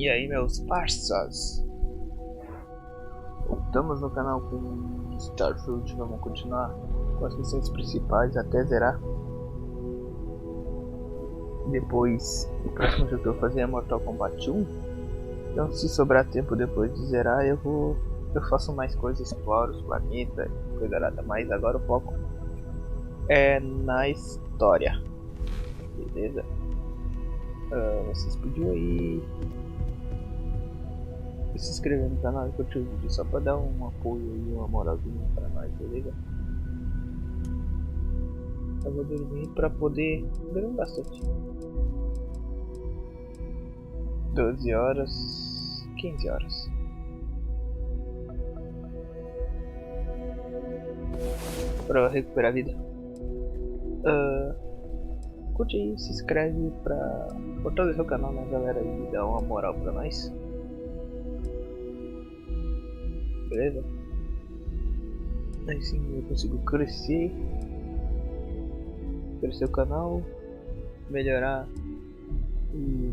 E aí, meus parças, voltamos no canal com Starfield. Vamos continuar com as missões principais até zerar. Depois, o próximo jogo que eu vou fazer é Mortal Kombat 1. Então, se sobrar tempo depois de zerar, eu faço mais coisas, exploro os planetas, coisa nada. Mas agora o foco é na história, beleza? Vocês podiam aí se inscrever no canal e curtir o vídeo só pra dar um apoio e uma moralzinha pra nós, beleza? Eu vou dormir pra poder dormir bastante. 12 horas, 15 horas. Pra recuperar a vida. Curte aí, se inscreve pra fortalecer o canal, né, galera, e dar uma moral pra nós. Beleza? Aí sim eu consigo crescer o canal, melhorar e,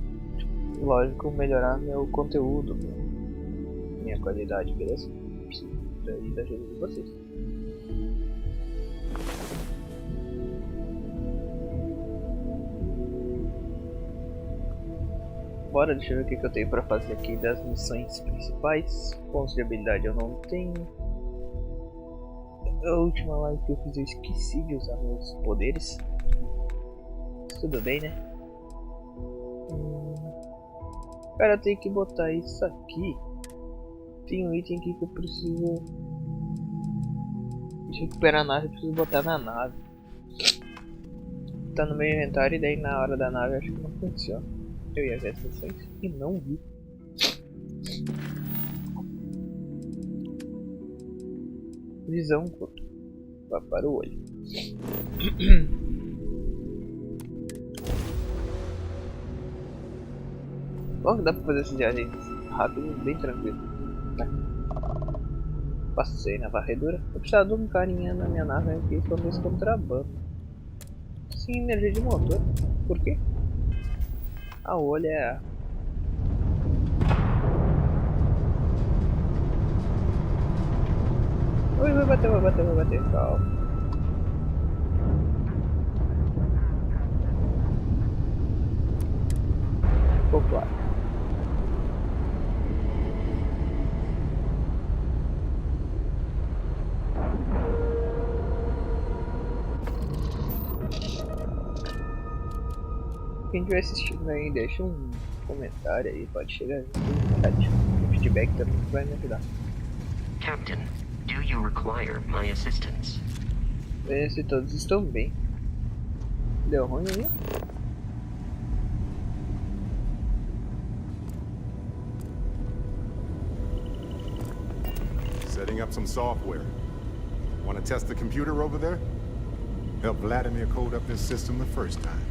lógico, melhorar meu conteúdo, minha qualidade, beleza? Preciso daí da ajuda de vocês. Bora, deixa eu ver o que eu tenho pra fazer aqui das missões principais. Pontos de habilidade eu não tenho. A última live que eu fiz eu esqueci de usar meus poderes. Tudo bem, né? Cara, eu tenho que botar isso aqui. Tem um item aqui que eu preciso... Deixa eu recuperar a nave, eu preciso botar na nave. Tá no meu inventário e daí na hora da nave acho que não funciona. Eu ia ver as missões e não vi. Visão curta. Vá para o olho. Bom, dá pra fazer essa viagem rápido, bem tranquilo. Tá. Passei na varredura. Eu precisava de um carinha na minha nave aqui esconder esse contrabando. Sem energia de motor. Por quê? A olho é... Ui, vai bater, calma. Ficou claro. Quem estiver assistindo aí, deixa um comentário aí, pode chegar no chat. O feedback também vai me ajudar. Captain, do you require my assistance? Veja se todos estão bem. Deu ruim aí? Setting up some software. Want to test the computer over there? Help Vladimir code up this system the first time.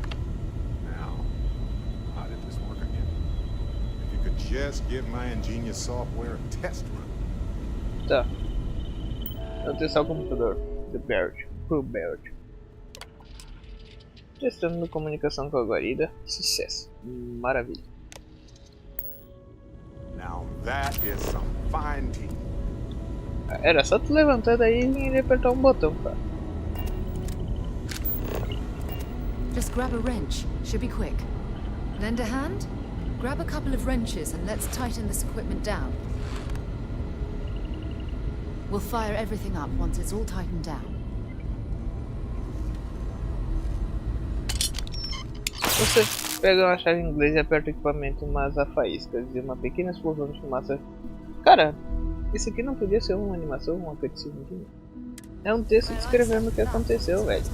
Just give my ingenious software a test run. Tá. Vou testar o computador. Pro Bird. Testando comunicação com a guarida. Sucesso. Maravilha. Now that is some fine team. Era só tu levantar daí e apertar um botão, cara. Just grab a wrench. Should be quick. Lend a hand? Grab a couple of wrenches and let's tighten this equipment down. We'll fire everything up once it's all tightened down. Você pega uma chave inglesa e aperta o equipamento, mas a faísca e uma pequena explosão de fumaça. Cara, isso aqui não podia ser uma animação, uma cutscene. É um texto descrevendo o que aconteceu, velho.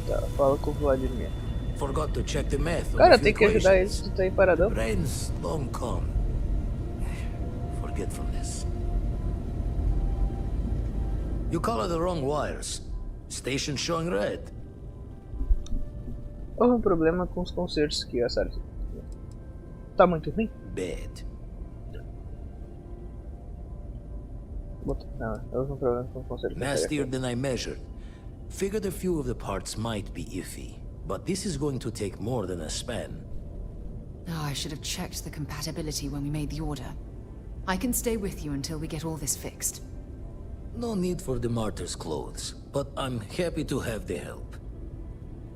Tá, fala com o Vladimir. Forgot to check the math. Cara, tem que ajudar eles, tu tá aí paradão. Brains long gone. Forgetfulness. You colored the wrong wires. Station showing red. Houve um problema com os concertos que a Sarah. Tá muito ruim? Bad. Não, houve um problema com os concertos. Nastier than I measured. Figured a few of the parts might be iffy. But this is going to take more than a span. Oh, I should have checked the compatibility when we made the order. I can stay with you until we get all this fixed. No need for the martyr's clothes, but I'm happy to have the help.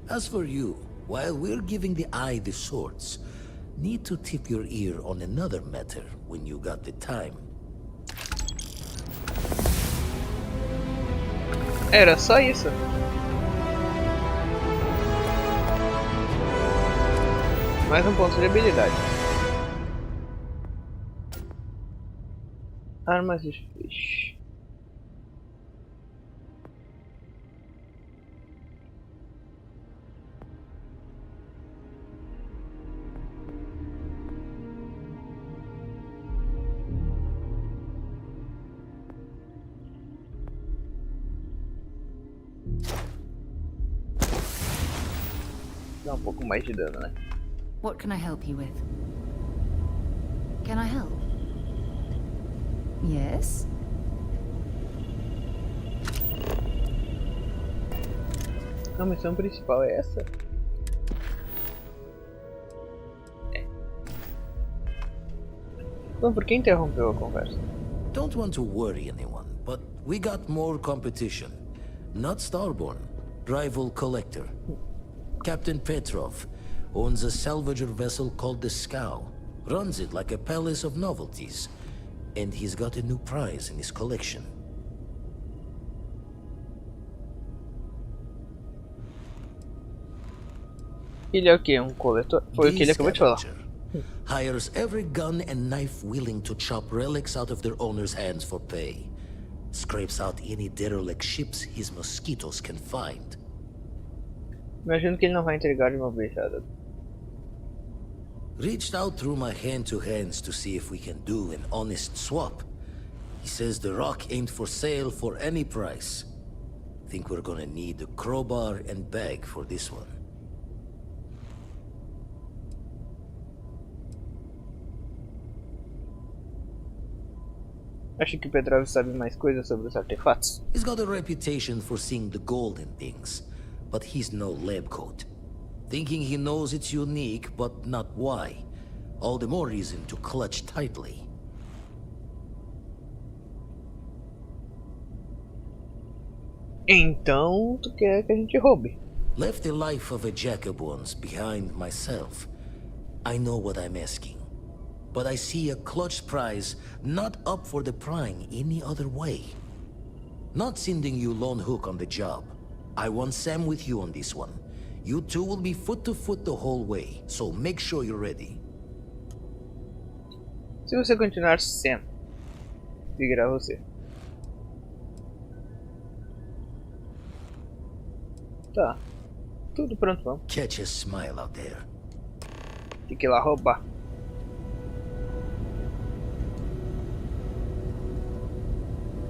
As for you, while we're giving the eye the swords, need to tip your ear on another matter when you got the time. Era só isso. Mais um ponto de habilidade. Armas de fish. Dá um pouco mais de dano, né? What can I help you with? Can I help? Yes? A missão principal é essa? É. Então, por que interrompeu a conversa? Don't want to worry anyone, but we got more competition. Not Starborn, rival collector. Captain Petrov owns a salvager vessel called the Scow. Runs it like a palace of novelties. And he's got a new prize in his collection. Ele é o que? Um coletor? Foi o que ele acabou de falar. Hires every gun and knife willing to chop relics out of their owner's hands for pay. Scrapes out any derelict ships his mosquitoes can find. Imagino que ele não vai entregar de uma vez, nada. Reached out through my hand-to-hands to see if we can do an honest swap. He says the rock ain't for sale for any price. Think we're gonna need a crowbar and bag for this one. Acho que o Petrov sabe mais coisas sobre os artefatos. He's got a reputation for seeing the gold in things, but he's no lab coat. Thinking he knows it's unique, but not why. All the more reason to clutch tightly. Então, tu quer que a gente roube? Left the life of a Jacob once behind myself. I know what I'm asking. But I see a clutch prize not up for the prying any other way. Not sending you lone hook on the job. I want Sam with you on this one. You two will be foot to foot the whole way, so make sure you're ready. Se você continuar Sam, seguirá você. Tá, tudo pronto, vamos. Catch a smile out there. Tem que ir lá roubar.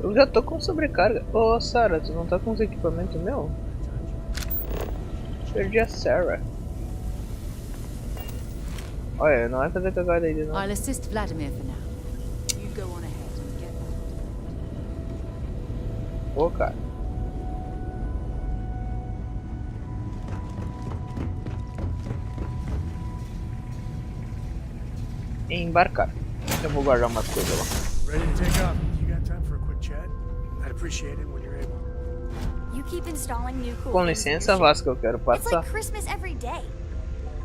Eu já tô com sobrecarga. Ô, Sarah, tu não tá com os equipamentos meu? Perdi a Sarah. Olha, não vai fazer cagada aí de novo. I'll assist Vladimir for now. You go on ahead and get that. Ô, cara. Embarcar. Eu vou guardar umas coisas lá. Ready to take off? You got time for a quick chat? I'd appreciate it when you're able. You keep installing new cool Com things in licença, your ship. Vasco, eu quero It's passar. like Christmas every day.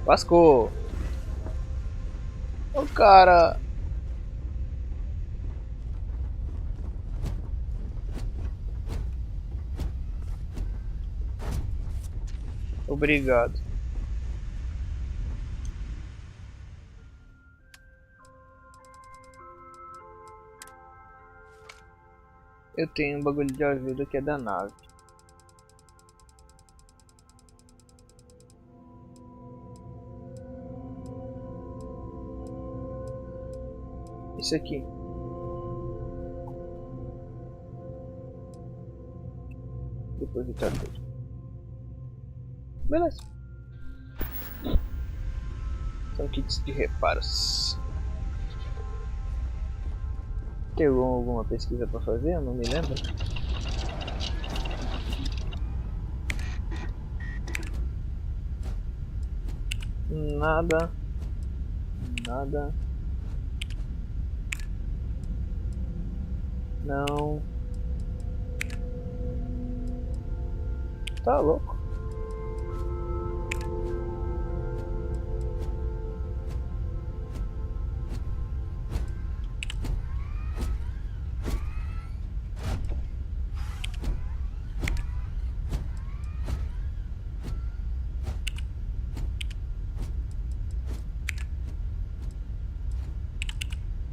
Vasco! Ô, cara! Obrigado. Eu tenho um bagulho de ajuda que é da nave. Isso aqui. Depositar tudo. Beleza. São kits de reparos. Tem alguma pesquisa pra fazer? Eu não me lembro. Nada. Nada. Não. Tá louco.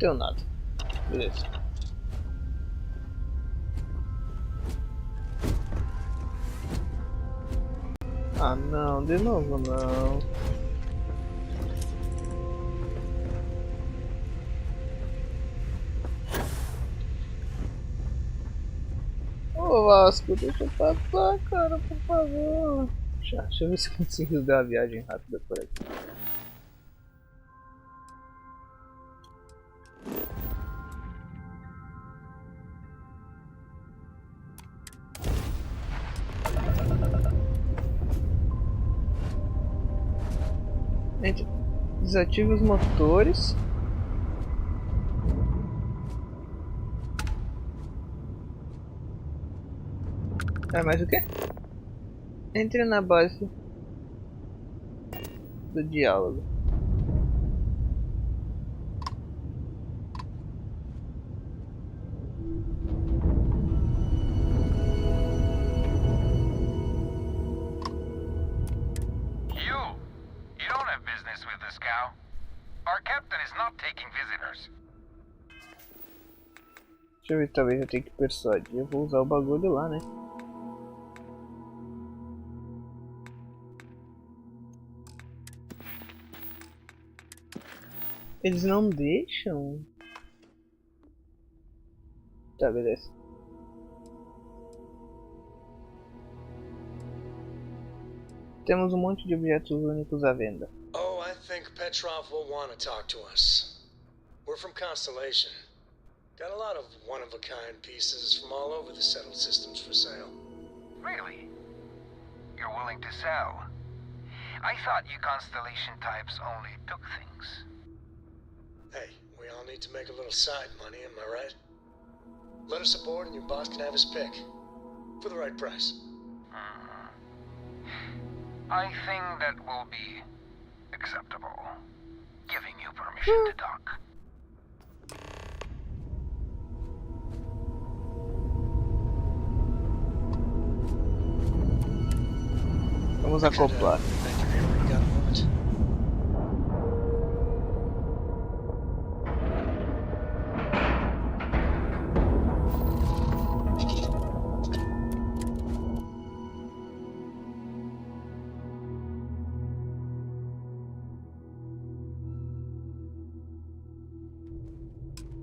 Não deu nada. Beleza. Ah não, de novo não. Ô Vasco, deixa eu passar, cara, por favor. Deixa eu ver se eu consigo dar a viagem rápida por aqui. Gente, desative os motores. É mais o que? Entre na base do diálogo. You don't have business with this cow. Our captain is not taking visitors. Deixa eu ver, talvez eu tenha que persuadir. Eu vou usar o bagulho lá, né? Eles não deixam? Tá, beleza. Temos um monte de objetos únicos à venda. Oh, I think Petrov will want to talk to us. We're from Constellation. Got a lot of one-of-a-kind pieces from all over the settled systems for sale. Really? You're willing to sell? I thought you Constellation types only took things. Hey, we all need to make a little side money, am I right? Let us aboard and your boss can have his pick. For the right price. I think that will be acceptable. Giving you permission to dock. Vamos acoplar.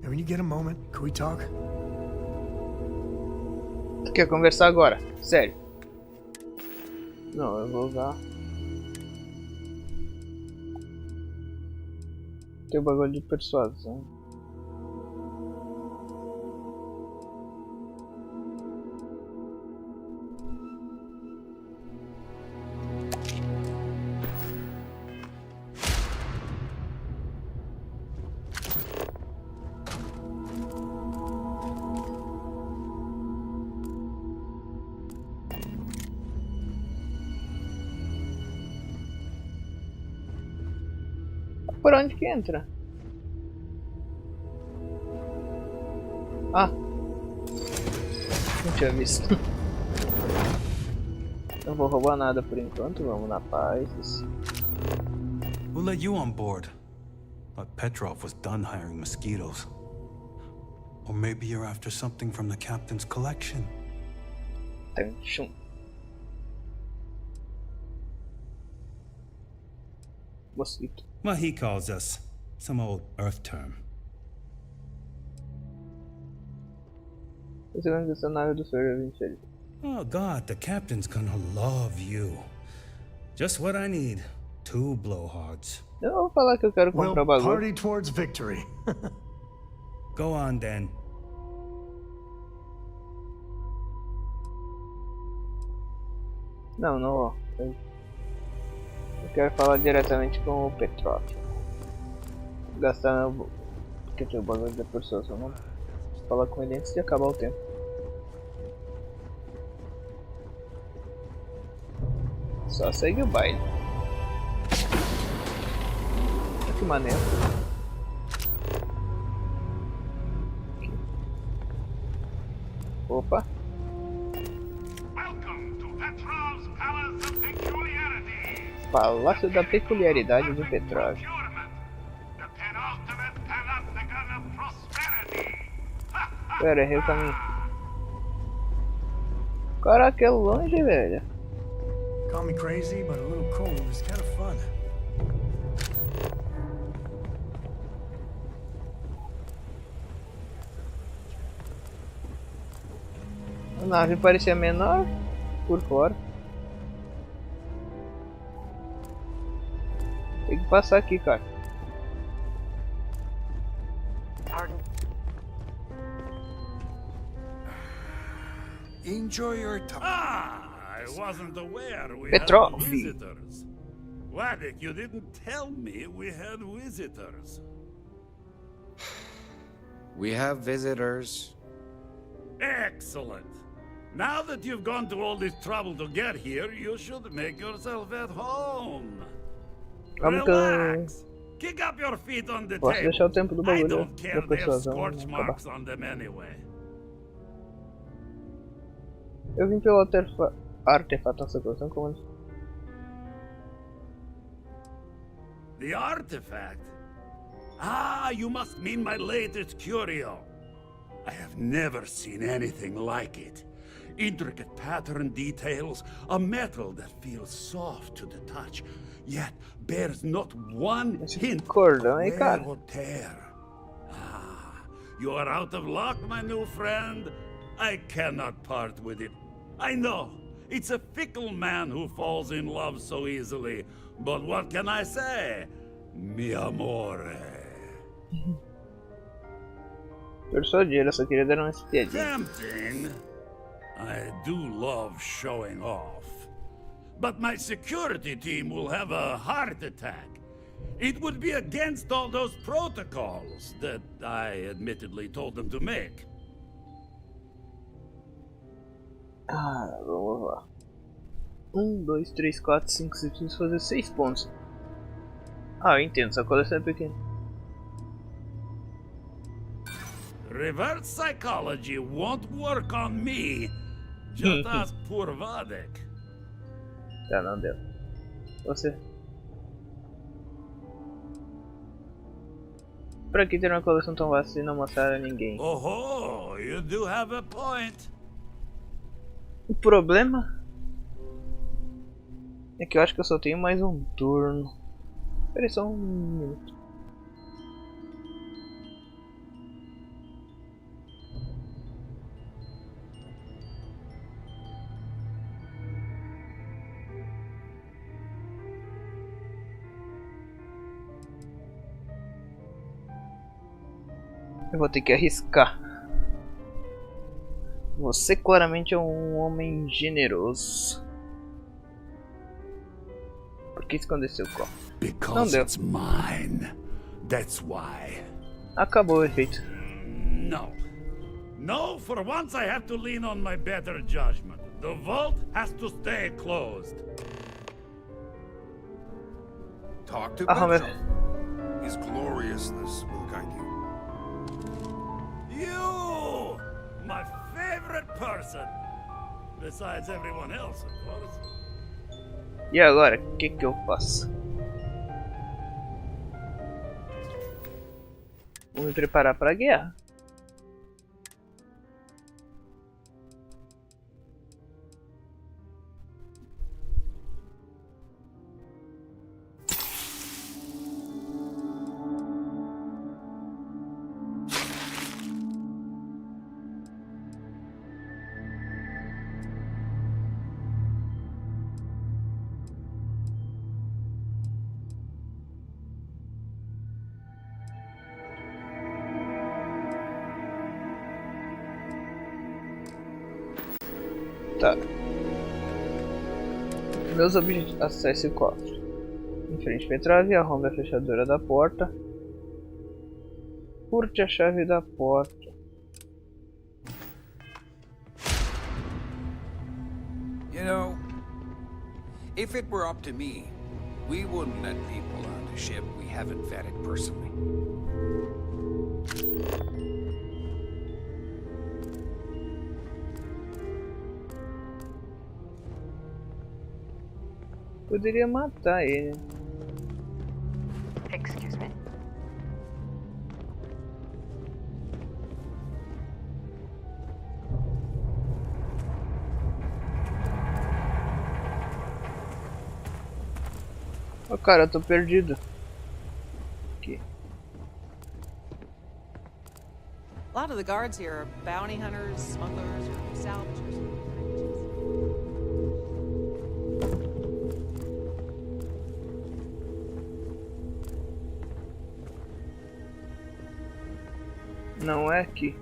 When you get a moment, can we talk? Tu quer conversar agora? Sério? Não, eu vou usar. Tem o bagulho de persuasão. Por onde que entra? Ah! Não tinha visto. Não vou roubar nada por enquanto, vamos na paz. We'll let you on board. But Petrov was done hiring mosquitoes. Or maybe you're after something from the captain's collection. Tanchum. Mosquito. Well, he calls us. Some old Earth term. Oh God, the captain's gonna love you. Just what I need. 2 blowhards. Eu vou falar que eu quero comprar We'll bagulho. party towards victory. Go on then. Não, não vou. Eu quero falar diretamente com o Petrov. gastar na... Porque tem o bagulho da pessoa, só não falar com ele antes de acabar o tempo. Só segue o baile. Olha que maneiro. Aqui. Opa. Palácio da Peculiaridade de Petróleo. Pera, errei o caminho. Caraca, é longe, velho. Call me crazy, but a little cold is kind of fun. A nave parecia menor por fora. Tem que passar aqui, cara. Enjoy your time. I wasn't aware we Petrov. had visitors. Waddick, you didn't tell me we had visitors. We have visitors. Excellent. Now that you've gone to all this trouble to get here, you should make yourself at home. Relax. Kick up your feet on the Posso deixar o tempo do I bagulho don't care, da there's persuasão scorch acabar. marks on them anyway. Eu vim pelo artefato nessa coleção como The artifact? Ah, you must mean my latest curio. I have never seen anything like it. Intricate pattern details, a metal that feels soft to the touch, yet bears not one hint of wear or tear. Ah, you are out of luck, my new friend. I cannot part with it. I know, it's a fickle man who falls in love so easily, but what can I say? Mi amore. Persuadir, eu só queria dar uma espiadinha. Tempting. I do love showing off. But my security team will have a heart attack. It would be against all those protocols that I admittedly told them to make. Ah, vamos lá. 1, 2, 3, 4, 5, 6, preciso fazer 6 pontos. Ah, eu entendo, essa coleção é pequena. Reverse psychology won't work on me. Just ask poor Waddick. Tá, não deu. Você. Pra que ter uma coleção tão vasta e não mostrar a ninguém? Oh, you do have a point. O problema é que eu acho que eu só tenho mais um turno. Espera aí só um minuto. Eu vou ter que arriscar. Você claramente é um homem generoso. Por que esconder seu copo? Não deu. It's mine. That's why. Acabou o efeito. No. No, for once I have to lean on my better judgment. The vault has to stay closed. Talk to Petrov. His gloriousness will guide you. You! My favorite person! Besides everyone else, of course. E agora, o que eu faço? Vou me preparar para a guerra. Tá. Meus objetivos. Acesse o cofre. Em frente à entrada, arrombe a fechadura da porta. Curte a chave da porta. You know, if it were up to me, we wouldn't let people on the ship we haven't vetted personally. Poderia matar ele. Excuse me? Oh, cara, eu tô perdido. Aqui. A lot of the guards here are bounty hunters, smugglers, or salvagers. Não é aqui.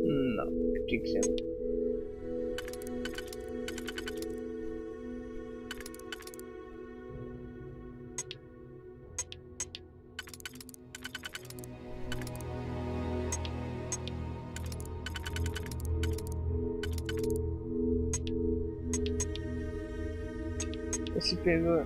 Não, tinha que ser. Esse pegou.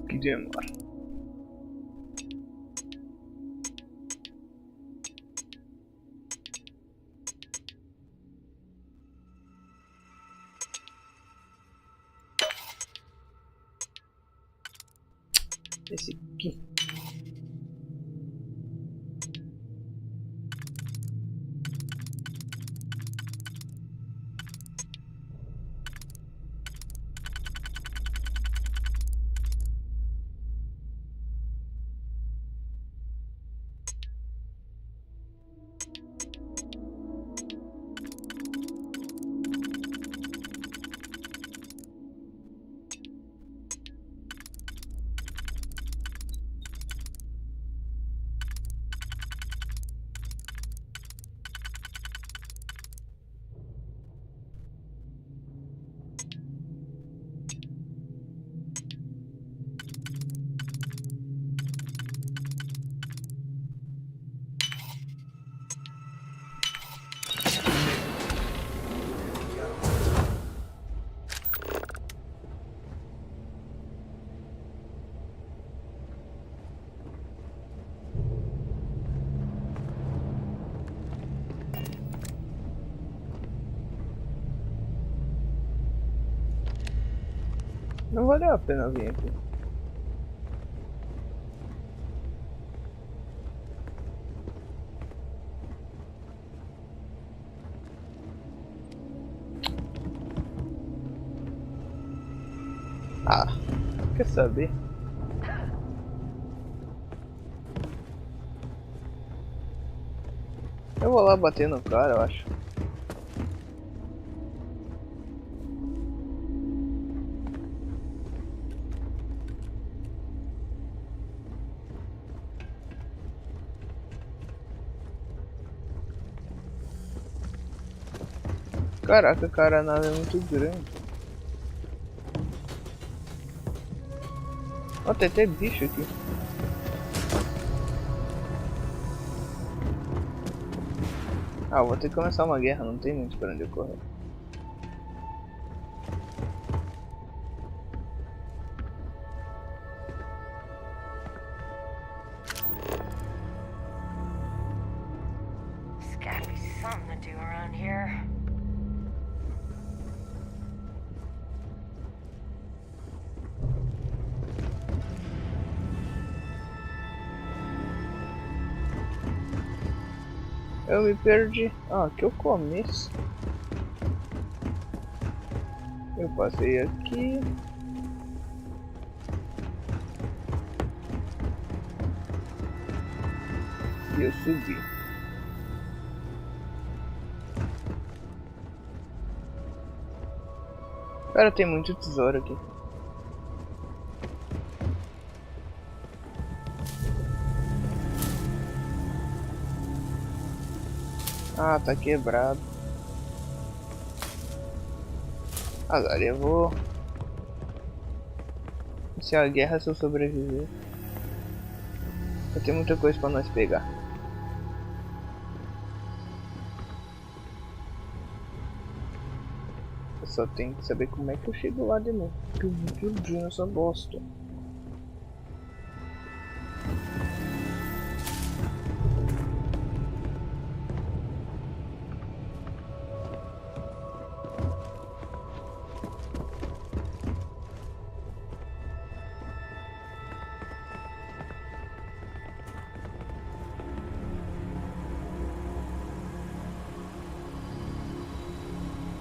Que demora. Esse aqui. Não valeu a pena vir aqui. Ah, quer saber? Eu vou lá bater no cara, eu acho. Caraca, cara, a nave é muito grande. Ó, tem até bicho aqui. Ah, vou ter que começar uma guerra, não tem muito pra onde eu correr. There's gotta be something to do around here. Eu me perdi. Ah, aqui é o começo. Eu passei aqui. E eu subi. Cara, tem muito tesouro aqui. Ah, tá quebrado. Azar, eu vou... Se a guerra, se eu sobreviver. Vai ter muita coisa pra nós pegar. Eu só tenho que saber como é que eu chego lá de novo. Porque eu me perdi nessa bosta.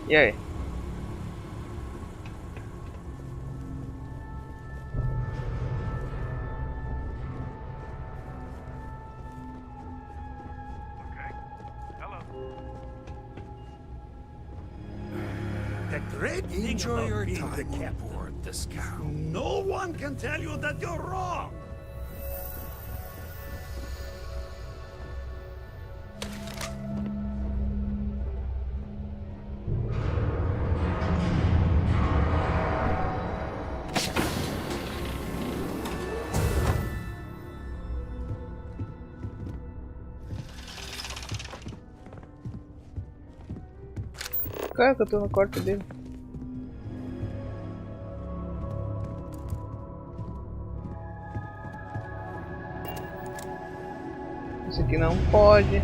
E aí? The great thing Enjoy about your being time the on captain, board this cow. no one can tell you that you're wrong. Cara, que eu tô no quarto dele. Isso aqui não pode.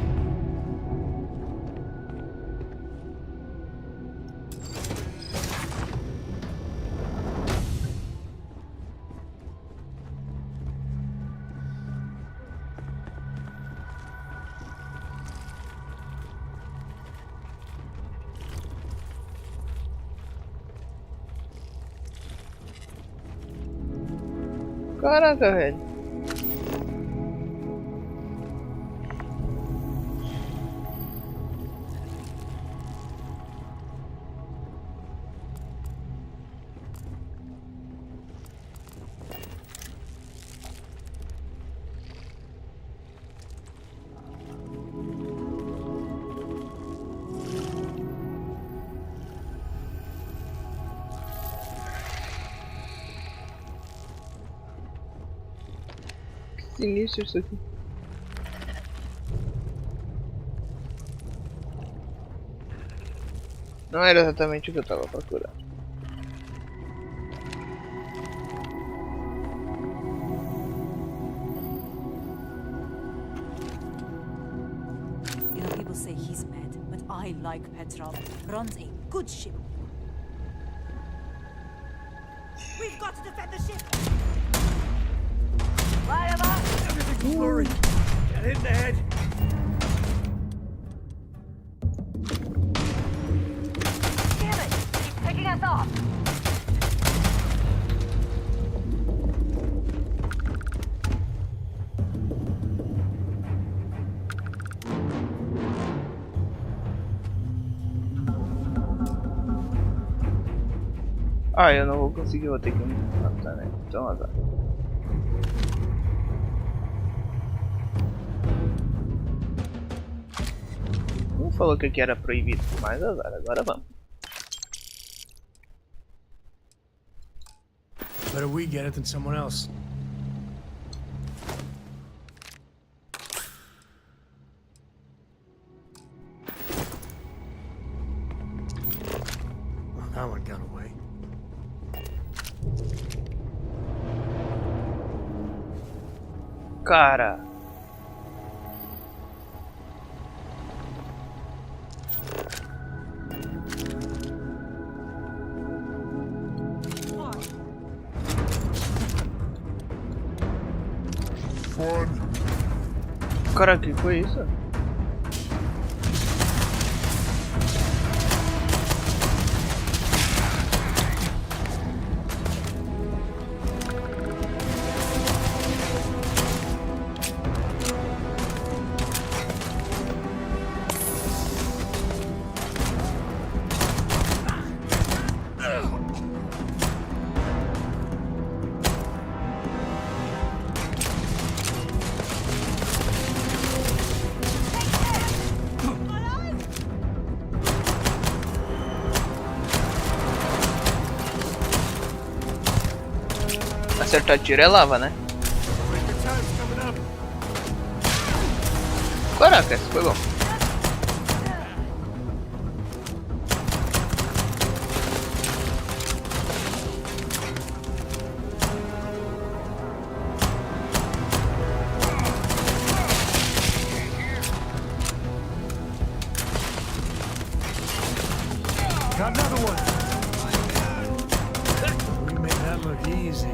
Caraca, velho. Sinistro isso aqui. Não era exatamente o que eu tava procurando. You know, people say he's mad, but I like Petrov. Runs a good ship. We've got to defend the ship. Everything's blurry. Get hit in the head. Damn it! He's picking us off. Ah, eu não vou conseguir, vou ter que me matar, né? Então azar. falou que aqui era proibido, mas agora vamos. Better we get it than someone else. Well, that one got away. Cara. Cara, que foi isso? Acertar tiro é lava, né? Caraca, esse foi bom. Got another one. We made that look easy.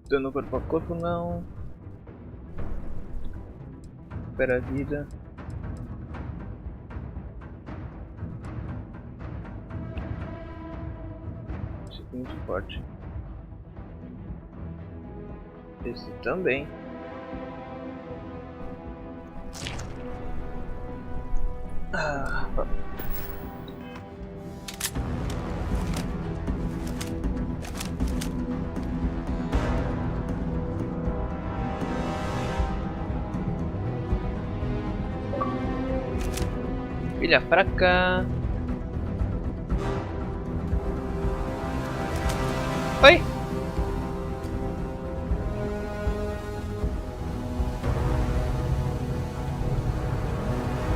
Dano corpo a corpo não. Recupera a vida. Esse aqui é muito forte. Esse também. Filha pra cá. Oi.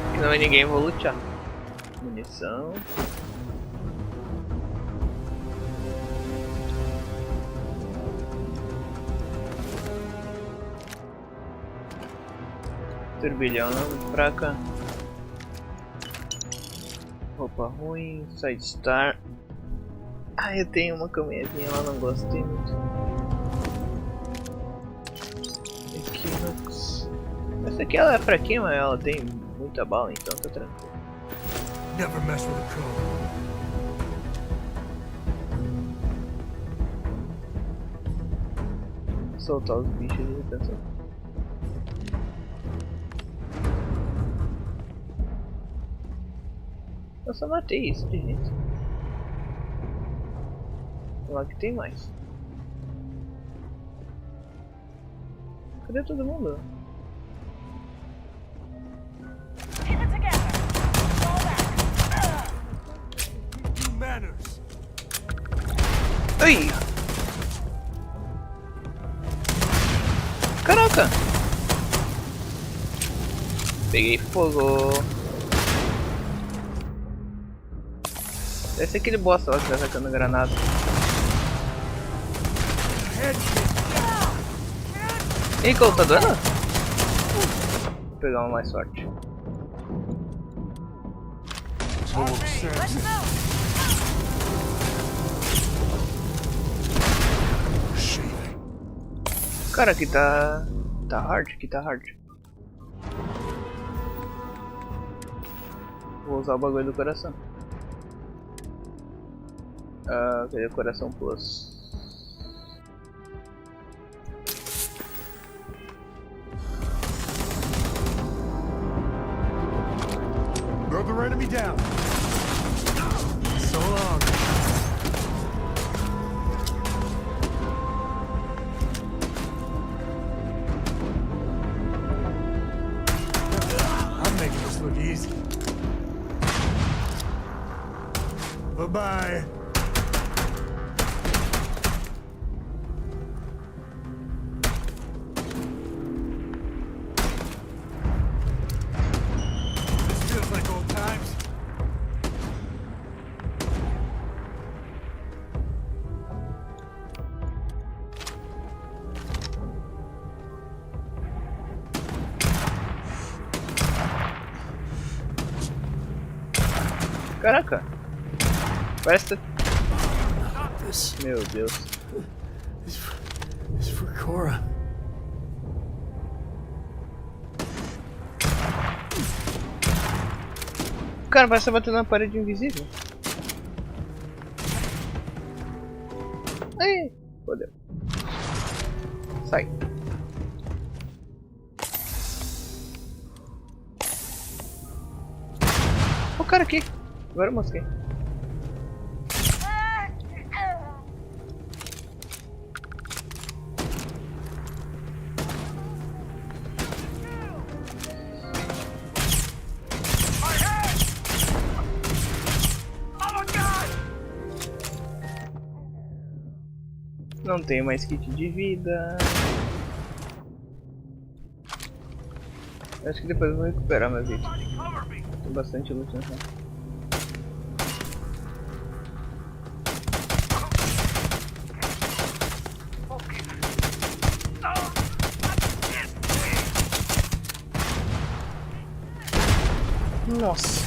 Aqui não é ninguém, vou lutar. Munição. Turbilhão não, fraca. Roupa ruim, sidestar. Ah, eu tenho uma caminhazinha lá, não gostei muito. Equinox. Essa aqui ela é fraquinha, mas ela tem muita bala, então tá tranquilo. Never mess with a code. Soltar os bichos de retenção. Eu só matei isso de gente. Lá que tem mais. Cadê todo mundo? Ai! Caraca! Peguei fogo. Deve ser aquele bosta lá que tá atacando granada. E qual tá dando? Vou pegar uma mais forte. Cara, aqui tá hard, aqui tá hard. Vou usar o bagulho do coração. Cadê o coração plus? Another enemy down. So long. I'm making this look easy. Bye-bye. This feels like old times. Caraca. Parece... Meu Deus. It's for Cora. O cara parece estar batendo na parede invisível. Aí, fodeu. Sai. O cara aqui. Agora eu mosquei. Não tenho mais kit de vida. Acho que depois eu vou recuperar minha vida. Tem bastante loot nessa. Nossa.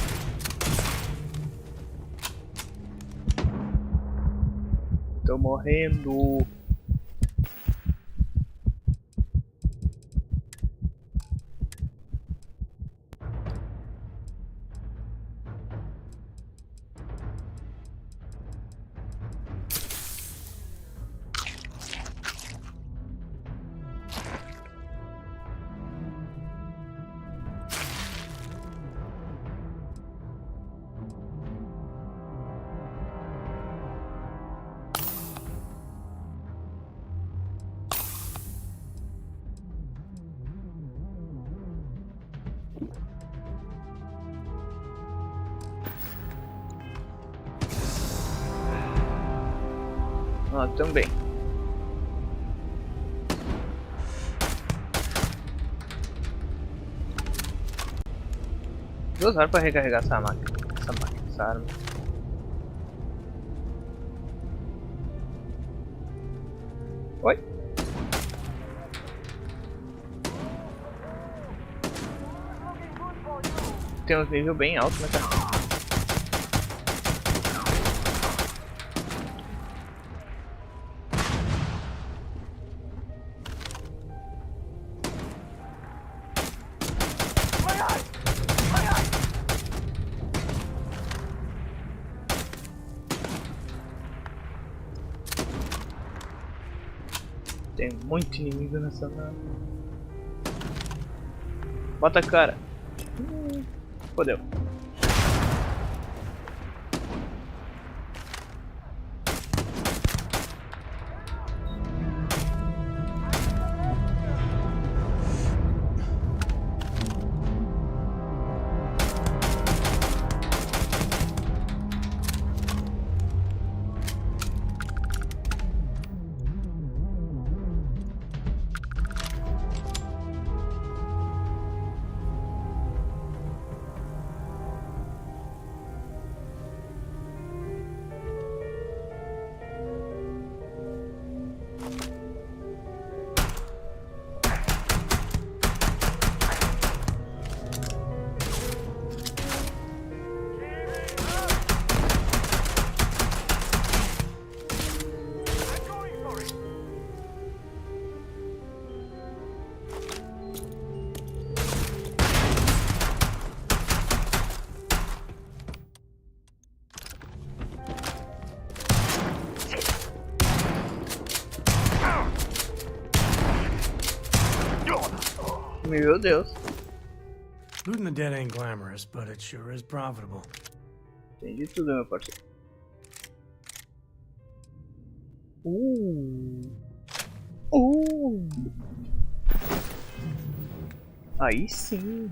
Tô morrendo. Ah, também. Vou usar para recarregar essa máquina. Essa arma. Oi? Tem uns níveis bem altos, né, cara? Tem muito inimigo nessa nave. Bota a cara. Fodeu. Meu Deus. Looting the dead ain't glamorous, but it sure is profitable. Entendi tudo, meu parceiro. Aí sim.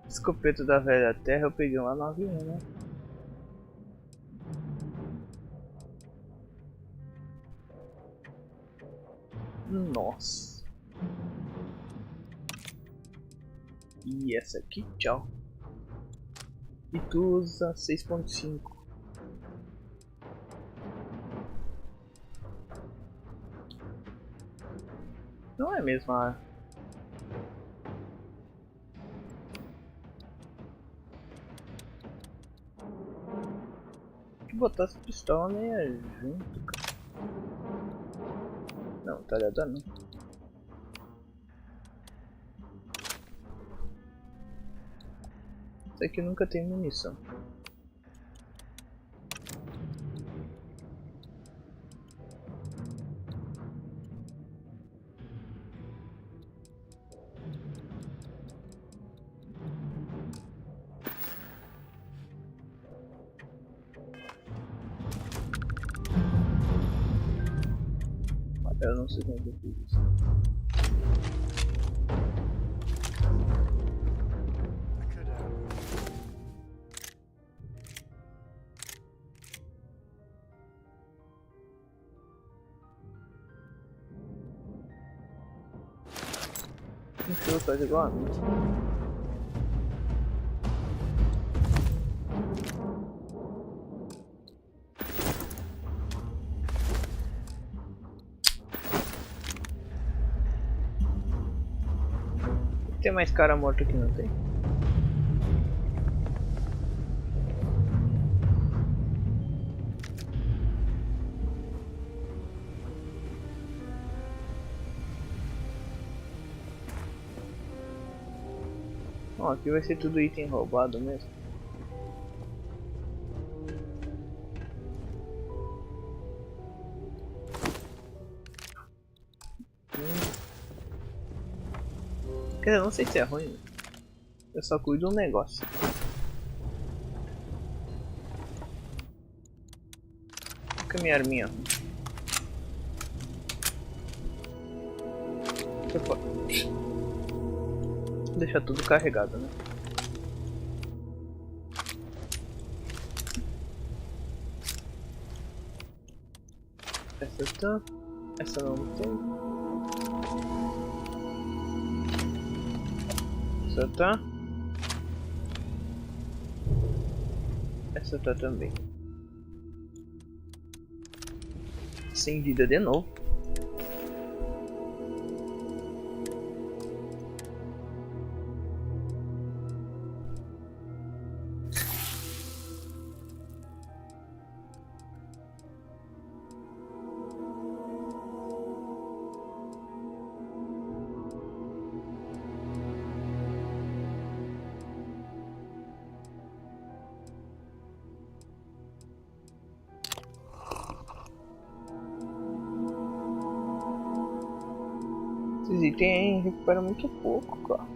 Escopeta da velha terra eu peguei lá no avião, né? Nossa. E essa aqui, tchau. E tu usa 6.5. Não é mesmo a... que botar essa pistola meio junto, cara. Não, tá ligado não. Isso aqui nunca tem munição. Eu não sei como eu fiz isso. O show faz igual a mim. Tem mais cara morto aqui, não tem? Ó, aqui vai ser tudo item roubado mesmo. Eu não sei se é ruim, eu só cuido do negócio. Fica minha arminha. Deixa tudo carregado, né? Essa tá. Essa não tem. Essa tá. Essa tá também. Sem vida de novo. Esses itens recuperam muito pouco, cara.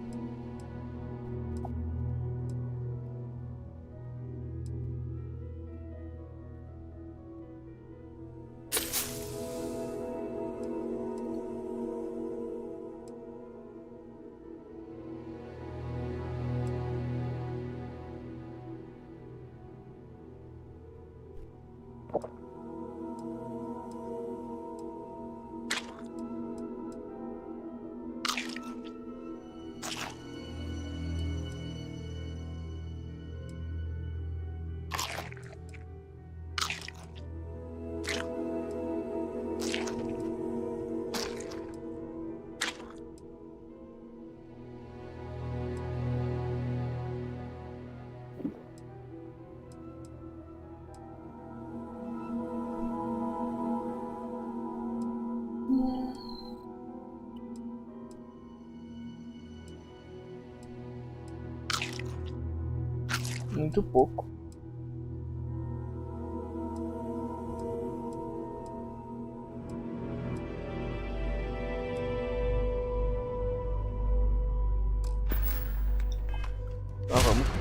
Muito pouco.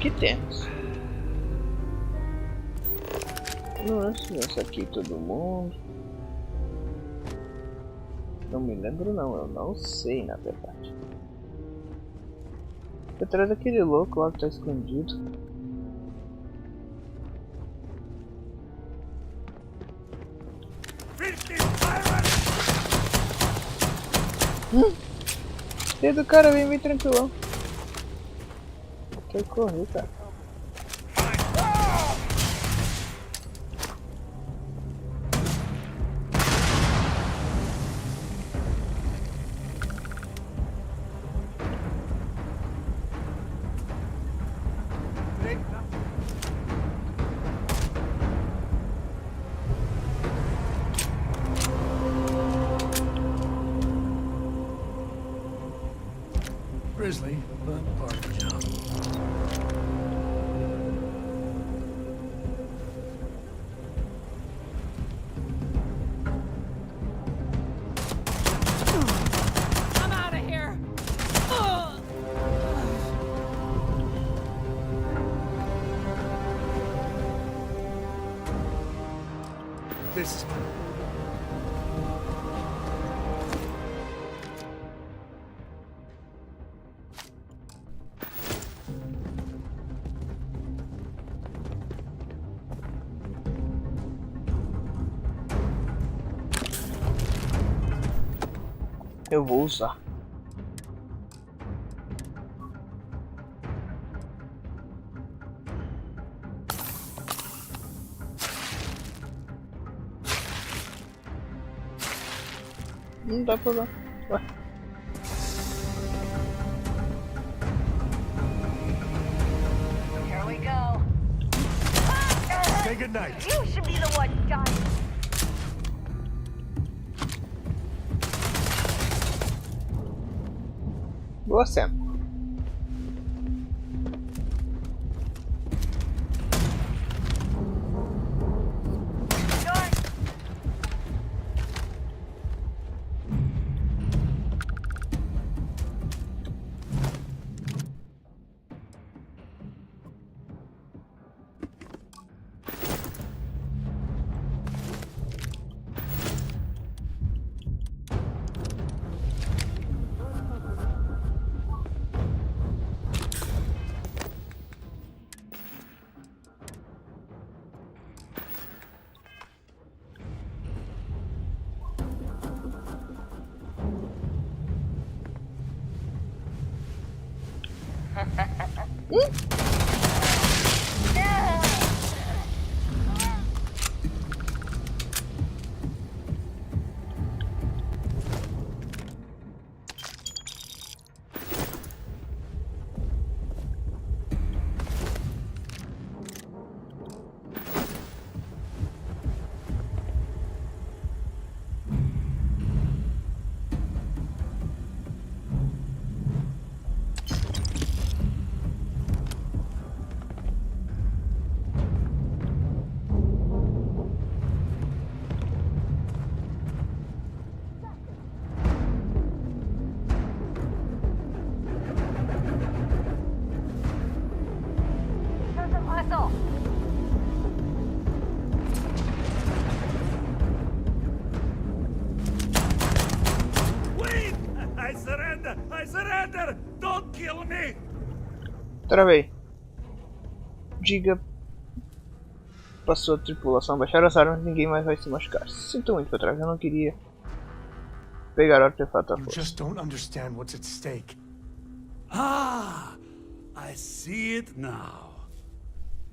que temos? Nossa, aqui todo mundo. Não me lembro não, eu não sei na verdade. Atrás daquele louco lá que tá escondido. Filho do cara, vem tranquilão. Quer correr, cara. Grizzly, but part of the job. I'm out of here. This is Eu vou usar. Não dá pra usar. Ué. Here we go. say goodnight. You should be the one dying. Boa, Sam. I surrender! Don't kill me! Travei. Diga. Passou a tripulação, baixar as armas, ninguém mais vai se machucar. Sinto muito, Patrão, eu não queria pegar o artefato à You força. just don't understand what's at stake. Ah! I see it now.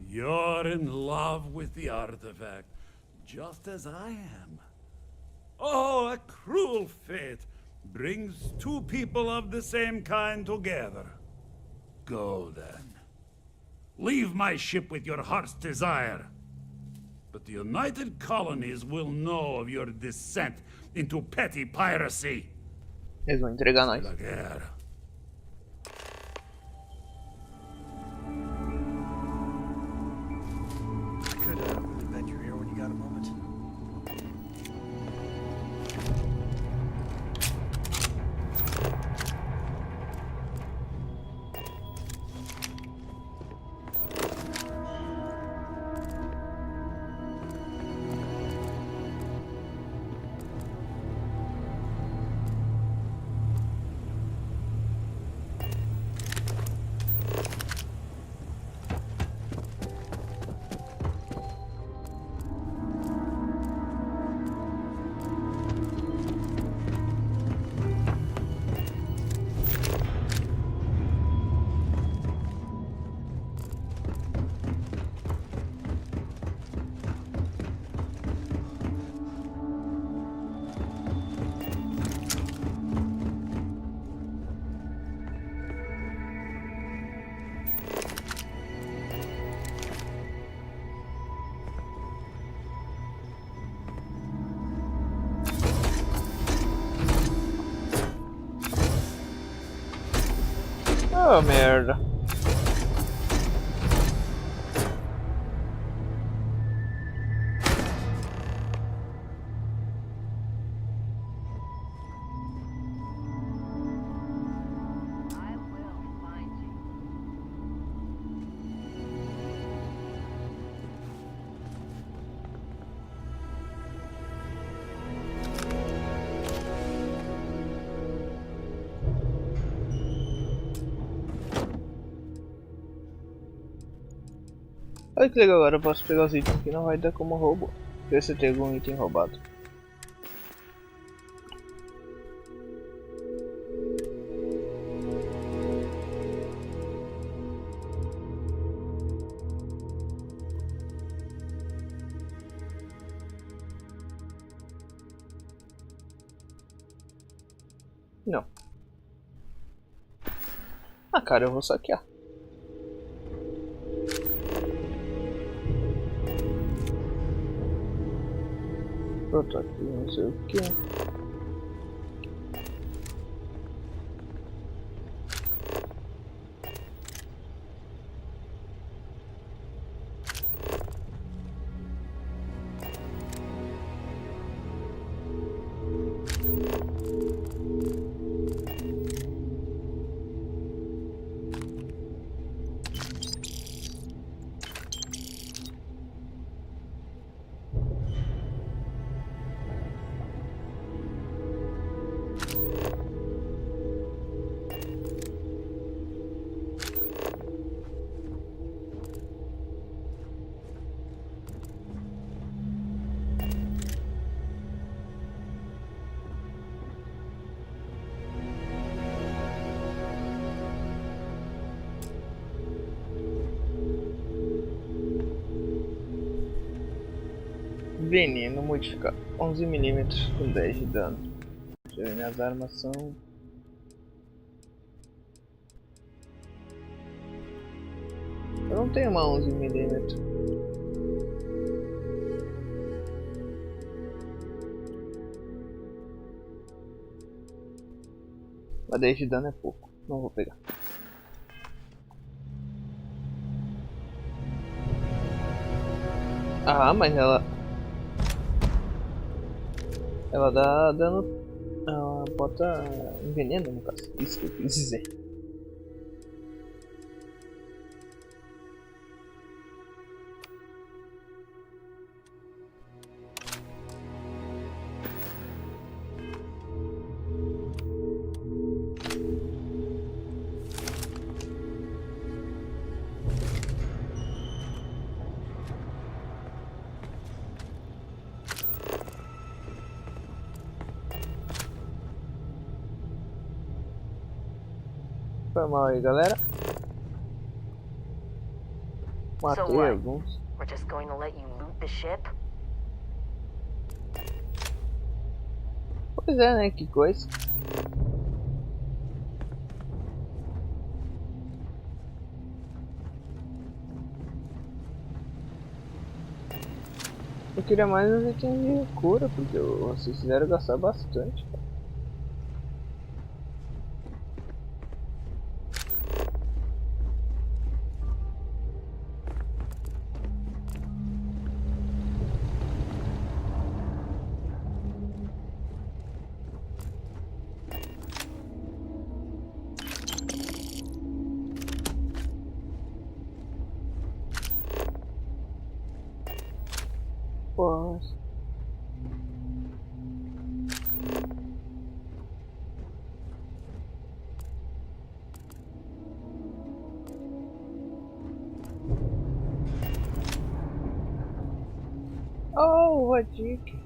You're in love with the artifact, just as I am. Oh, a cruel fate brings two people of the same kind together. Go then. Leave my ship with your heart's desire. But the United Colonies will know of your descent into petty piracy. Eles vão entregar nós. La guerra. I could bend your ear when you got a moment. Oh, merda. Olha que legal, agora eu posso pegar os itens que não vai dar como roubo. Ver se tem algum item roubado. Não. Ah, cara, eu vou saquear. Pronto, aqui não sei o que. Veneno modificado 11 mm com 10 de dano. Deixa eu ver, minhas armas são... Eu não tenho uma 11 mm. Mas 10 de dano é pouco, não vou pegar. Ah, mas ela dá dano, ela bota envenena no caso, isso que eu quis dizer. Foi mal aí, galera. Matei alguns. We're just going to let you loot the ship? Pois é, né? Que coisa. Eu queria mais uns itens de cura, porque vocês fizeram gastar bastante. Poxa. Oh, a dica.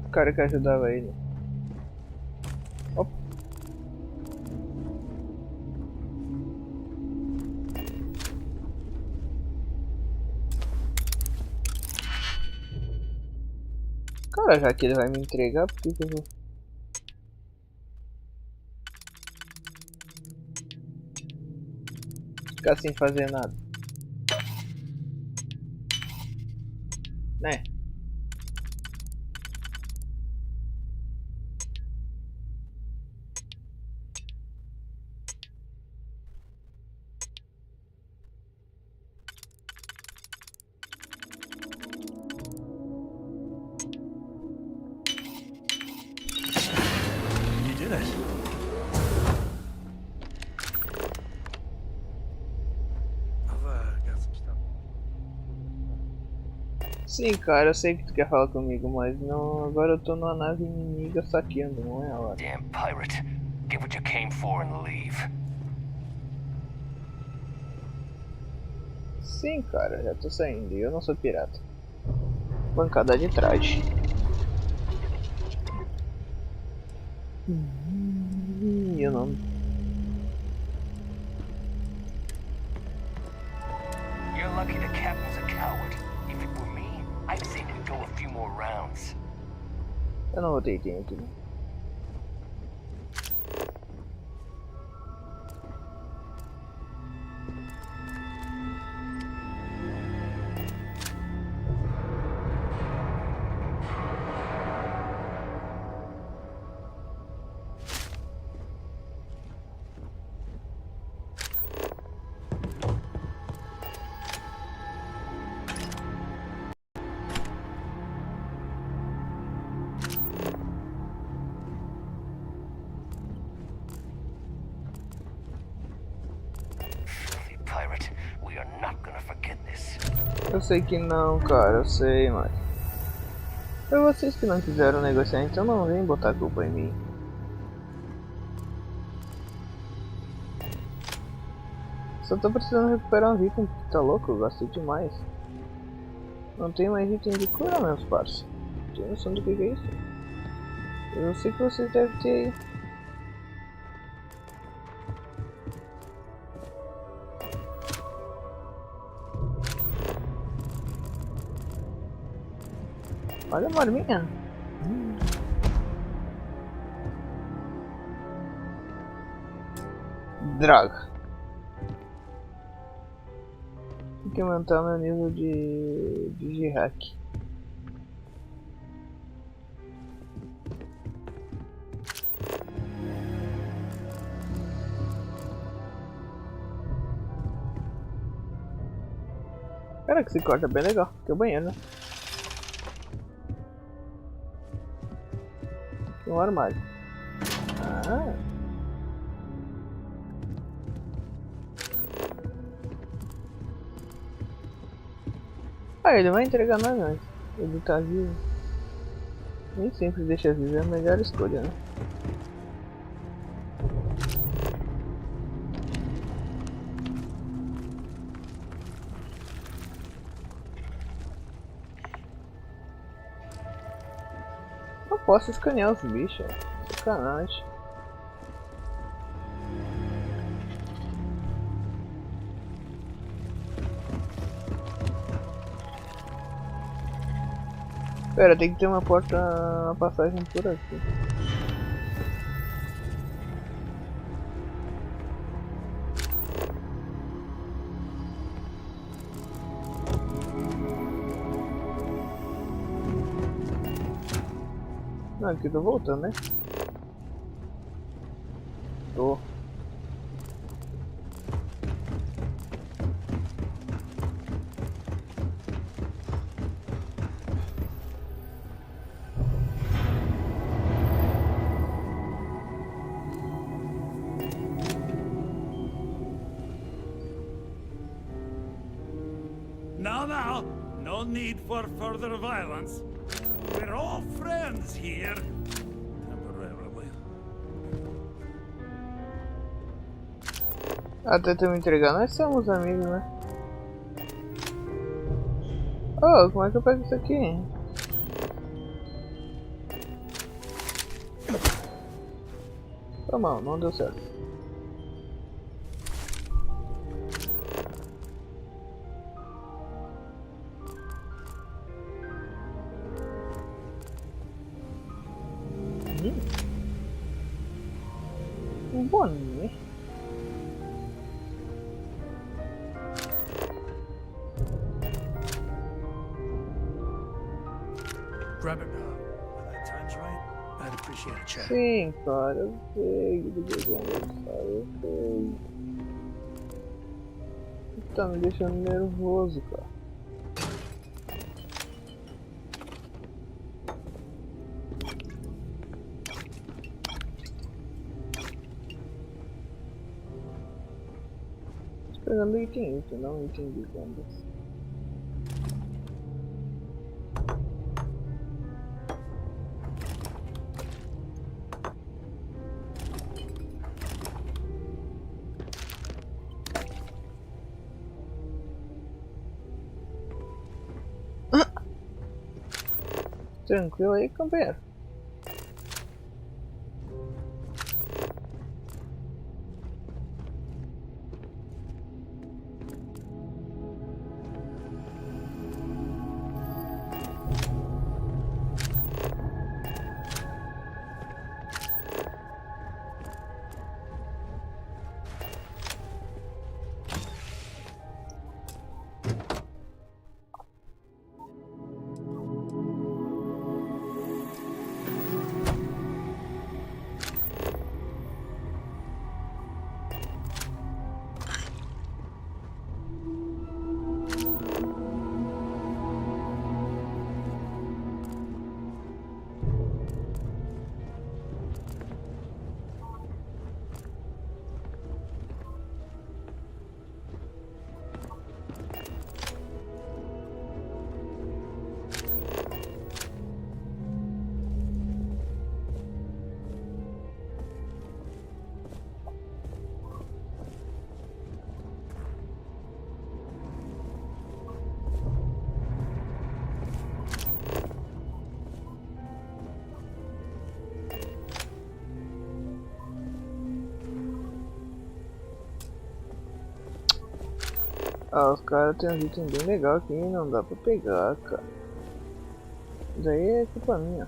O cara que ajudava ele. Opa. Cara, já que ele vai me entregar, por que eu vou... Ficar sem fazer nada, né? did it. I've got some stuff. Sim, cara, eu sei que tu quer falar comigo, mas não. Agora eu tô numa nave inimiga saqueando, não é a hora. Damn pirate. Get what you came for and leave. Sim, cara, já tô saindo e eu não sou pirata. Bancada de traje. Eu não. You're lucky the captain's a coward. If it were me, I'd seen him go a few more rounds. Eu não vou ter tempo. Pirate, we are not gonna forget this. Eu sei que não, cara, eu sei, mas. Foi vocês que não quiseram negociar, então não vem botar a culpa em mim. Só tô precisando recuperar um item, tá louco? Eu gastei demais. Não tem mais item de cura, meus parceiros. Não tenho noção do que é isso. Eu sei que vocês devem ter aí. Olha a marminha. Droga. Tem que aumentar meu nível de hack. Cara, que esse corte é bem legal. Tem o banheiro, né? Tem um armário. Ah. Ah, ele vai entregar nós antes. Ele tá vivo. Nem sempre deixa vivo, é a melhor escolha, né? Não posso escanear os bichos, sacanagem. Pera, tem que ter uma porta, uma passagem por aqui. Não, aqui eu tô voltando, né? Tô. Now, no need for further violence. We're all friends here. Temporarily. Até tu me entregar, nós somos amigos, né? Oh, como é que eu pego isso aqui? Tá mal, não deu certo. Bonnie. Grab it when that time's right. I'd appreciate a check. Sim, cara, eu sei do que vão lançar, eu sei. Tá me deixando nervoso, cara. pegando item, não item de vendas. Tranquilo aí, companheiro. Ah, os caras tem um item bem legal aqui, não dá pra pegar, cara. Daí é culpa minha.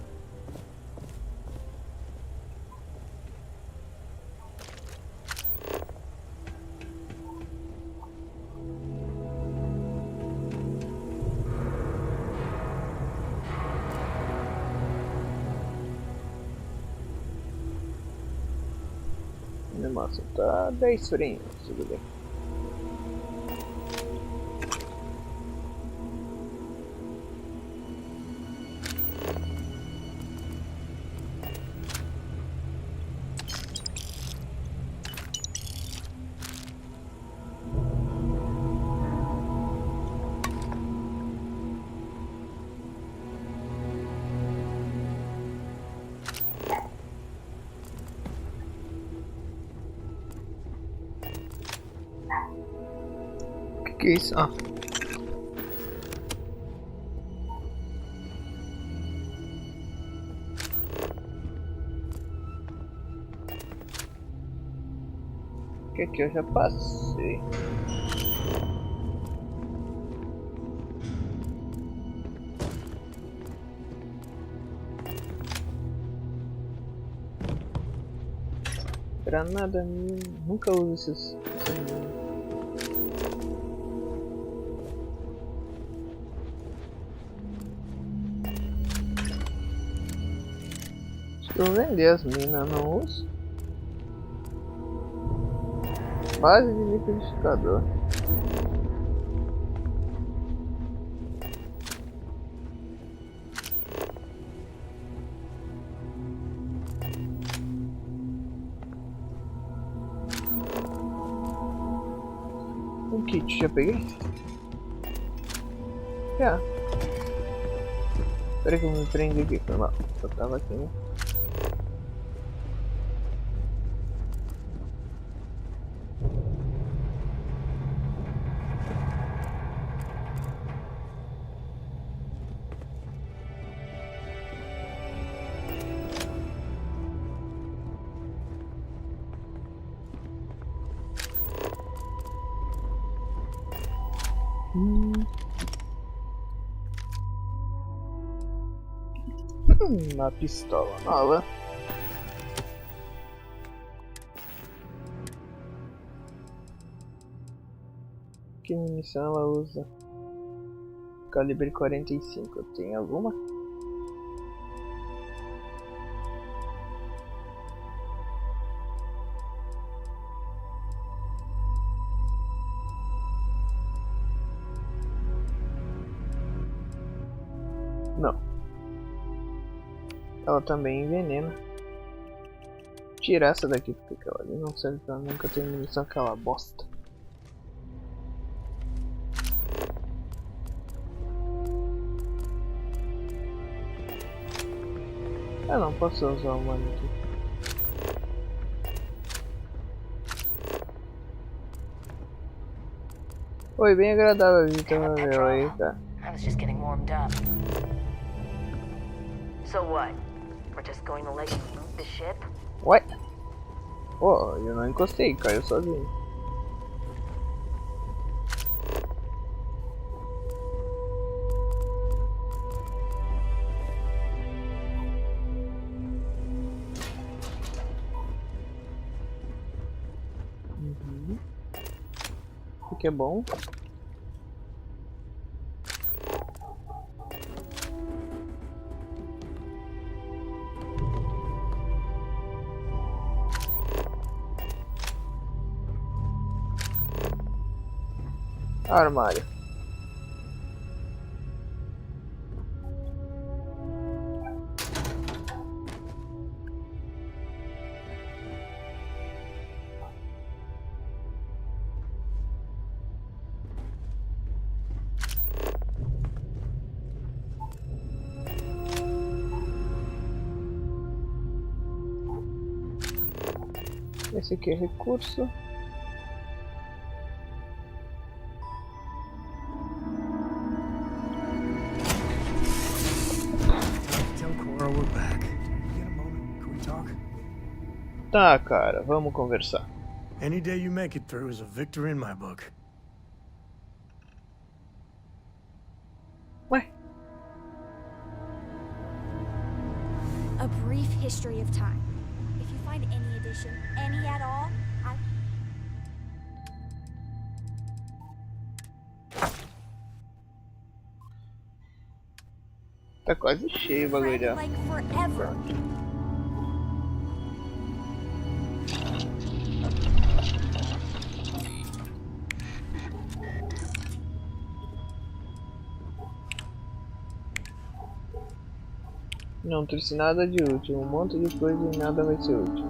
A animação tá 10 frames, tudo bem. Que é isso? Ah. Que aqui eu já passei. Granada, nunca uso esses eu vender as minas, não uso. Base de liquidificador. Um kit, já peguei? Já. Espera que eu me prendi aqui, foi mal. Eu tava aqui, né? Uma pistola nova. Que munição ela usa? Calibre 45. Tem alguma? Não. Ela também envenena. Tirar essa daqui porque aquela ali não serve pra nunca ter munição, aquela bosta. Eu não posso usar o mano aqui. Foi bem agradável visitar o meu aí, cara. I was just getting warmed up. So what? We're just going to let you loot the ship? Ué? Oh, eu não encostei, caiu sozinho. Isso aqui é bom. Armário. Esse aqui é recurso. Tá, cara, vamos conversar. Any day you make it through is a victory in my book. Ué? A brief history of time. If you find any edition, any at all, Tá quase cheio o bagulho já. like forever. Não trouxe nada de útil, um monte de coisa e nada vai ser útil.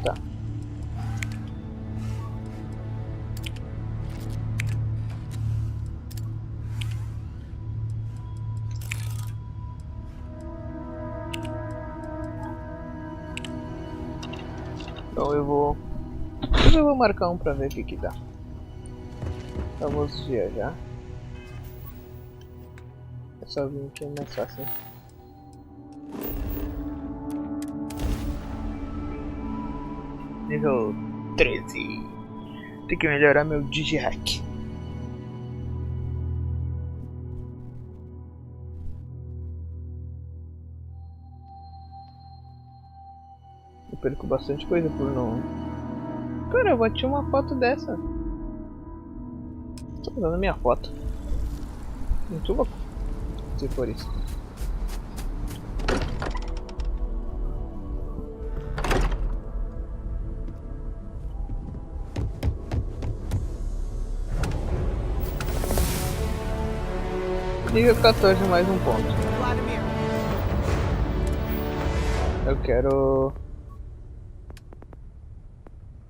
Tá. Então eu vou marcar um pra ver o que dá. Vamos viajar. É só vir aqui, é mais fácil. Nível 13. Tem que melhorar meu digihack. Eu perco bastante coisa por não... Cara, eu bati uma foto dessa. Tô usando minha foto. Muito louco. Se for isso. Nível 14 mais um ponto. Eu quero...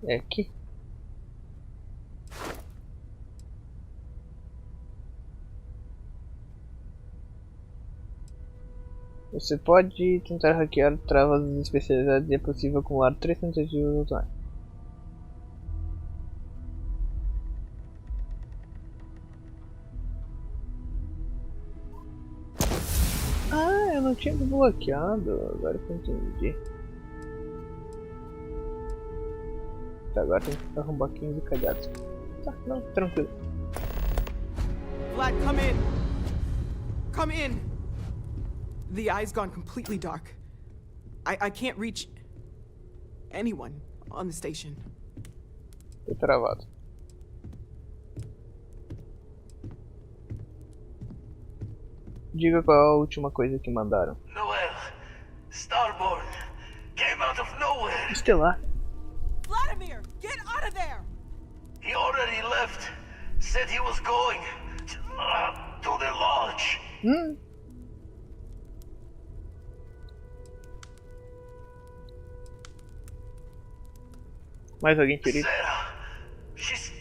É aqui. Você pode tentar hackear travas especializadas e é possível acumular 3 tentativas atuais. Ah, eu não tinha desbloqueado, agora que eu entendi. Tá, agora tem que arrombar 15 cadeados. Tá, não, tranquilo. Vlad, come in! Come in! The eye's gone completely dark. I can't reach anyone on the station. Tô travado. Diga qual é a última coisa que mandaram. Noel, Starborn, came out of nowhere. Estelar. Vladimir, get out of there! He already left. Said he was going to the lodge. Mais alguém ferido? Sarah, she's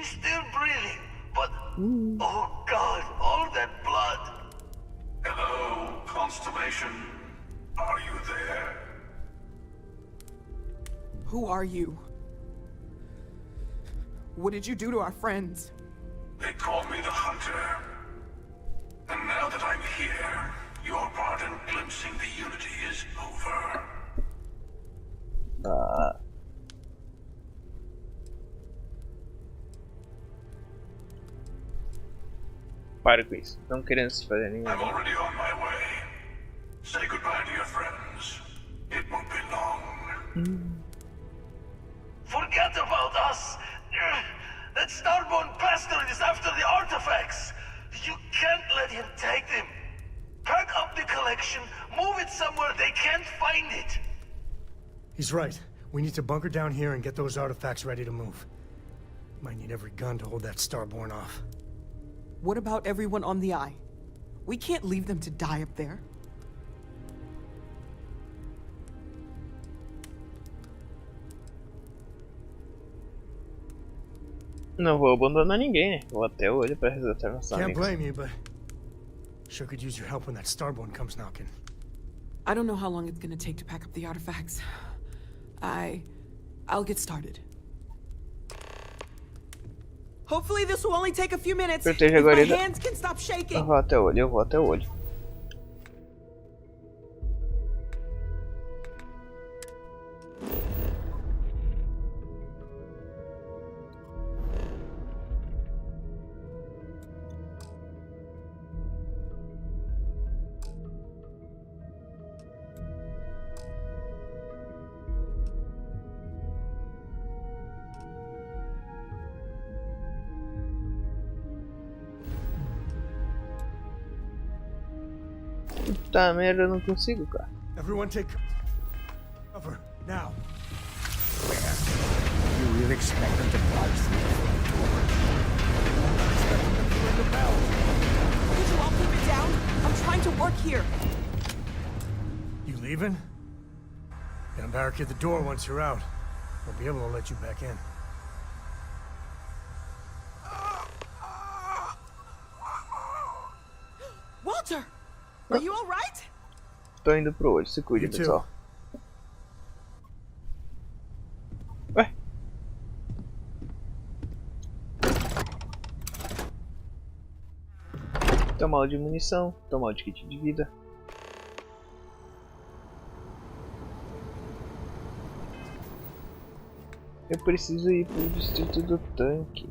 still breathing, but oh God, all that Constellation, are you there? Who are you? What did you do to our friends? They call me the Hunter. And now that I'm here, your part in glimpsing the Unity is over. Para com isso. Não querendo se fazer nenhum. I'm already on my way. Say goodbye to your friends. It won't be long. Forget about us! That starborn bastard is after the artifacts! You can't let him take them! Pack up the collection, move it somewhere they can't find it! He's right. We need to bunker down here and get those artifacts ready to move. Might need every gun to hold that starborn off. What about everyone on the Eye? We can't leave them to die up there. Não vou abandonar ninguém, né? Vou até o olho para resgatar nossos Can't amigos. blame you, but sure could use your help when that starborn comes knocking. I don't know how long it's gonna take to pack up the artifacts. I'll get started. Hopefully this will only take a few minutes. If my hands can stop shaking. Eu vou até o olho, eu vou até o olho. Puta merda, eu não consigo, cara. Everyone take cover now. You really expect them to barge through the front door? I'm expecting them to ring the bell. Could you all keep it down? I'm trying to work here. You leaving? Gonna barricade the door once you're out. Won't be able to let you back in. Walter! Are you all right? Tô indo pro olho, se cuide, pessoal. Ué? Tô mal de munição, tô mal de kit de vida. Eu preciso ir pro distrito do tanque.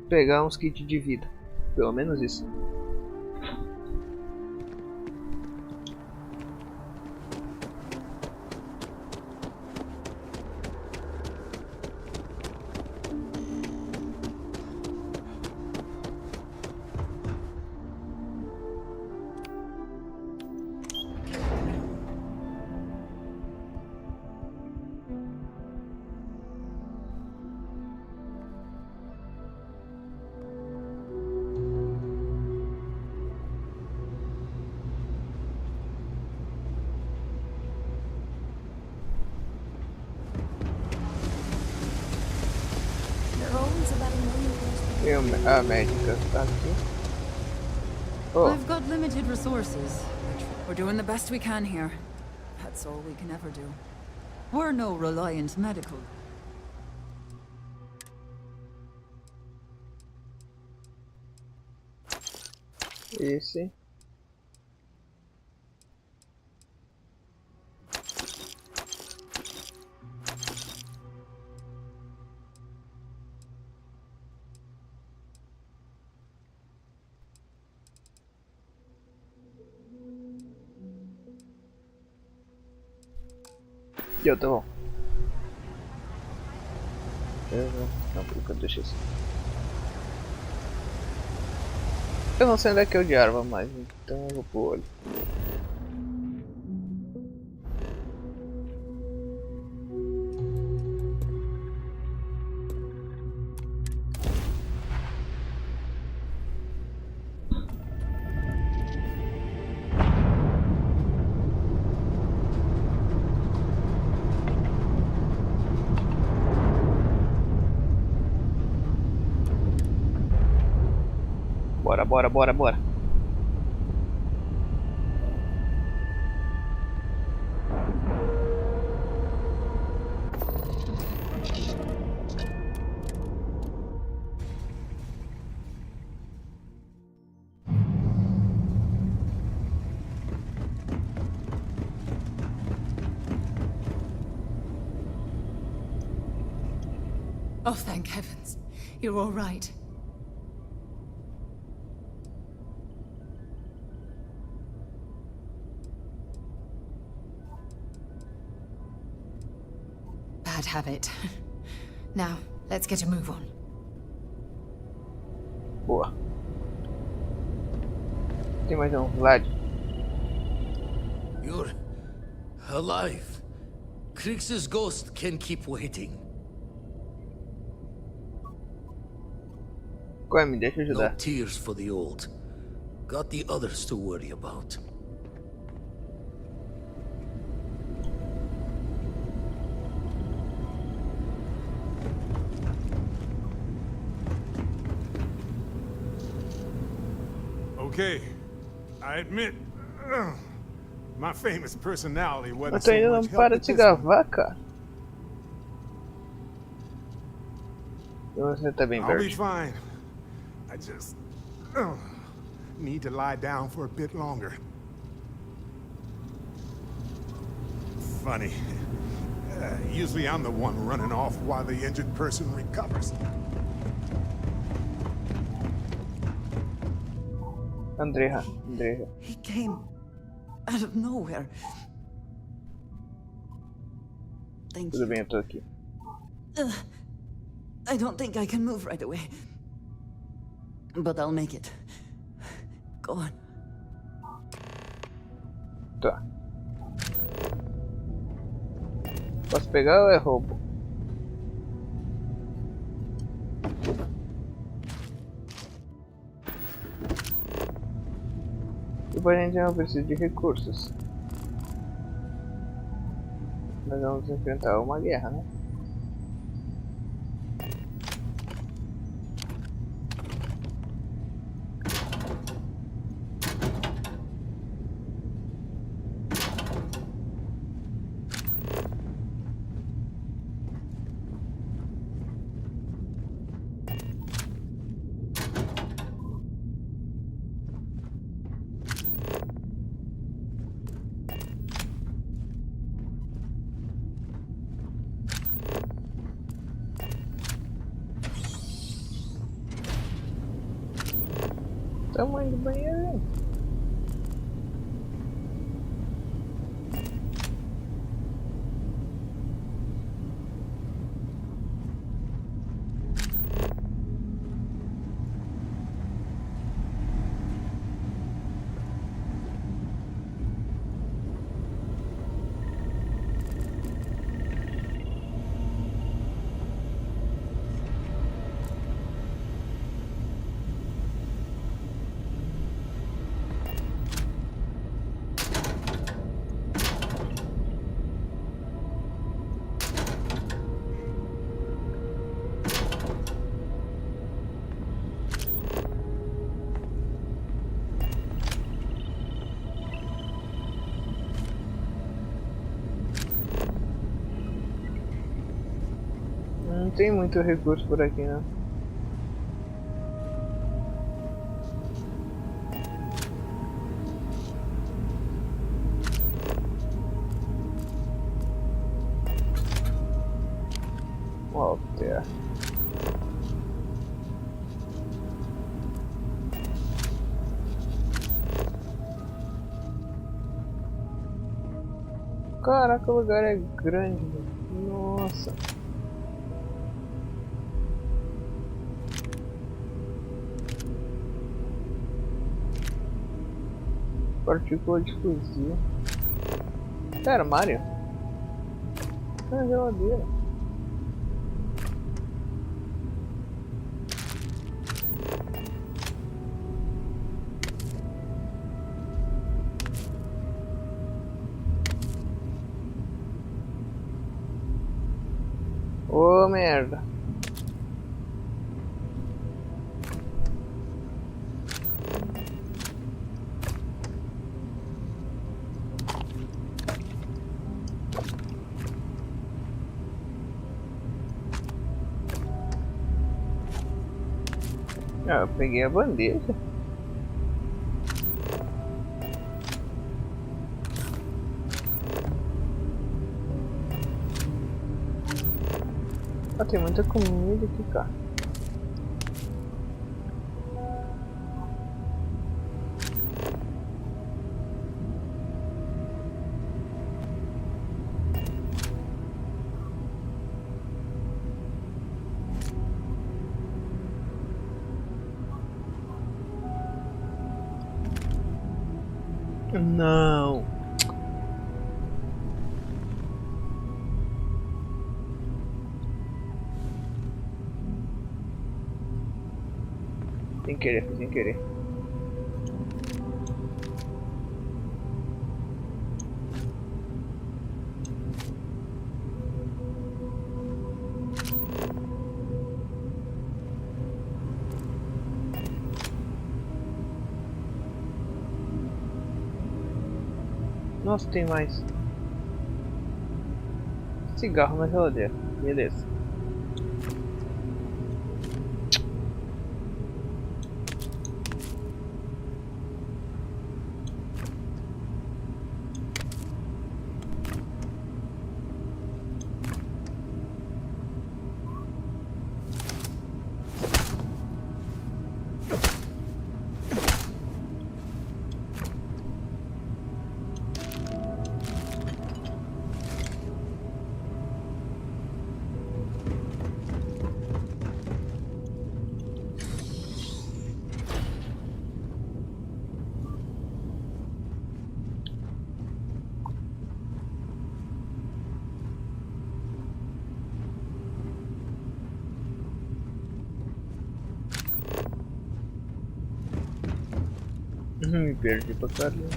Pegar uns kits de vida, pelo menos isso. A médica tá aqui. Oh. I've got limited resources. We're doing the best we can here. That's all we can ever do. We're no reliant medical. Esse. Eu tá bom. Não, por enquanto deixa assim. Eu não sei onde é que é o de arma mais, então eu vou pro olho. Bora, bora, bora, bora. Oh, thank heavens. You're all right. Bad habit. Now, let's get a move on. Boa. Tem mais um, Vlad. You're alive. Krix's ghost can keep waiting. Me deixa ajudar. No tears for the old. Got the others to worry about. Okay, I admit, my famous personality wasn't Mas tu ainda so não much para help de at this one. gravar, cara. Você tá bem, I'll be Bert? fine. I just need to lie down for a bit longer. Funny. Usually I'm the one running off while the injured person recovers. Andrea. He came out of nowhere. Thank Tudo you. bem, eu tô aqui. I don't think I can move right away. But I'll make it. Go on. Tá. Posso pegar ou é roubo? Tipo, a gente não precisa de recursos. Nós vamos enfrentar uma guerra, né? Tamanho do banheiro, hein? Não tem muito recurso por aqui, né? Walter. Caraca, o lugar é grande. Nossa. Partícula de fuzil. É armário? É geladeira. Ô, merda. Ah, eu peguei a bandeja. Ah, tem muita comida aqui, cara. Não. Sem querer, sem querer. Nossa, tem mais. Cigarro na geladeira. Beleza. Me perdi pra caramba.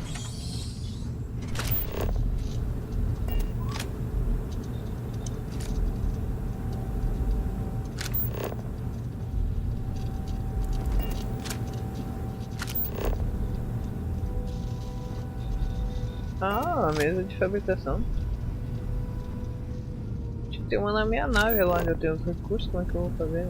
Ah, a mesa de fabricação. Tinha que ter uma na minha nave lá onde eu tenho os recursos. Como é que eu vou fazer?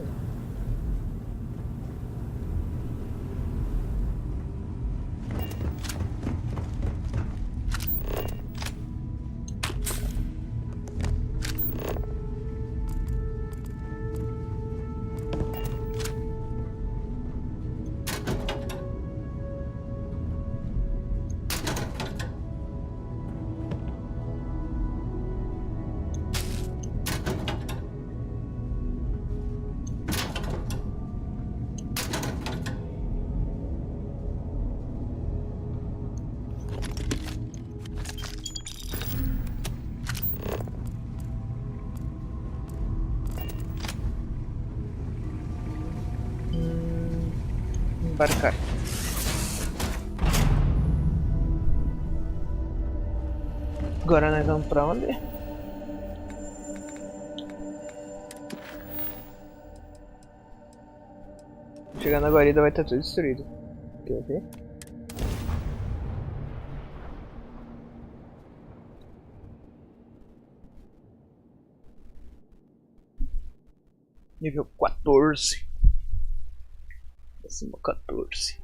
Embarcar. Agora nós vamos pra onde? Chegando na guarida vai estar tudo destruído. Quer ver? Nível 14. 14.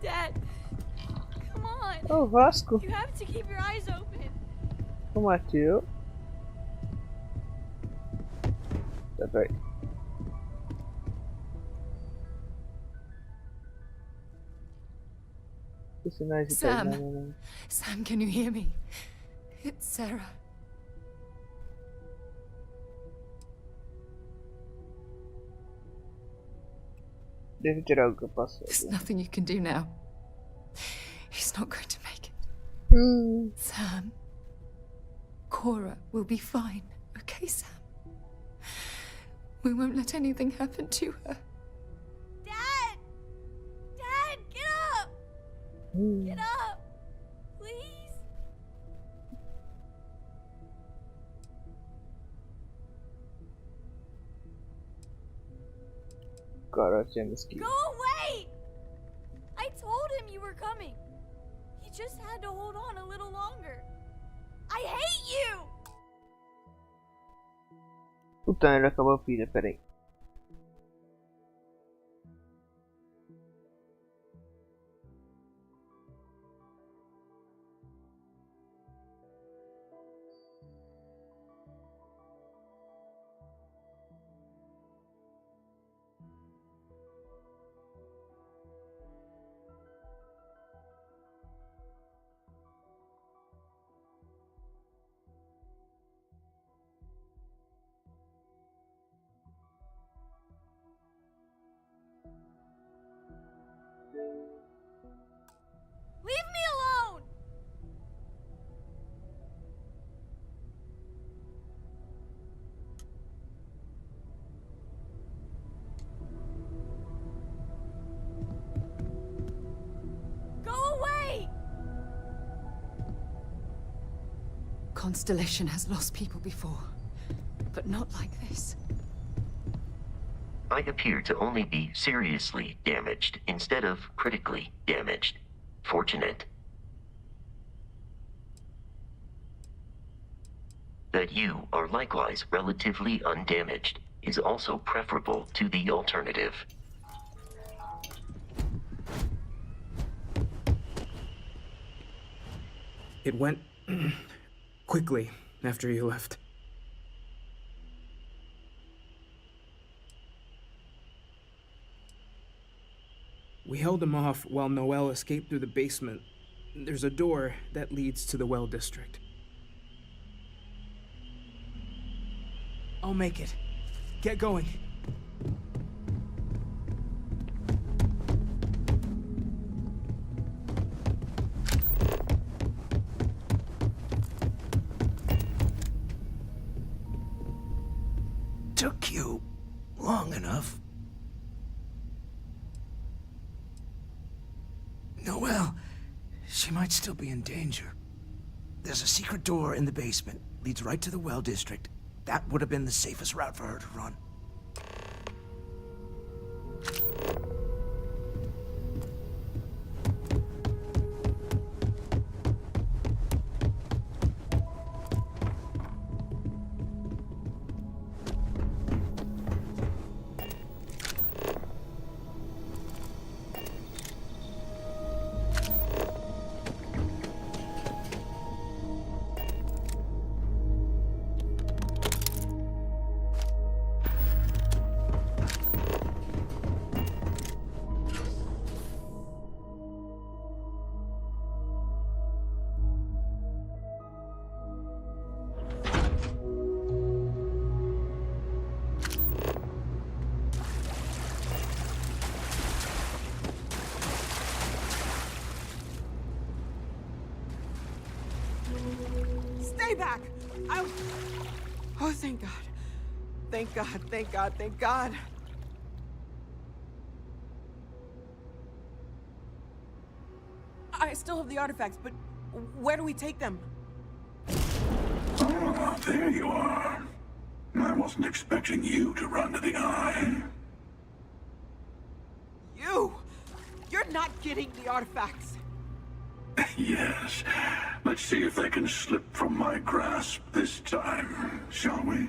Dad, come on. Oh, Vasco. You have to keep your eyes open. O Mateu. Tá bem. Sam. Sam, can you hear me? It's Sarah. Deve ter algo que eu posso fazer. There's nothing you can do now. He's not going to make it. Sam. Cora will be fine. Okay, Sam? We won't let anything happen to her. Dad! Dad, get up! Get up! Please? Cara, temos que... Go away! I told him you were coming. He just had to hold on a little longer. I hate you! Puta, ele acabou a pilha, peraí. Leave me alone! Go away! Constellation has lost people before, but not like this. I appear to only be seriously damaged instead of critically damaged. Fortunate. That you are likewise relatively undamaged is also preferable to the alternative. It went quickly after you left. We held him off while Noel escaped through the basement. There's a door that leads to the well district. I'll make it. Get going. Took you long enough. Noelle, she might still be in danger. There's a secret door in the basement, leads right to the well district. That would have been the safest route for her to run. Stay back! Oh, thank God. Thank God, thank God, thank God. I still have the artifacts, but where do we take them? Ah, there you are. I wasn't expecting you to run to the eye. You! You're not getting the artifacts. Yes. Let's see if they can slip from my grasp this time, shall we?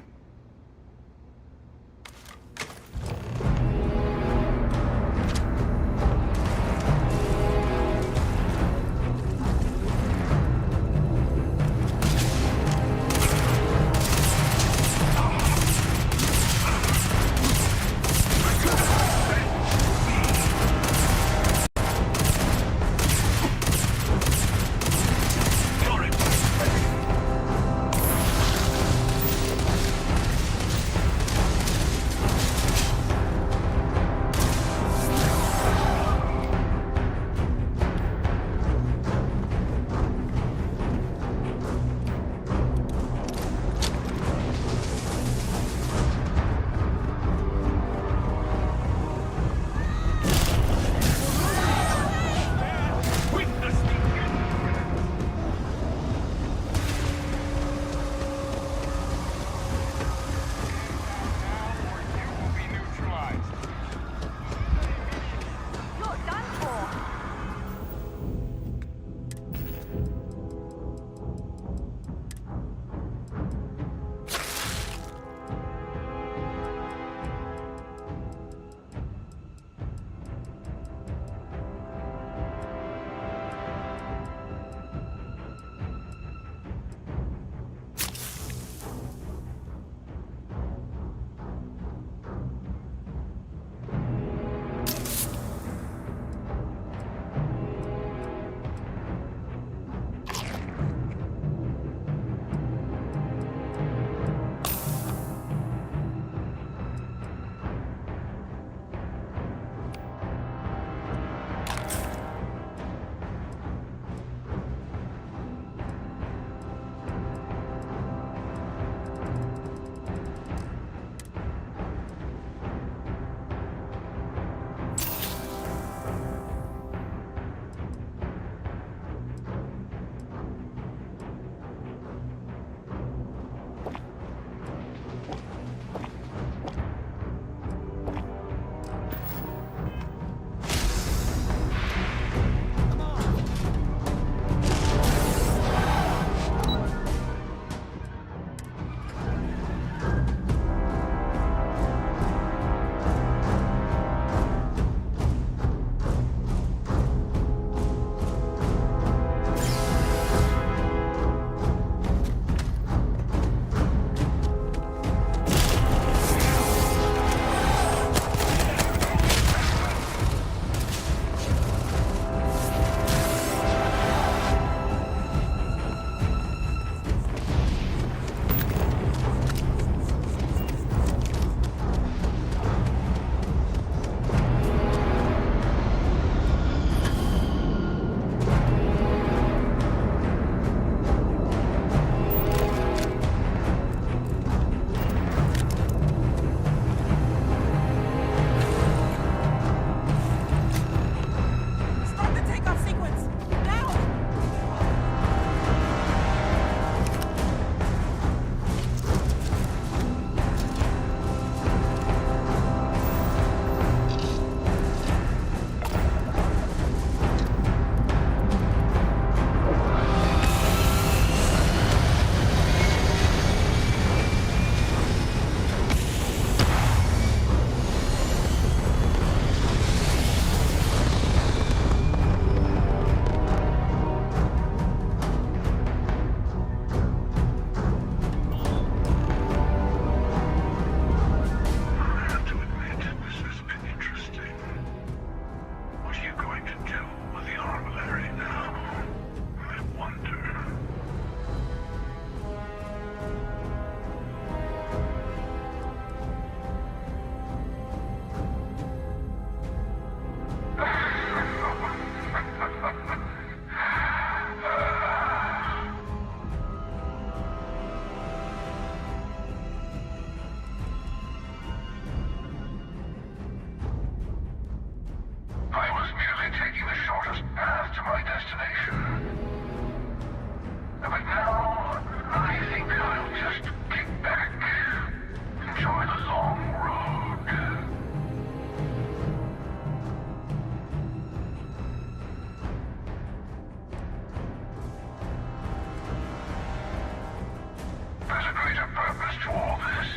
purpose to all this.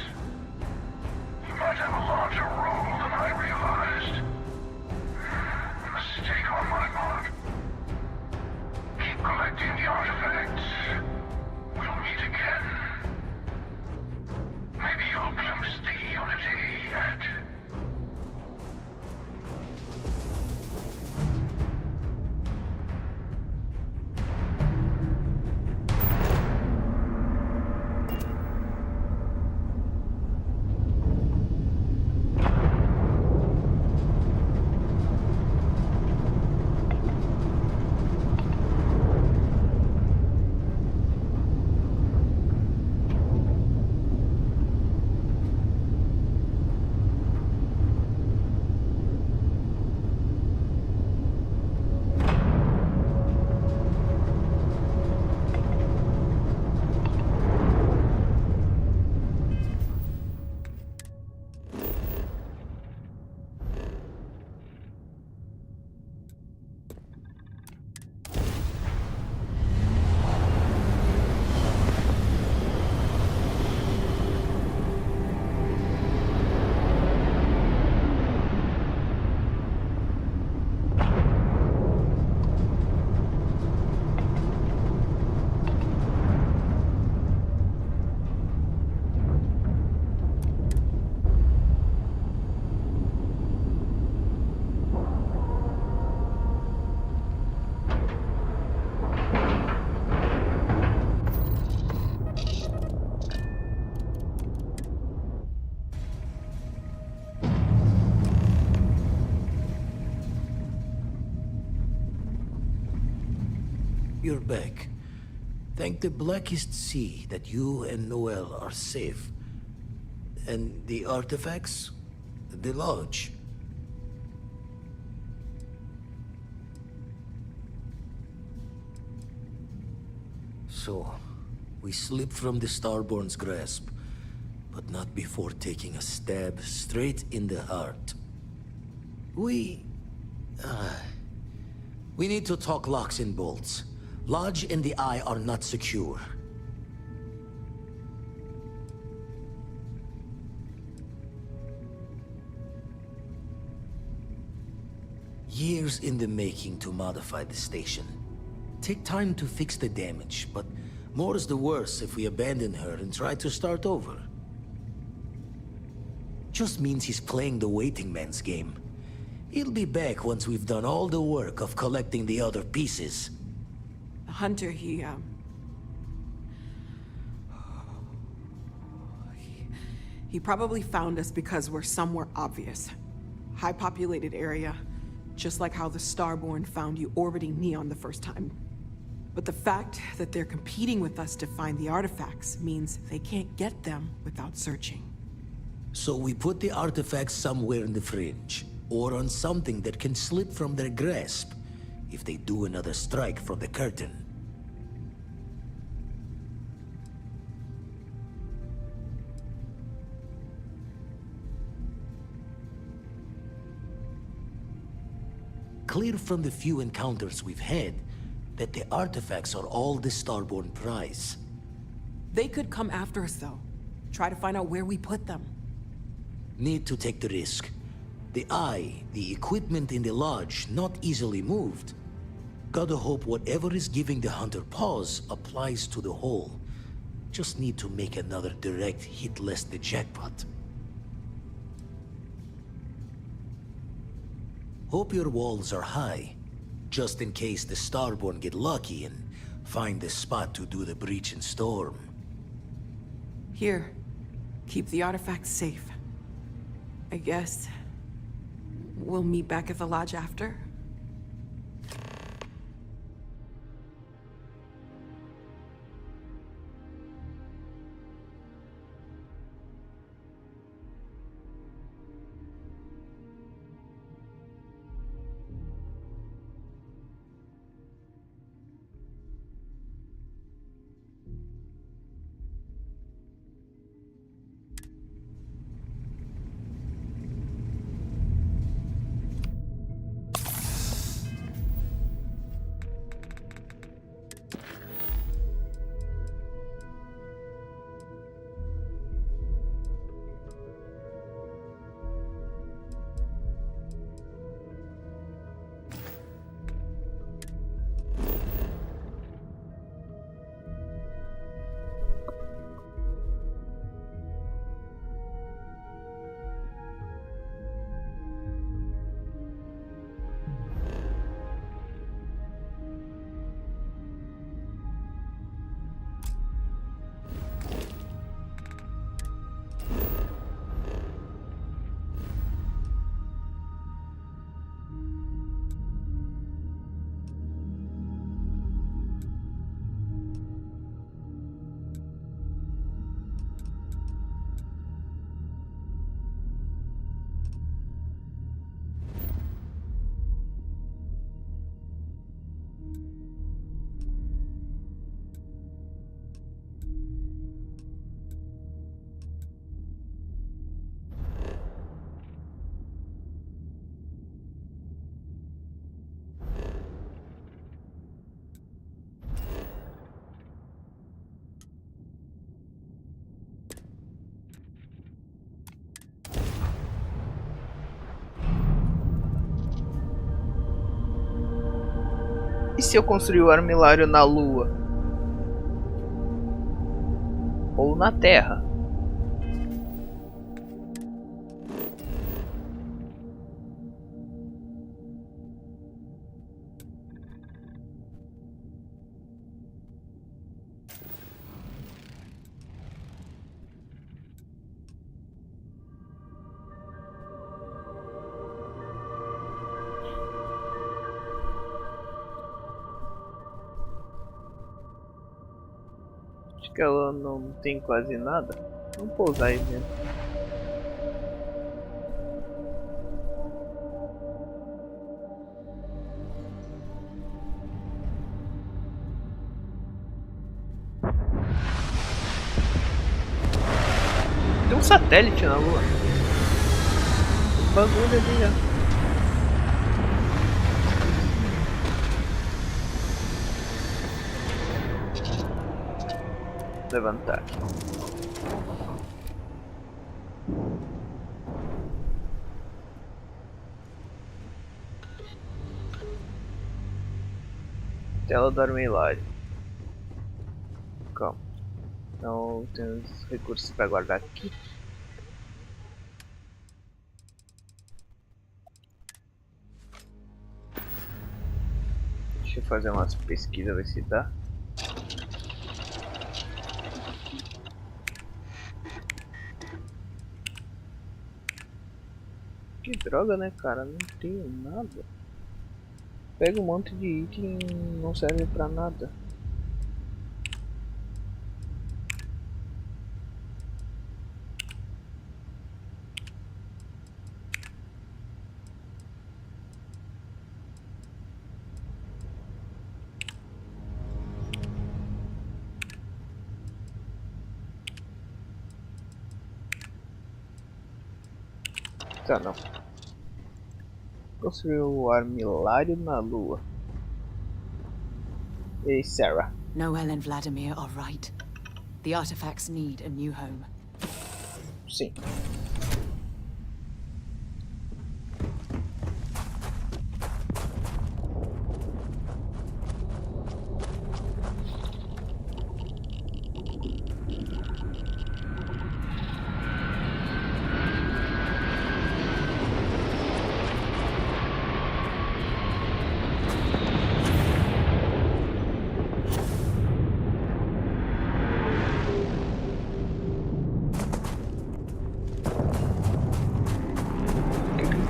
You might have a larger role than I realized. A mistake on my part. Keep collecting the artifacts. We'll meet again. Maybe you'll glimpse the unity yet. You're back. Thank the blackest sea that you and Noel are safe. And the artifacts? The lodge. So, we slipped from the Starborn's grasp, but not before taking a stab straight in the heart. We need to talk locks and bolts. Lodge and the Eye are not secure. Years in the making to modify the station. Take time to fix the damage, but more's the worse if we abandon her and try to start over. Just means he's playing the waiting man's game. He'll be back once we've done all the work of collecting the other pieces. The hunter, he probably found us because we're somewhere obvious. High-populated area, just like how the Starborn found you orbiting Neon the first time. But the fact that they're competing with us to find the artifacts means they can't get them without searching. So we put the artifacts somewhere in the fringe, or on something that can slip from their grasp if they do another strike from the curtain. Clear from the few encounters we've had that the artifacts are all the Starborn prize. They could come after us, though. Try to find out where we put them. Need to take the risk. The Eye, the equipment in the lodge, not easily moved. Gotta hope whatever is giving the hunter pause applies to the whole. Just need to make another direct hit less the jackpot. Hope your walls are high, just in case the Starborn get lucky and find the spot to do the breach and storm. Here, keep the artifacts safe. I guess we'll meet back at the lodge after. E se eu construir o armilário na Lua? Ou na Terra? Que ela não tem quase nada. Vamos pousar aí mesmo. Tem um satélite na Lua. Um bagulho ali, ó. Levantar. Tela do armilário. Calma. Então tem os recursos para guardar aqui. Deixa eu fazer umas pesquisas, ver se dá. Que droga, né, cara? Não tenho nada. Pega um monte de item e não serve pra nada. Tá, não. Construiu o armilário na Lua. Ei, Sarah. Noel and Vladimir are right. The artifacts need a new home. Sim.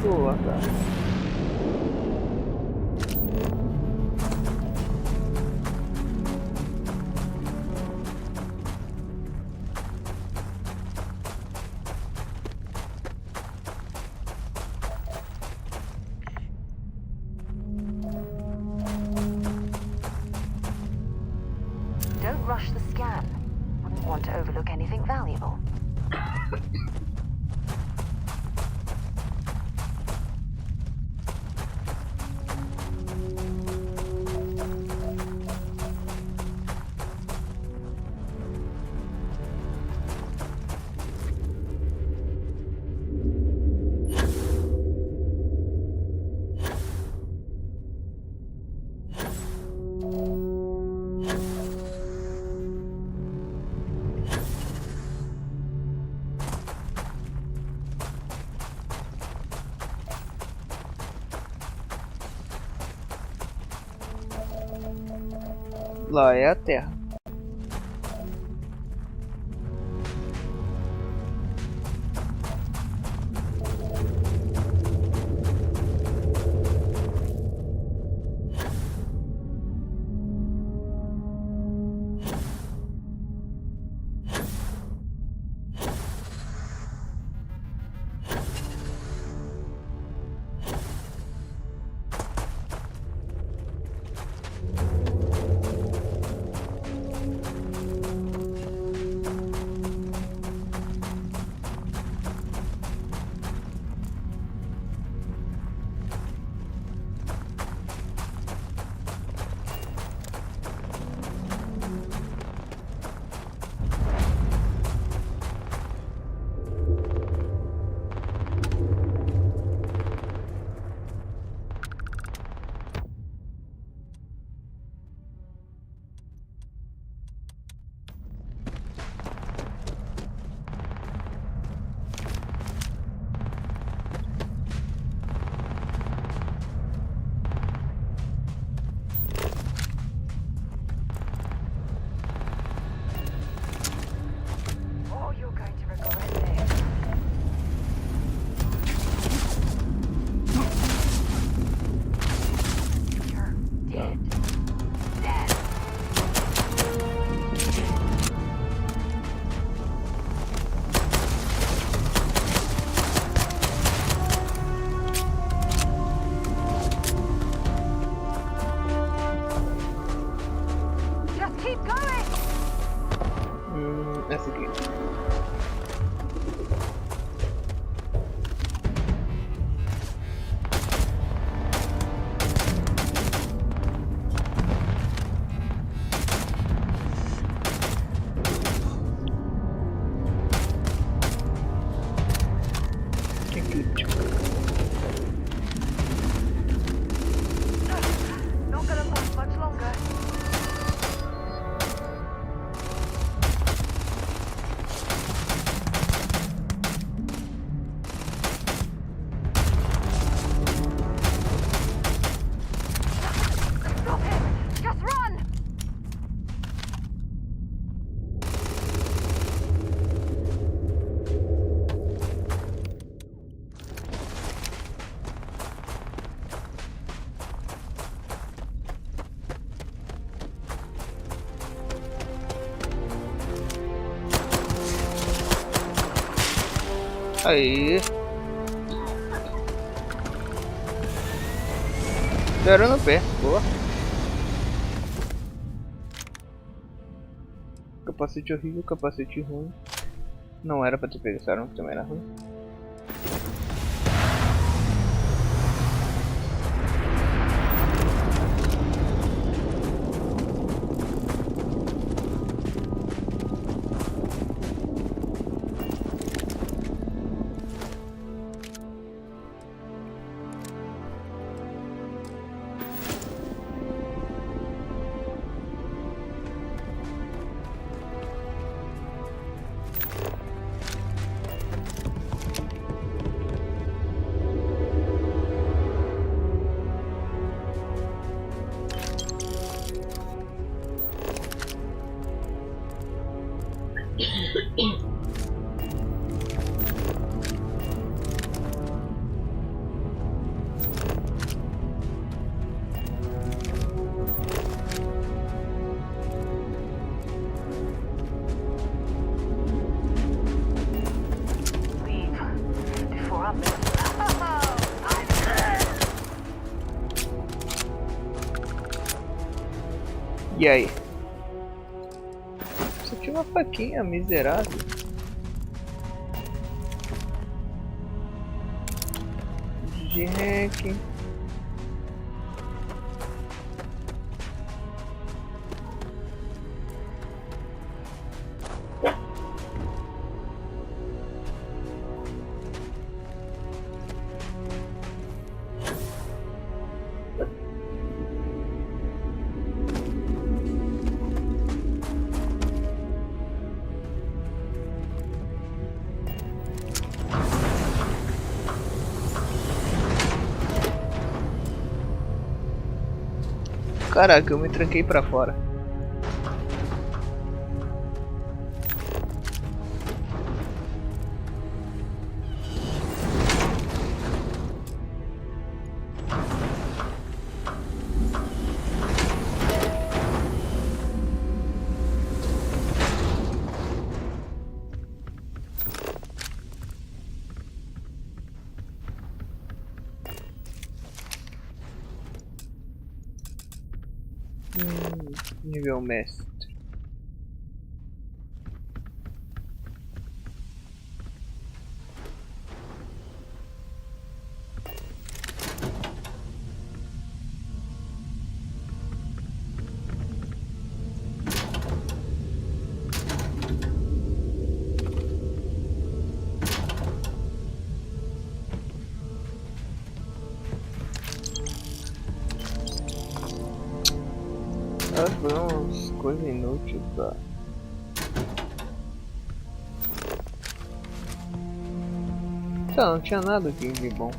Boa, cara. Don't rush the scan. Wouldn't want to overlook anything valuable. Lá é a Terra. Essa aqui. Not gonna last much longer. Stop him! Just run! Aí. Deram no pé, boa. Capacete horrível, capacete ruim. Não era pra ter pego essa arma, que também era ruim. Leave before I'm there. E aí? Só tinha uma faquinha miserável. Jack. Caraca, eu me tranquei pra fora. Nível mestre. Foi umas coisas inúteis, tá? Então, não tinha nada aqui de bom.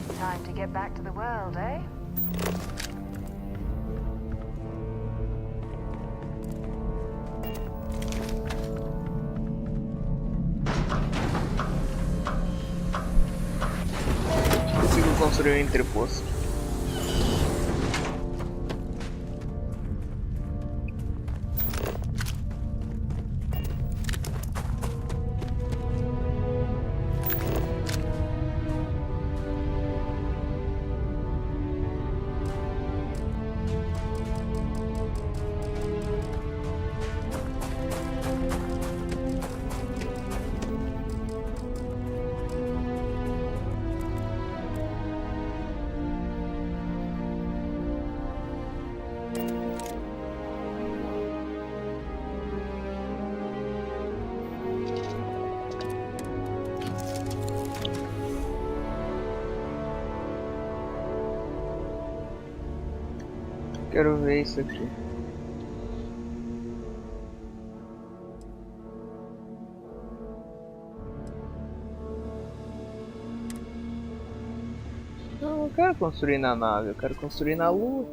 Time to get back to the world, eh? Construir um entreposto. Quero ver isso aqui. Não, eu quero construir na nave, eu quero construir na lua.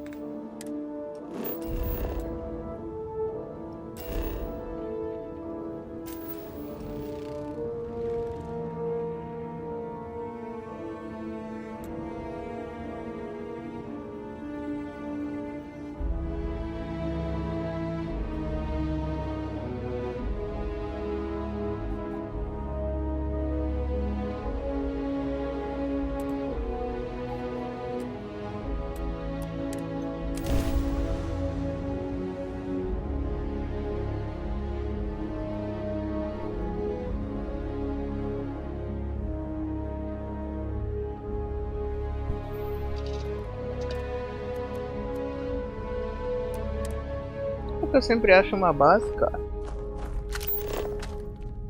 Eu sempre acho uma base, cara.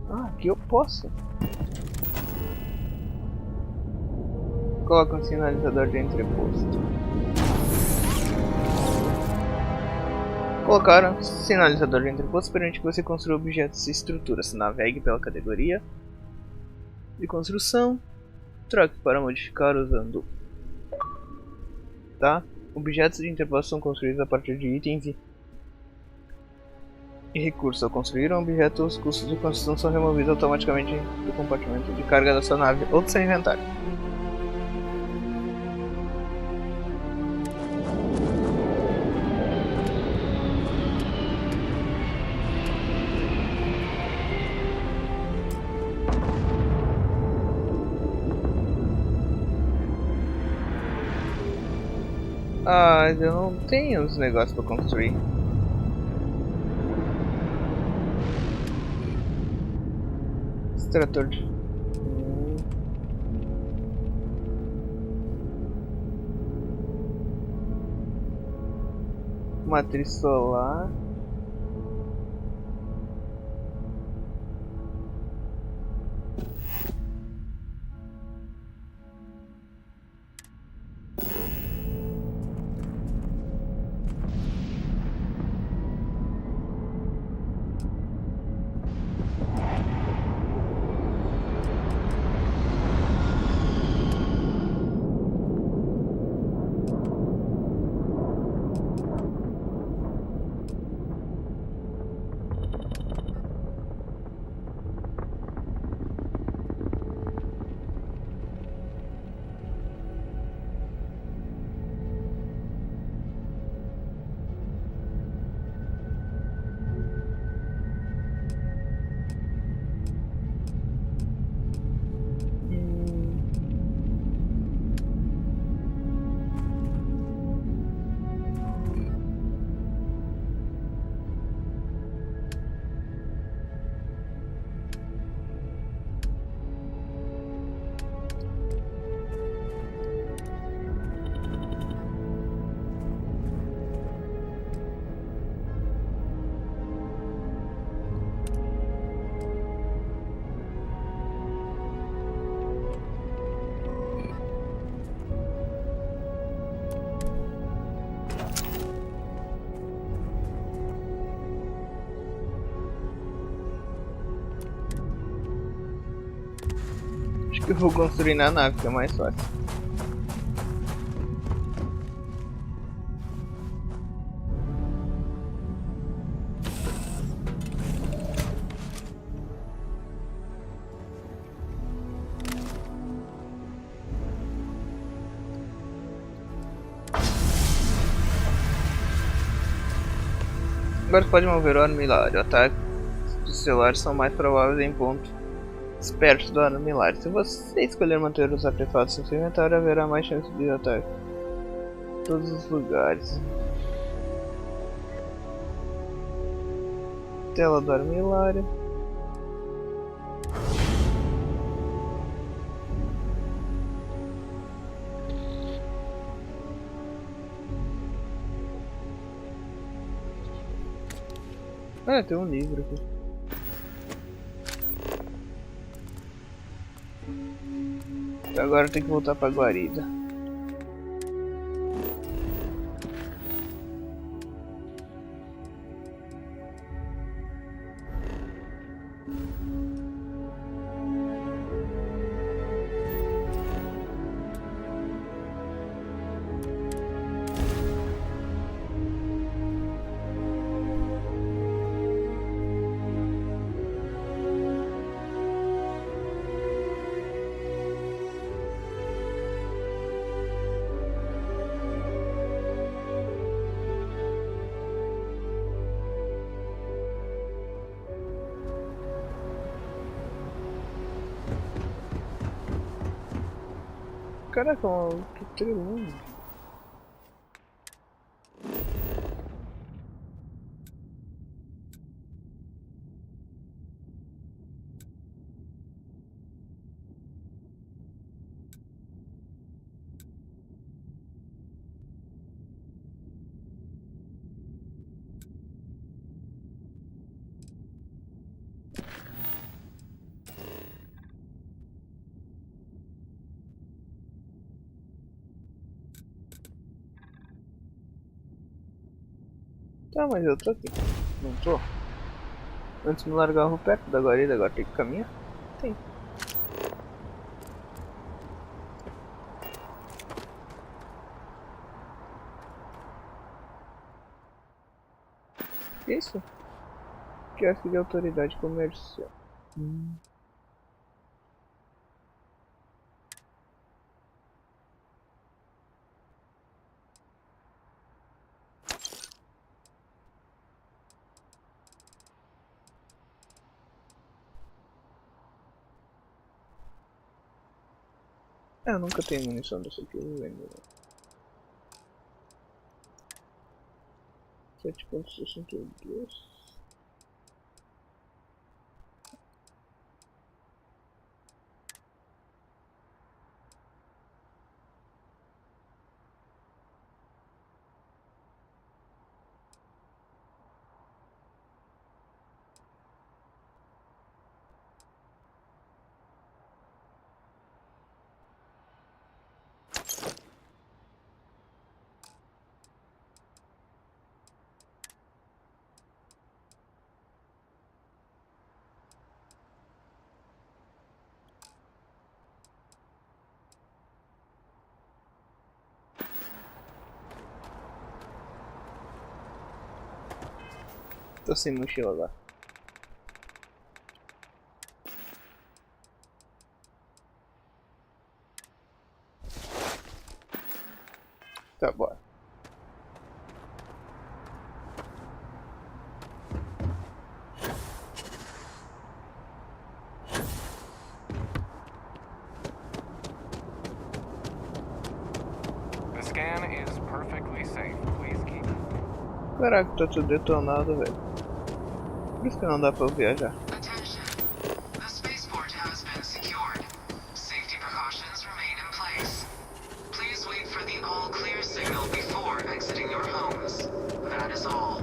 Ah, aqui eu posso. Coloca um sinalizador de entreposto. Colocar um sinalizador de entreposto permite que você construa objetos e estruturas. Navegue pela categoria de construção. Troque para modificar usando. Tá? Objetos de entreposto são construídos a partir de itens e recursos. Ao construir um objeto, os custos de construção são removidos automaticamente do compartimento de carga da sua nave ou do seu inventário. Ah, eu não tenho os negócios para construir. Extrator de... Matriz solar. Acho que eu vou construir na nave, que é mais fácil. Agora pode mover o armilário. Ataques dos celulares são mais prováveis em pontos perto do armilário. Se você escolher manter os artefatos no seu inventário, haverá mais chance de ataque em todos os lugares. Tela do armilário. Ah, tem um livro aqui. Agora tem que voltar pra guarida. Caraca, que trilhão. Tá, mas eu tô aqui. Não tô? Antes me largava perto da guarida, agora tem que caminhar? Tem. Isso? Chefe de autoridade comercial. Eu nunca tenho munição dessa aqui, eu vendo. 7.62. Tô sem mochila agora. Tá, bora. The scan is perfectly safe. Please keep. Caraca, tá tudo detonado, velho. Por isso que não dá pra eu viajar. Attention. The spaceport has been secured. Safety precautions remain in place. Please wait for the all clear signal before exiting your homes. That is all.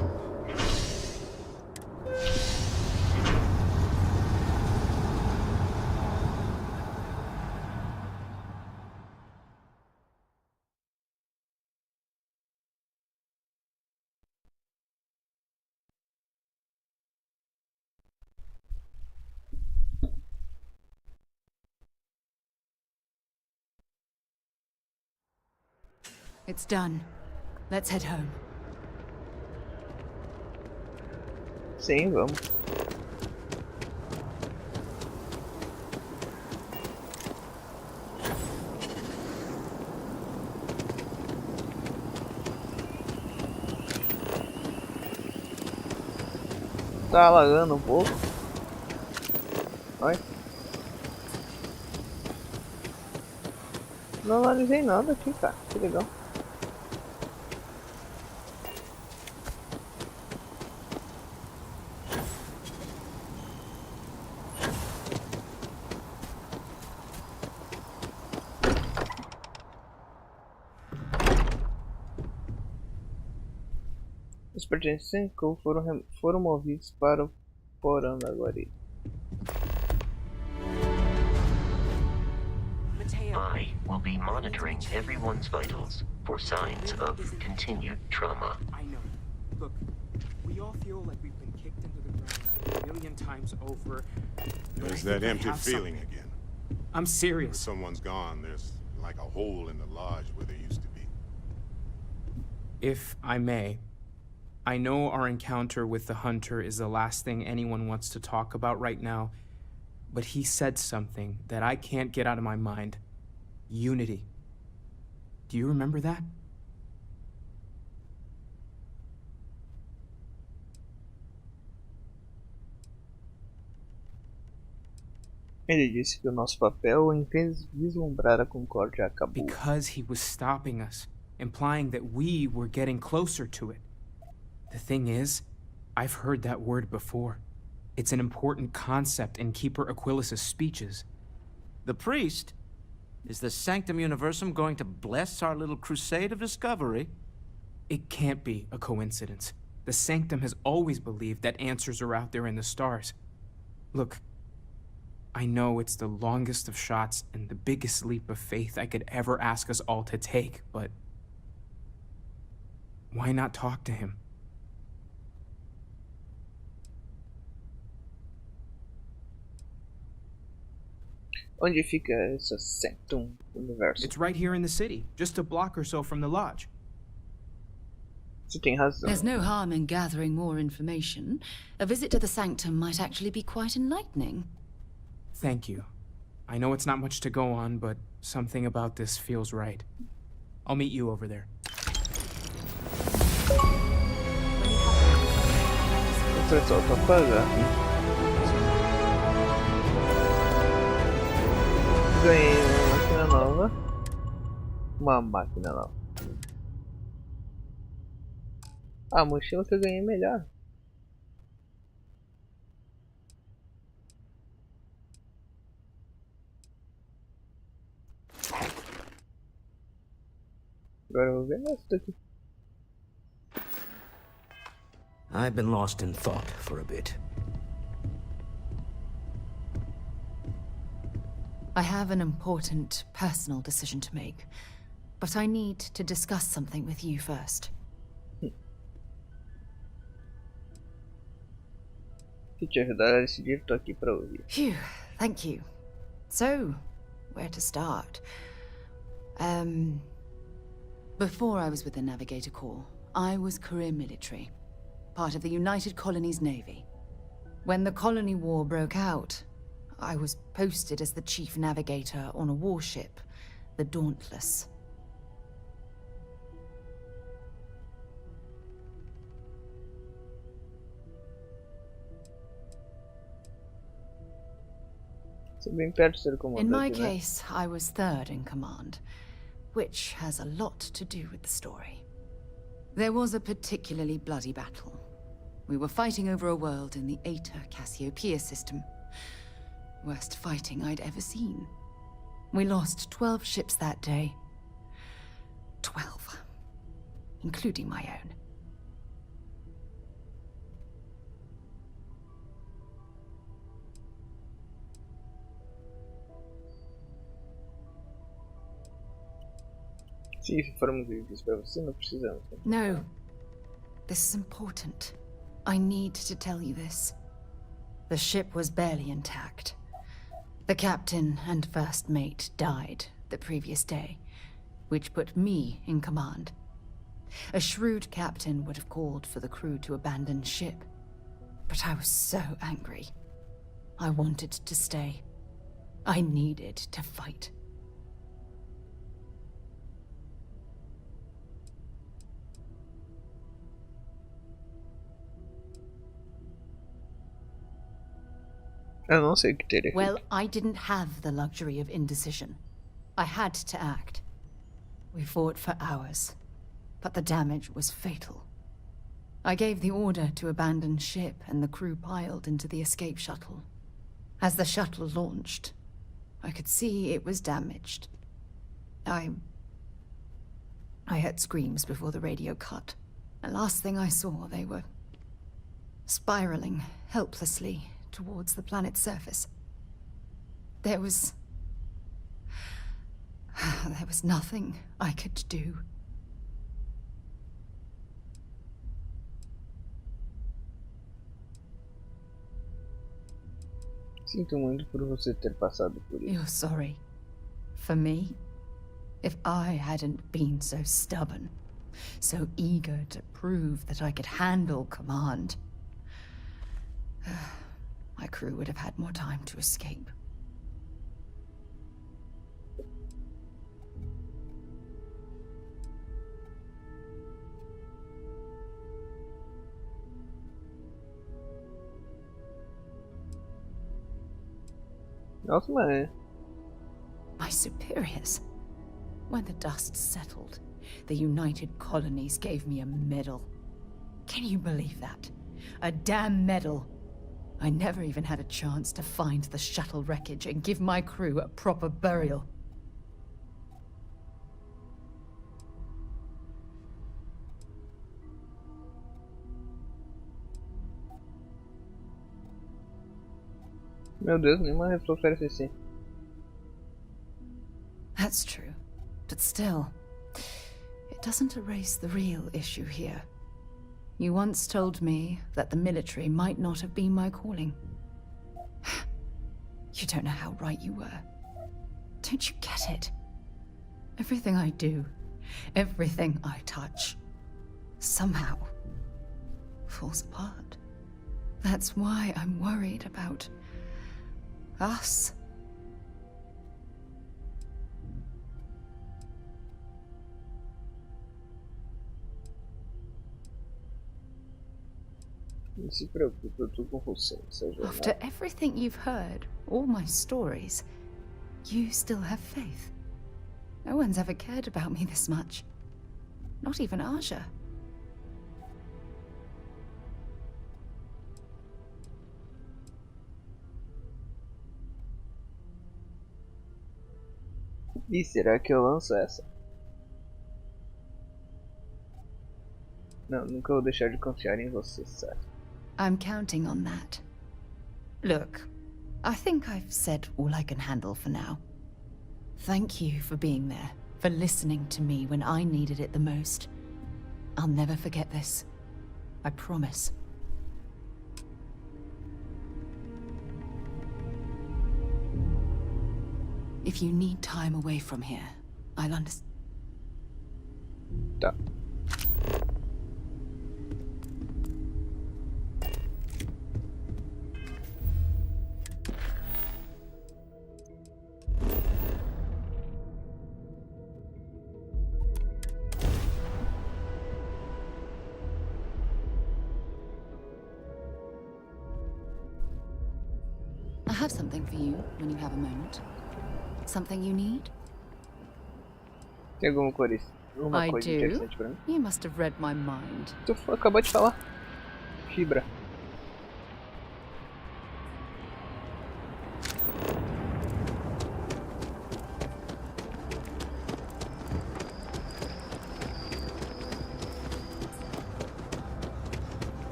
It's done. Let's head home. Sim, vamos. Tá alagando um pouco. Olha. Não analisei nada aqui, cara. Que legal. Os pertencentes foram movidos para o porão da guarida. I will be monitoring everyone's vitals for signs of continued trauma. I know. Look, we all feel like we've been kicked into the ground a million times over. There's that empty feeling again. I'm serious. When someone's gone, there's like a hole in the lodge where there used to be. If I may, I know our encounter with the hunter is the last thing anyone wants to talk about right now, but he said something that I can't get out of my mind. Unity. Do you remember that? Ele disse que o nosso papel em vislumbrar a concórdia acabou. Because he was stopping us, implying that we were getting closer to it. The thing is, I've heard that word before. It's an important concept in Keeper Aquilas's speeches. The priest? Is the Sanctum Universum going to bless our little crusade of discovery? It can't be a coincidence. The Sanctum has always believed that answers are out there in the stars. Look, I know it's the longest of shots and the biggest leap of faith I could ever ask us all to take, but why not talk to him? Onde fica essa Sanctum Universum? It's right here in the city, just a block or so from the lodge. Você tem razão. There's no harm in gathering more information. A visit to the Sanctum might actually be quite enlightening. Thank you. I know it's not much to go on, but something about this feels right. I'll meet you over there. O pessoal tá pagando. Ganhei uma máquina nova. Uma máquina nova. A mochila que eu ganhei melhor. Agora eu vou ver essa daqui. I've been lost in thought for a bit. I have an important personal decision to make, but I need to discuss something with you first. Se te ajudar a decidir, tô aqui pra ouvir. Phew, thank you. So, where to start? Before I was with the Navigator Corps, I was career military, part of the United Colonies Navy. When the Colony War broke out, I was posted as the chief navigator on a warship, the Dauntless. In my case, I was third in command, which has a lot to do with the story. There was a particularly bloody battle. We were fighting over a world in the Eta Cassiopeia system. Worst fighting I'd ever seen. We lost 12 ships that day. 12. Including my own. Se formos vídeos para você, não precisamos. No. This is important. I need to tell you this. The ship was barely intact. The captain and first mate died the previous day, which put me in command. A shrewd captain would have called for the crew to abandon ship, but I was so angry. I wanted to stay. I needed to fight. Eu não sei o que teria. Well, I didn't have the luxury of indecision. I had to act. We fought for hours, but the damage was fatal. I gave the order to abandon ship and the crew piled into the escape shuttle. As the shuttle launched, I could see it was damaged. I heard screams before the radio cut. The last thing I saw, they were spiraling helplessly towards the planet's surface. There was nothing I could do. Sinto muito por você ter passado por isso. You're sorry. For me? If I hadn't been so stubborn, so eager to prove that I could handle command, my crew would have had more time to escape. Nossa, mas... My superiors. When the dust settled, the United Colonies gave me a medal. Can you believe that? A damn medal. I never even had a chance to find the shuttle wreckage and give my crew a proper burial. Meu Deus, nenhuma resposta parece assim. That's true. But still, it doesn't erase the real issue here. You once told me that the military might not have been my calling. You don't know how right you were. Don't you get it? Everything I do, everything I touch, somehow falls apart. That's why I'm worried about us. Não se preocupe, eu tô com você nessa jornada. After everything you've heard, all my stories, you still have faith. No one's ever cared about me this much. Not even Aja. E será que eu lanço essa? Não, nunca vou deixar de confiar em você, certo? I'm counting on that. Look, I think I've said all I can handle for now. Thank you for being there, for listening to me when I needed it the most. I'll never forget this. I promise. If you need time away from here, I'll understand. Tá. I have something for you when you have a moment. Something you need? Tem alguma coisa I interessante do. pra mim? You must have read my mind. Tu acabou de falar. Fibra.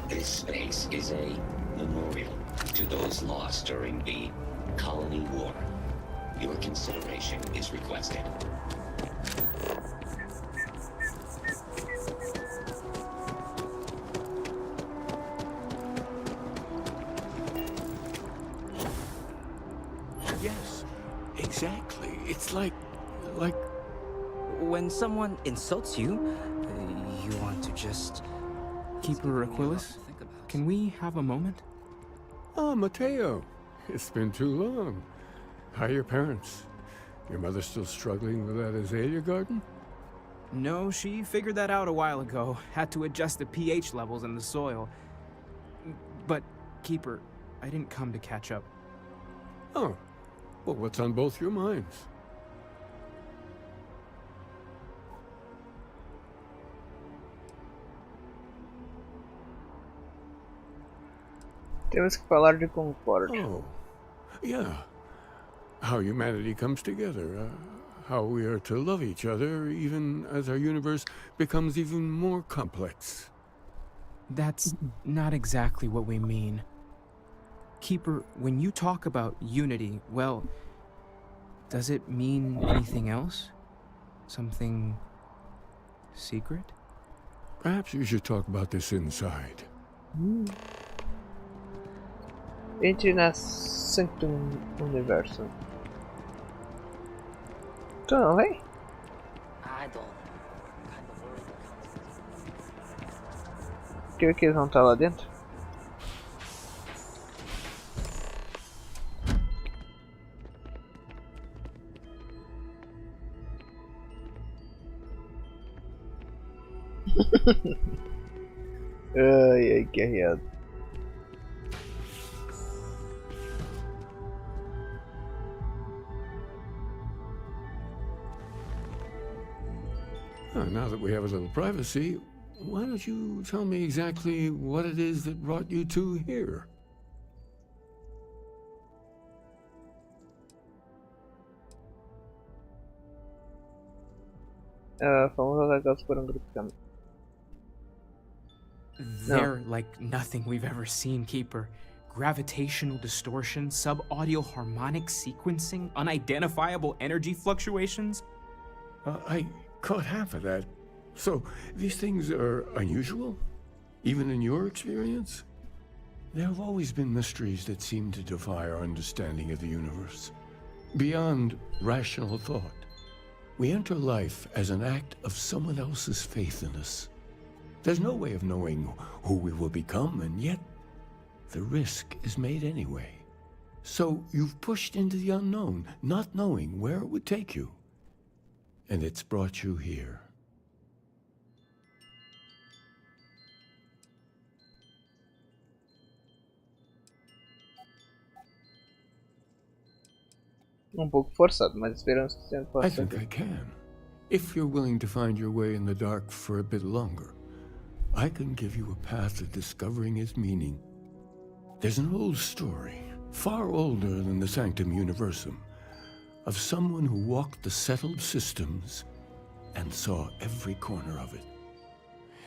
This space is a memorial to those lost during the Colony War. Your consideration is requested. Yes, exactly. It's like... When someone insults you, you want to just... Keeper Aquilus, can we have a moment? Oh, Mateo. It's been too long. How are your parents? Your mother still struggling with that azalea garden? No, she figured that out a while ago. Had to adjust the pH levels in the soil. But, Keeper, I didn't come to catch up. Oh. Well, what's on both your minds? Temos que falar de Concord. Oh, yeah. How humanity comes together. How we are to love each other even as our universe becomes even more complex. That's not exactly what we mean. Keeper, when you talk about unity, well, does it mean anything else? Something secret? Perhaps we should talk about this inside. Entre na Sanctum Universo. Tu não vem? I don't. Quer que eles vão estar lá dentro? Ai, que arreado. Now that we have a little privacy, why don't you tell me exactly what it is that brought you two here? Fomos atacados por grupo de caminhos. They're like nothing we've ever seen, Keeper. Gravitational distortion, sub-audio harmonic sequencing, unidentifiable energy fluctuations. I caught half of that. So, these things are unusual? Even in your experience? There have always been mysteries that seem to defy our understanding of the universe. Beyond rational thought. We enter life as an act of someone else's faith in us. There's no way of knowing who we will become, and yet the risk is made anyway. So you've pushed into the unknown, not knowing where it would take you. And it's brought you here. Pouco forçado, mas esperamos que seja I think I can. If you're willing to find your way in the dark for a bit longer, I can give you a path to discovering its meaning. There's an old story, far older than the Sanctum Universum, of someone who walked the settled systems and saw every corner of it.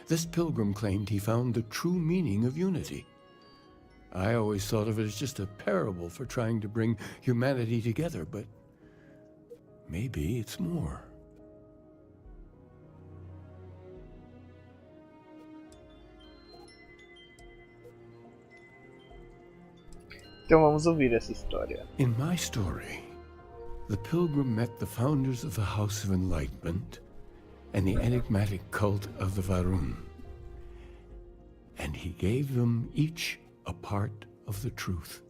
This pilgrim claimed he found the true meaning of unity. I always thought of it as just a parable for trying to bring humanity together, but maybe it's more. Então vamos ouvir essa história. In my story, the pilgrim met the founders of the House of Enlightenment and the enigmatic cult of the Varun. And he gave them each a part of the truth.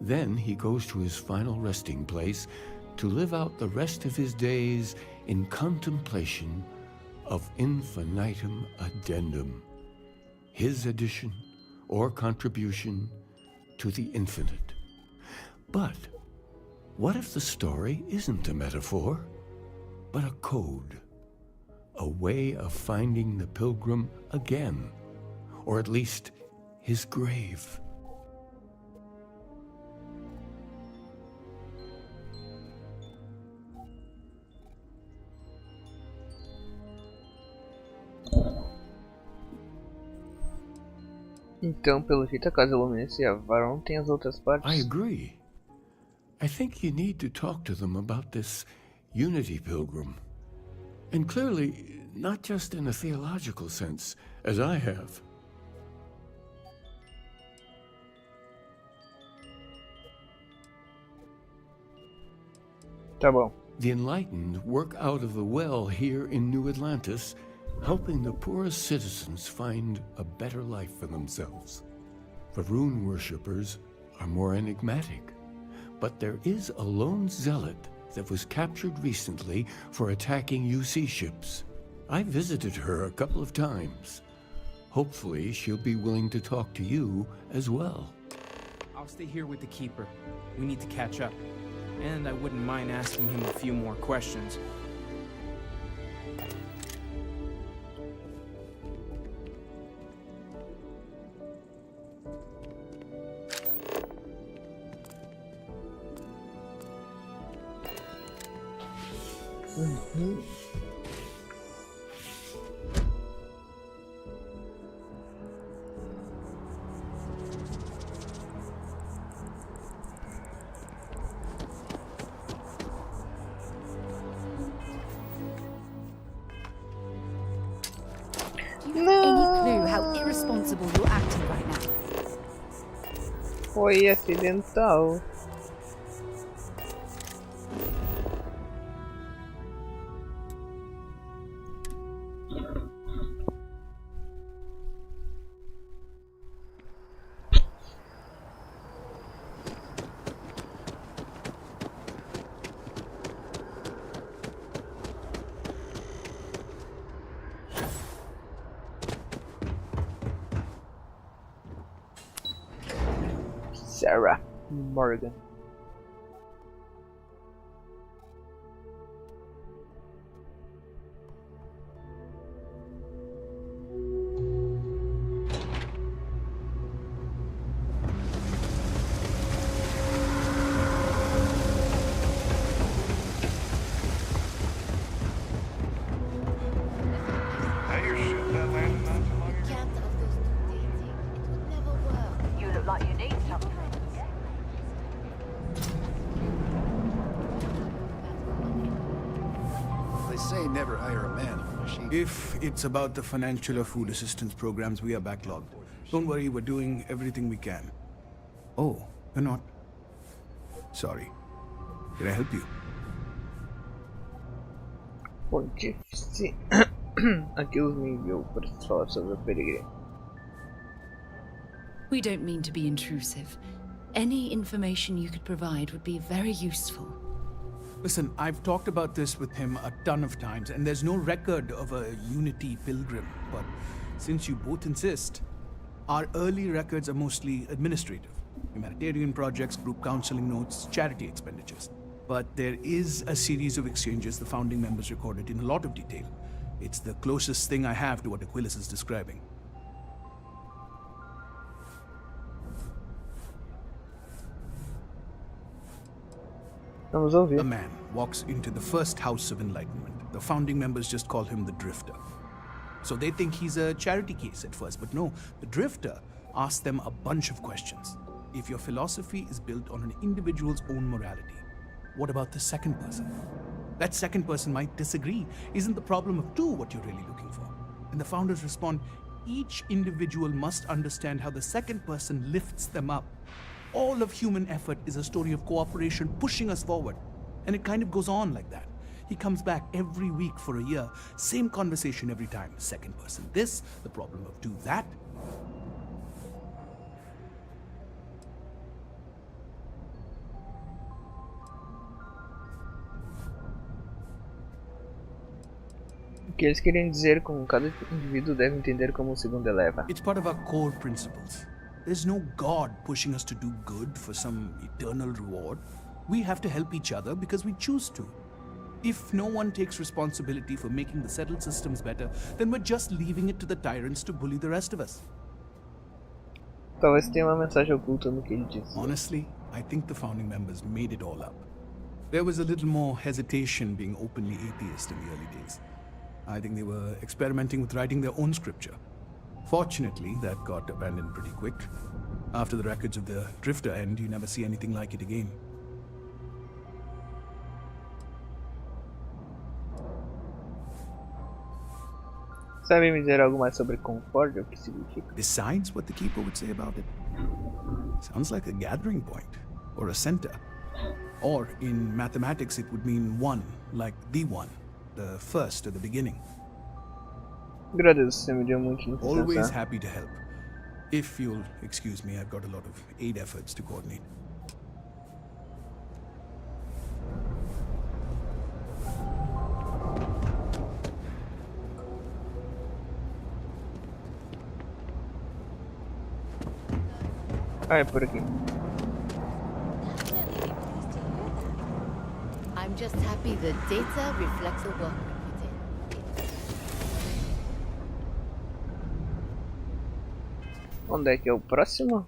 Then he goes to his final resting place to live out the rest of his days in contemplation of infinitum addendum, his addition or contribution to the infinite. But what if the story isn't a metaphor, but a code? A way of finding the pilgrim again, or at least his grave. Então, pelo jeito, a casa Luminesce e a Varun tem as outras partes. I agree. I think you need to talk to them about this unity pilgrim. And clearly, not just in a theological sense, as I have. Tá bom. The enlightened work out of the well here in New Atlantis, helping the poorest citizens find a better life for themselves. Varun worshippers are more enigmatic, but there is a lone zealot that was captured recently for attacking UC ships. I visited her a couple of times. Hopefully, she'll be willing to talk to you as well. I'll stay here with the Keeper. We need to catch up. And I wouldn't mind asking him a few more questions. Foi acidental. Sarah Morgan. say never hire a man for a sheep. If it's about the financial or food assistance programs, we are backlogged. Don't worry, we're doing everything we can. Oh, you're not? Sorry. Can I help you? Pontífice. Aquilo me enviou para falar sobre o peregrino. We don't mean to be intrusive. Any information you could provide would be very useful. Listen, I've talked about this with him a ton of times, and there's no record of a Unity pilgrim. But since you both insist, our early records are mostly administrative. Humanitarian projects, group counseling notes, charity expenditures. But there is a series of exchanges the founding members recorded in a lot of detail. It's the closest thing I have to what Aquilus is describing. Vamos ouvir. A man walks into the first House of Enlightenment. The founding members just call him the Drifter. So they think he's a charity case at first, but no, the Drifter asks them a bunch of questions. If your philosophy is built on an individual's own morality, what about the second person? That second person might disagree. Isn't the problem of two what you're really looking for? And the founders respond, each individual must understand how the second person lifts them up. All of human effort is a story of cooperation pushing us forward. And it kind of goes on like that. He comes back every week for a year. Same conversation every time. Second person this, the problem of two that. O que eles querem dizer com cada indivíduo deve entender como o segundo eleva. It's part of our core principles. There's no God pushing us to do good for some eternal reward. We have to help each other because we choose to. If no one takes responsibility for making the settled systems better, then we're just leaving it to the tyrants to bully the rest of us. Talvez tenha uma mensagem oculta no que ele disse. Honestly, I think the founding members made it all up. There was a little more hesitation being openly atheist in the early days. I think they were experimenting with writing their own scripture. Fortunately, that got abandoned pretty quick. After the records of the Drifter end, you never see anything like it again. Sabe me dizer algo mais sobre Concórdia, o que significa? Besides what the Keeper would say about it? Sounds like a gathering point, or a center. Or, in mathematics, it would mean one, like the one, the first or the beginning. Agradeço, você me deu muito no que Always pensar. happy to help. If you'll excuse me, I've got a lot of aid efforts to coordinate. Ah, é por aqui. I'm just happy the data reflects the work we put in. Onde é que é o próximo?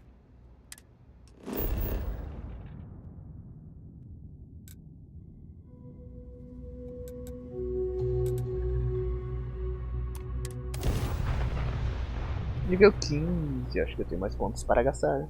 Nível 15, acho que eu tenho mais pontos para gastar.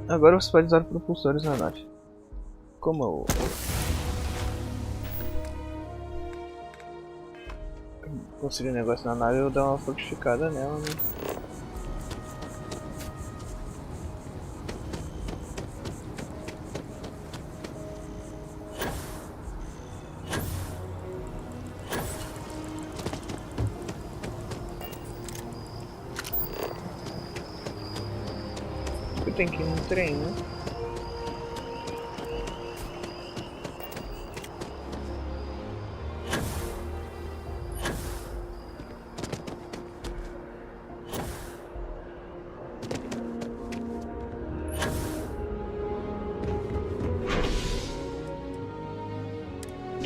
Agora você pode usar propulsores na nave. Como eu consegui um negócio na nave, eu vou dar uma fortificada nela, né? Tem que ir no trem, né?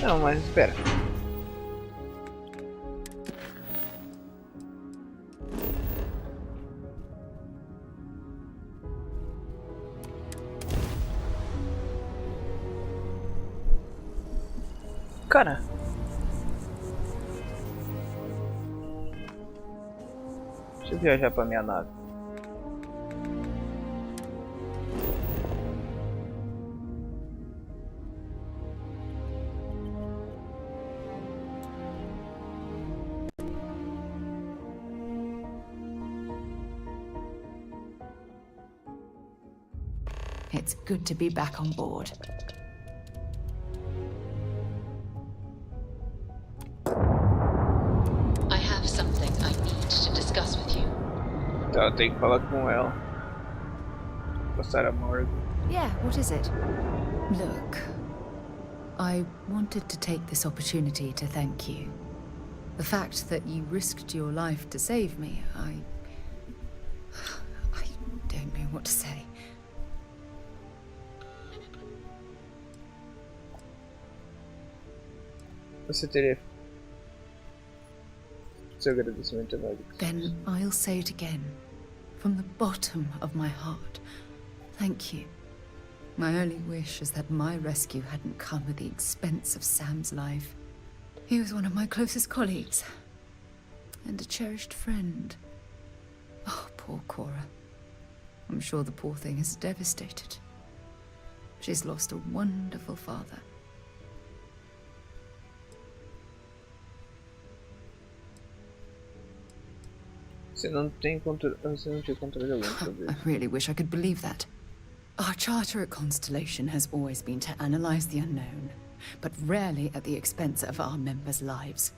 Não, mas espera. Cara, Deixa eu viajar pra minha nave. It's good to be back on board. I have something I need to discuss with you. Então eu tenho que falar com ela. Passar a morgue. Yeah, what is it? Look, I wanted to take this opportunity to thank you. The fact that you risked your life to save me, I don't know what to say. Você teria seu agradecimento válido. Then I'll say it again, from the bottom of my heart. Thank you. My only wish is that my rescue hadn't come at the expense of Sam's life. He was one of my closest colleagues, and a cherished friend. Oh, poor Cora. I'm sure the poor thing is devastated. She's lost a wonderful father. Você não tinha controle algum sobre I isso. really wish I could believe that. Our charter at Constellation has always been to analyze the unknown, but rarely at the expense of our members' lives.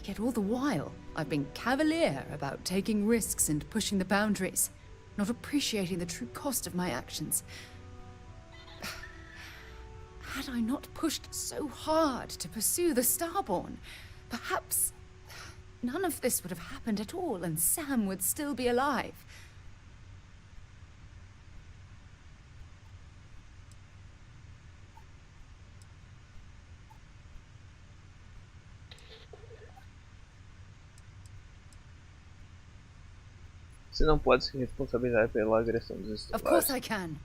Yet all the while, I've been cavalier about taking risks and pushing the boundaries, not appreciating the true cost of my actions. Had I not pushed so hard to pursue the Starborn, perhaps none of this would have happened at all, and Sam would still be alive. Você não pode se responsabilizar pela agressão dos Of course estelares. I can.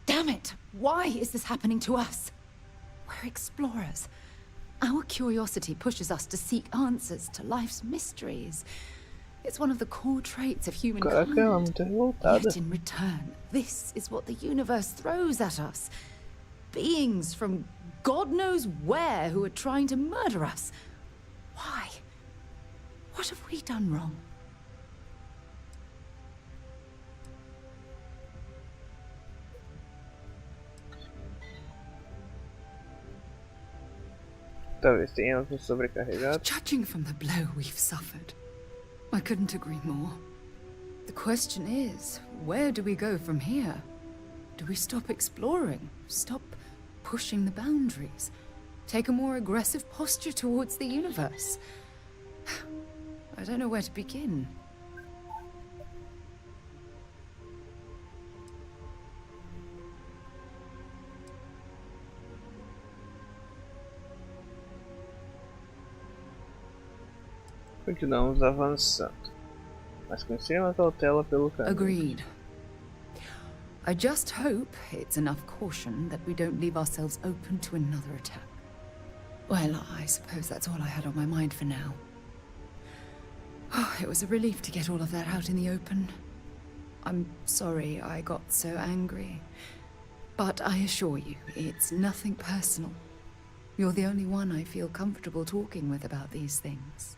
Damn it! Why is this happening to us? We're explorers. Our curiosity pushes us to seek answers to life's mysteries. It's one of the core traits of humankind. Caraca, ela é muito revoltada. Yet in return, this is what the universe throws at us. Beings from God knows where who are trying to murder us. Why? What have we done wrong? Talvez tenhamos nos sobrecarregado. Judging from the blow we've suffered, I couldn't agree more. The question is, where do we go from here? Do we stop exploring? Stop pushing the boundaries? Take a more aggressive posture towards the universe? I don't know where to begin. Continuamos avançando, mas com extrema cautela pelo caminho. Agreed. I just hope it's enough caution that we don't leave ourselves open to another attack. Well, I suppose that's all I had on my mind for now. Oh, it was a relief to get all of that out in the open. I'm sorry I got so angry. But I assure you, it's nothing personal. You're the only one I feel comfortable talking with about these things.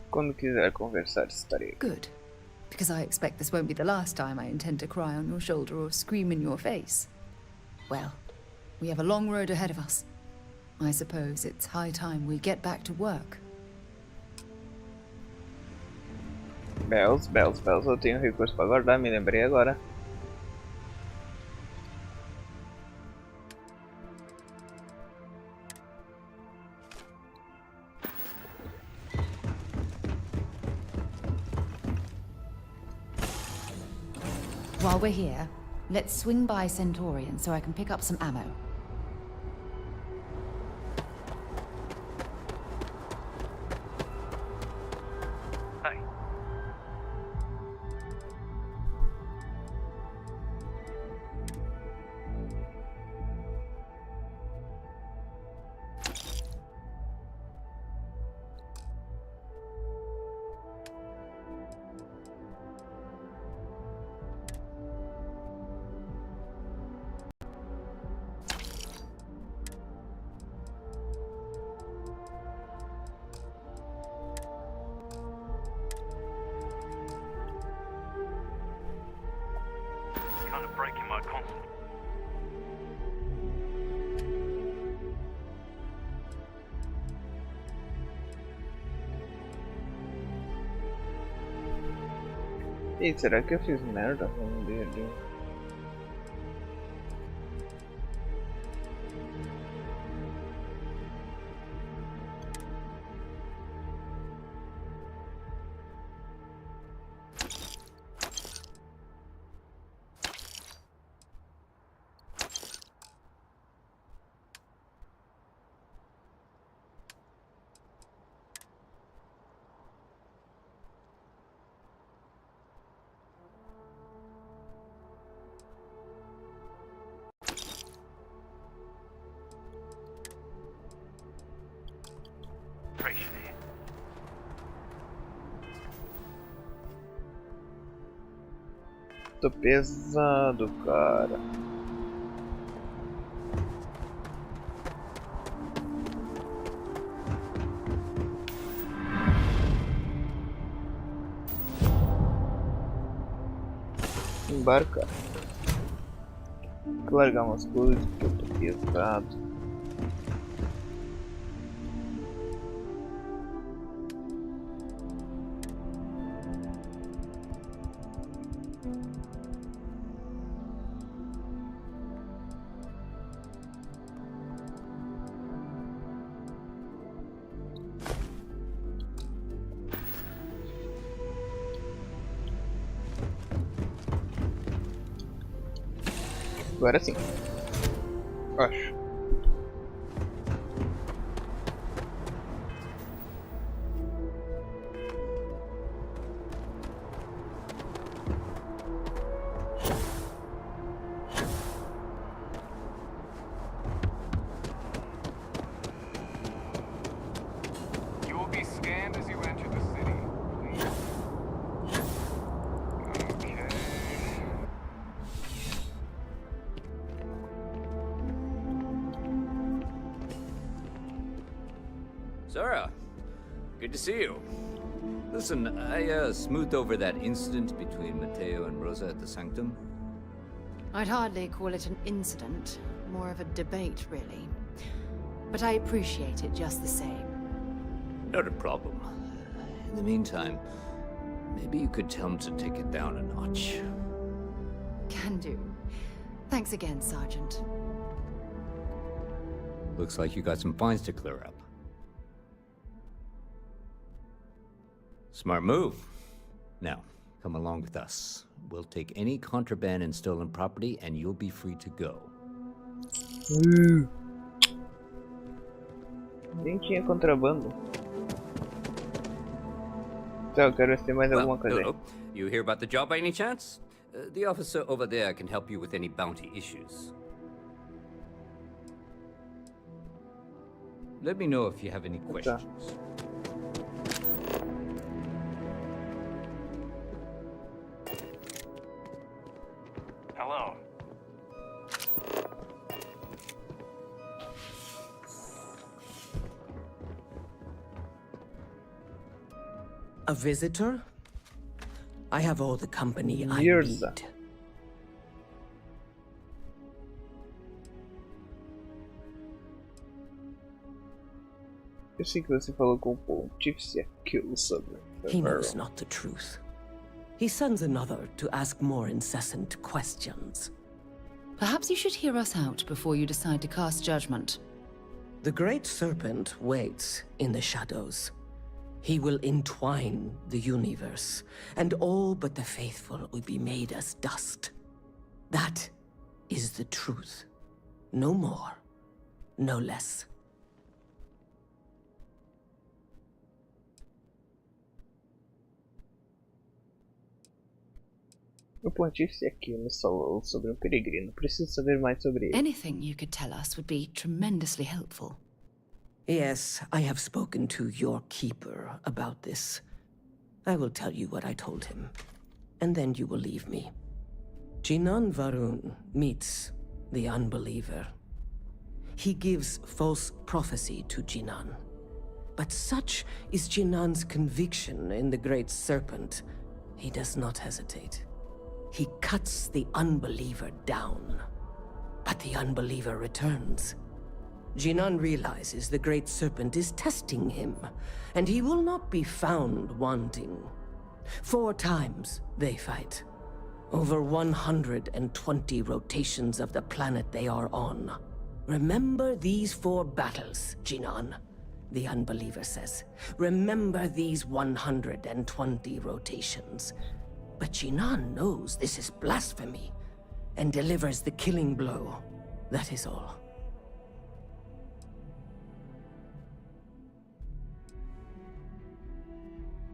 Quando quiser conversar, estarei. Good. Because I expect this won't be the last time I intend to cry on your shoulder or scream in your face. Well, we have a long road ahead of us. I suppose it's high time we get back to work. Bells. Eu tenho recurso para guardar, me lembrei agora. While we're here, let's swing by Centaurian so I can pick up some ammo. Hi. a break in my console. E será que eu fiz merda? Vamos ver ali. Tô pesado, cara. Embarcar. Vou largar umas coisas porque eu tô pesado. Agora sim. Acho. You will be scanned as you enter the city. Sarah, good to see you. Listen, I smoothed over that incident between Matteo and Rosa at the Sanctum. I'd hardly call it an incident, more of a debate, really. But I appreciate it just the same. Not a problem. In the meantime, maybe you could tell him to take it down a notch. Can do. Thanks again, Sergeant. Looks like you got some fines to clear up. Smart move. Now, come along with us. We'll take any contraband and stolen property, and you'll be free to go. Nem tinha contrabando. Então, eu quero ver se tem mais alguma coisa aí. You hear about the job by any chance? The officer over there can help you with any bounty issues. Let me know if you have any questions. Hello. A visitor? I have all the company I need. Eu sei que você falou com o pontífice aquilo sobre. He knows not the truth. He sends another to ask more incessant questions. Perhaps you should hear us out before you decide to cast judgment. The Great Serpent waits in the shadows. He will entwine the universe, and all but the faithful will be made as dust. That is the truth. No more, no less. O pontífice aqui nos falou sobre um peregrino. Preciso saber mais sobre ele. Anything you could tell us would be tremendously helpful. Yes, I have spoken to your keeper about this. I will tell you what I told him, and then you will leave me. Jinan Varun meets the unbeliever. He gives false prophecy to Jinan. But such is Jinan's conviction in the Great Serpent, he does not hesitate. he cuts the unbeliever down. But the unbeliever returns. Jinan realizes the Great Serpent is testing him, and he will not be found wanting. 4 times they fight. Over 120 rotations of the planet they are on. Remember these 4 battles, Jinan, the unbeliever says. Remember these 120 rotations. But Jinan knows this is blasphemy, and delivers the killing blow. That is all.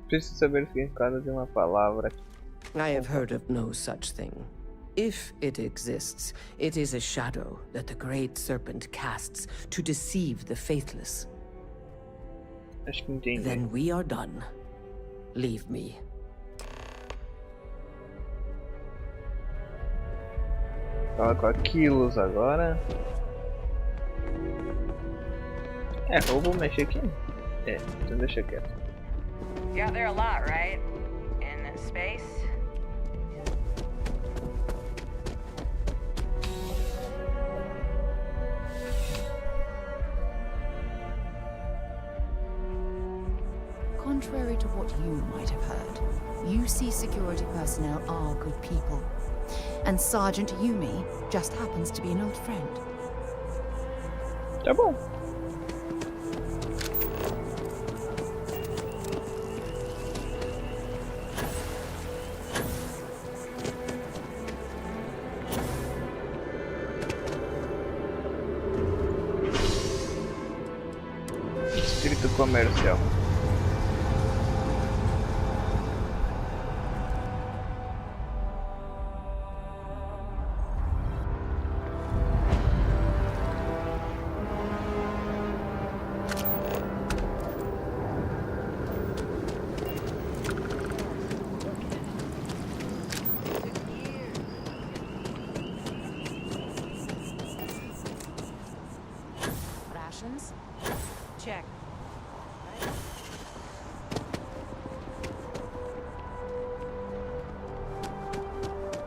Preciso saber o significado de uma palavra. I have heard of no such thing. If it exists, it is a shadow that the Great Serpent casts to deceive the faithless. Acho que entendi. Then we are done. Leave me. Fala com a quilos agora. Vou mexer aqui. Então deixa quieto. You're out there a lot, right? In space? Contrary to what you might have heard, UC security personnel are good people. And Sergeant Yumi just happens to be an old friend. Tá bom. Distrito comercial. Rations? Check.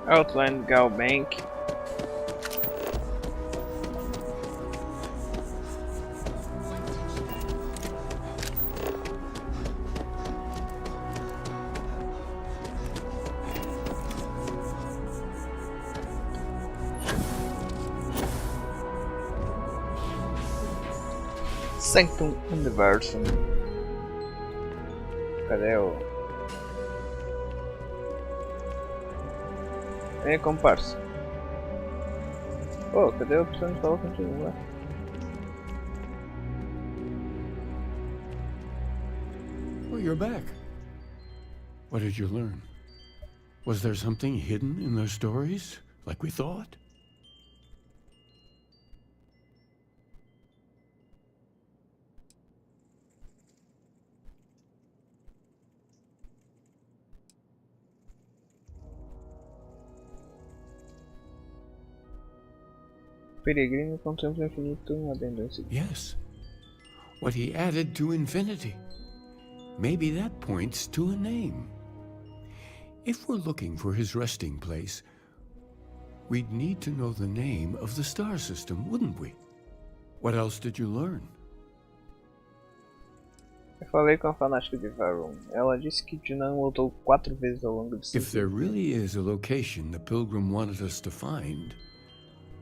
Outland Gal Bank. Sanctum Universum. Cadê o... Vem, comparsa. Oh, cadê a opção de falar contigo, lá? Oh, you're back. What did you learn? Was there something hidden in those stories, like we thought? Peregrino contempla infinito, um adendo em seguida. Yes. What he added to infinity. Maybe that points to a name. If we're looking for his resting place, we'd need to know the name of the star system, wouldn't we? What else did you learn? Eu falei com a fanática de Varun. Ela disse que Jinan voltou 4 vezes ao longo de If there really is a location the Pilgrim wanted us to find,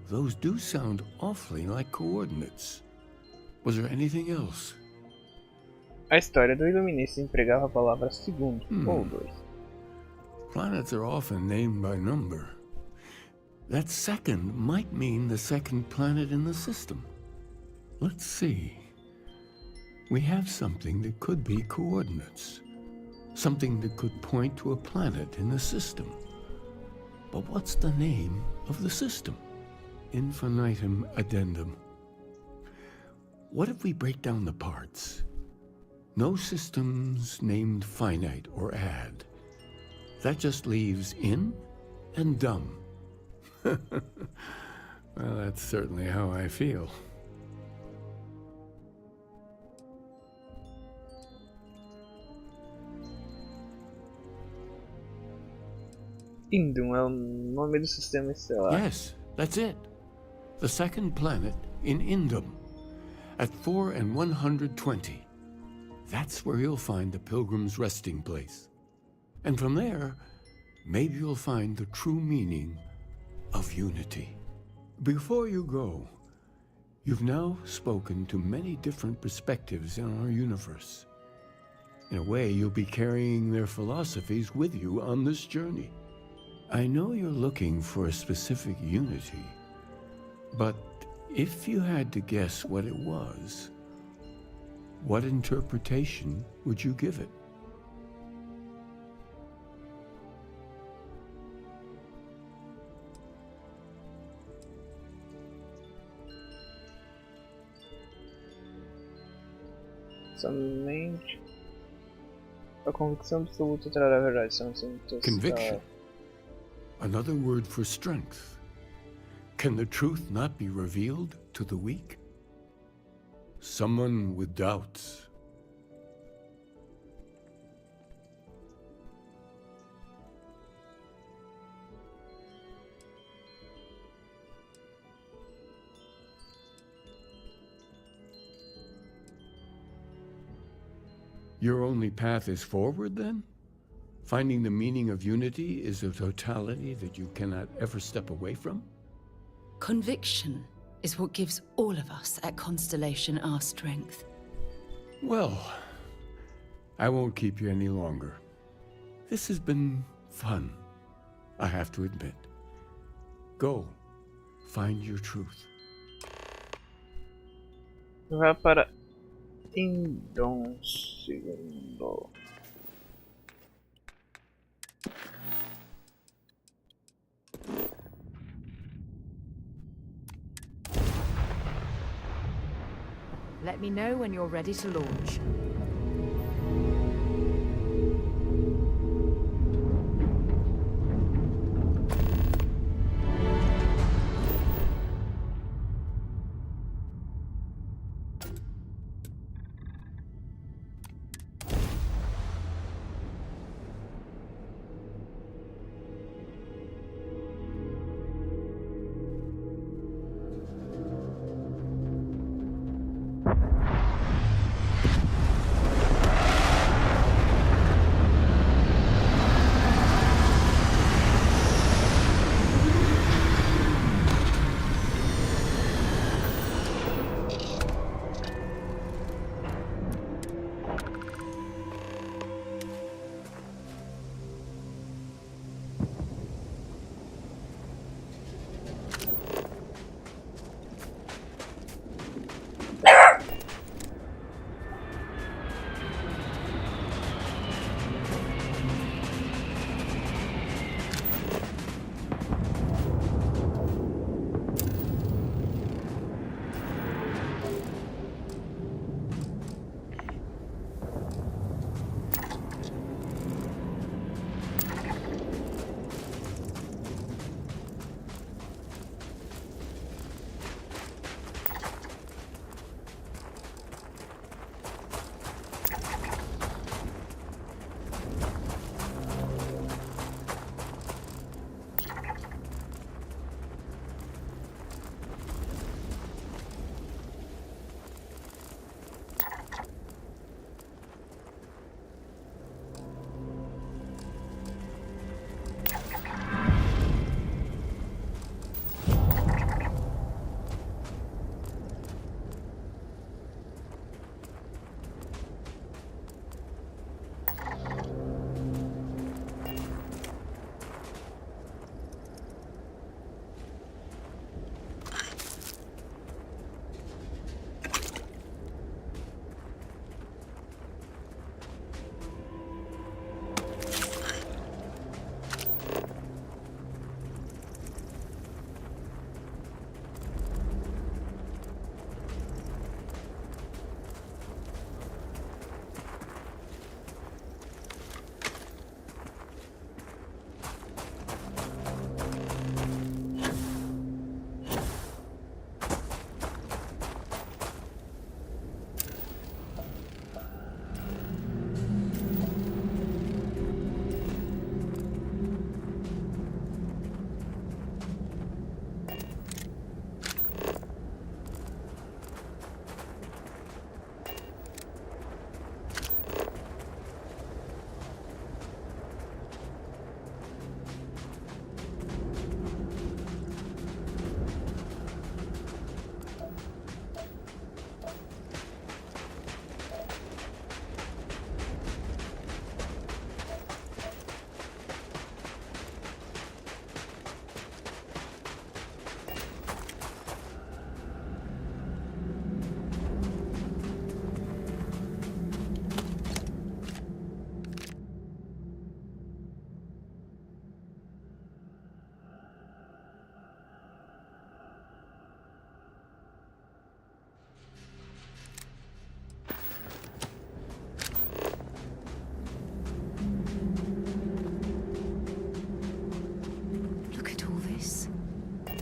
those do sound awfully like coordinates. Was there anything else? A história do Iluminista empregava a palavra segundo ou 2. Planets are often named by number. That second might mean the second planet in the system. Let's see. We have something that could be coordinates. Something that could point to a planet in the system. But what's the name of the system? Infinitum addendum. What if we break down the parts? No systems named finite or add. That just leaves in and dumb. Well, that's certainly how I feel. Indum é o nome do sistema estelar. Yes, that's it. The second planet in Indum, at 4 and 120. That's where you'll find the Pilgrim's resting place. And from there, maybe you'll find the true meaning of unity. Before you go, you've now spoken to many different perspectives in our universe. In a way, you'll be carrying their philosophies with you on this journey. I know you're looking for a specific unity, but if you had to guess what it was, what interpretation would you give it? Somente a convicção absoluta trará a verdade. São muitas. Conviction. Another word for strength. Can the truth not be revealed to the weak? Someone with doubts. Your only path is forward, then? Finding the meaning of unity is a totality that you cannot ever step away from? Conviction is what gives all of us at Constellation our strength. Well, I won't keep you any longer. This has been fun, I have to admit. Go, find your truth. Vá para Indum, segundo. Let me know when you're ready to launch.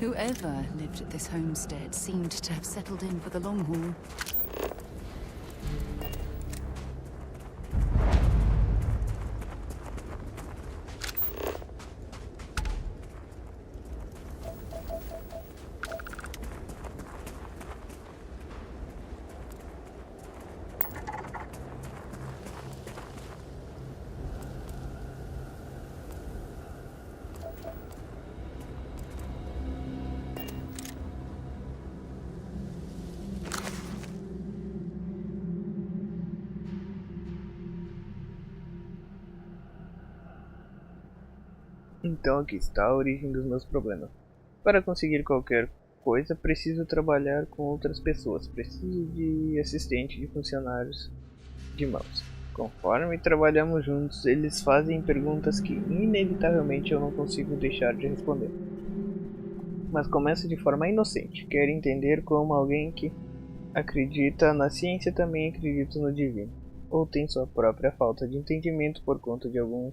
Whoever lived at this homestead seemed to have settled in for the long haul. Então aqui está a origem dos meus problemas. Para conseguir qualquer coisa, preciso trabalhar com outras pessoas. Preciso de assistente, de funcionários, de mãos. Conforme trabalhamos juntos, eles fazem perguntas que inevitavelmente eu não consigo deixar de responder. Mas começa de forma inocente. Quero entender como alguém que acredita na ciência também acredita no divino. Ou tem sua própria falta de entendimento por conta de algum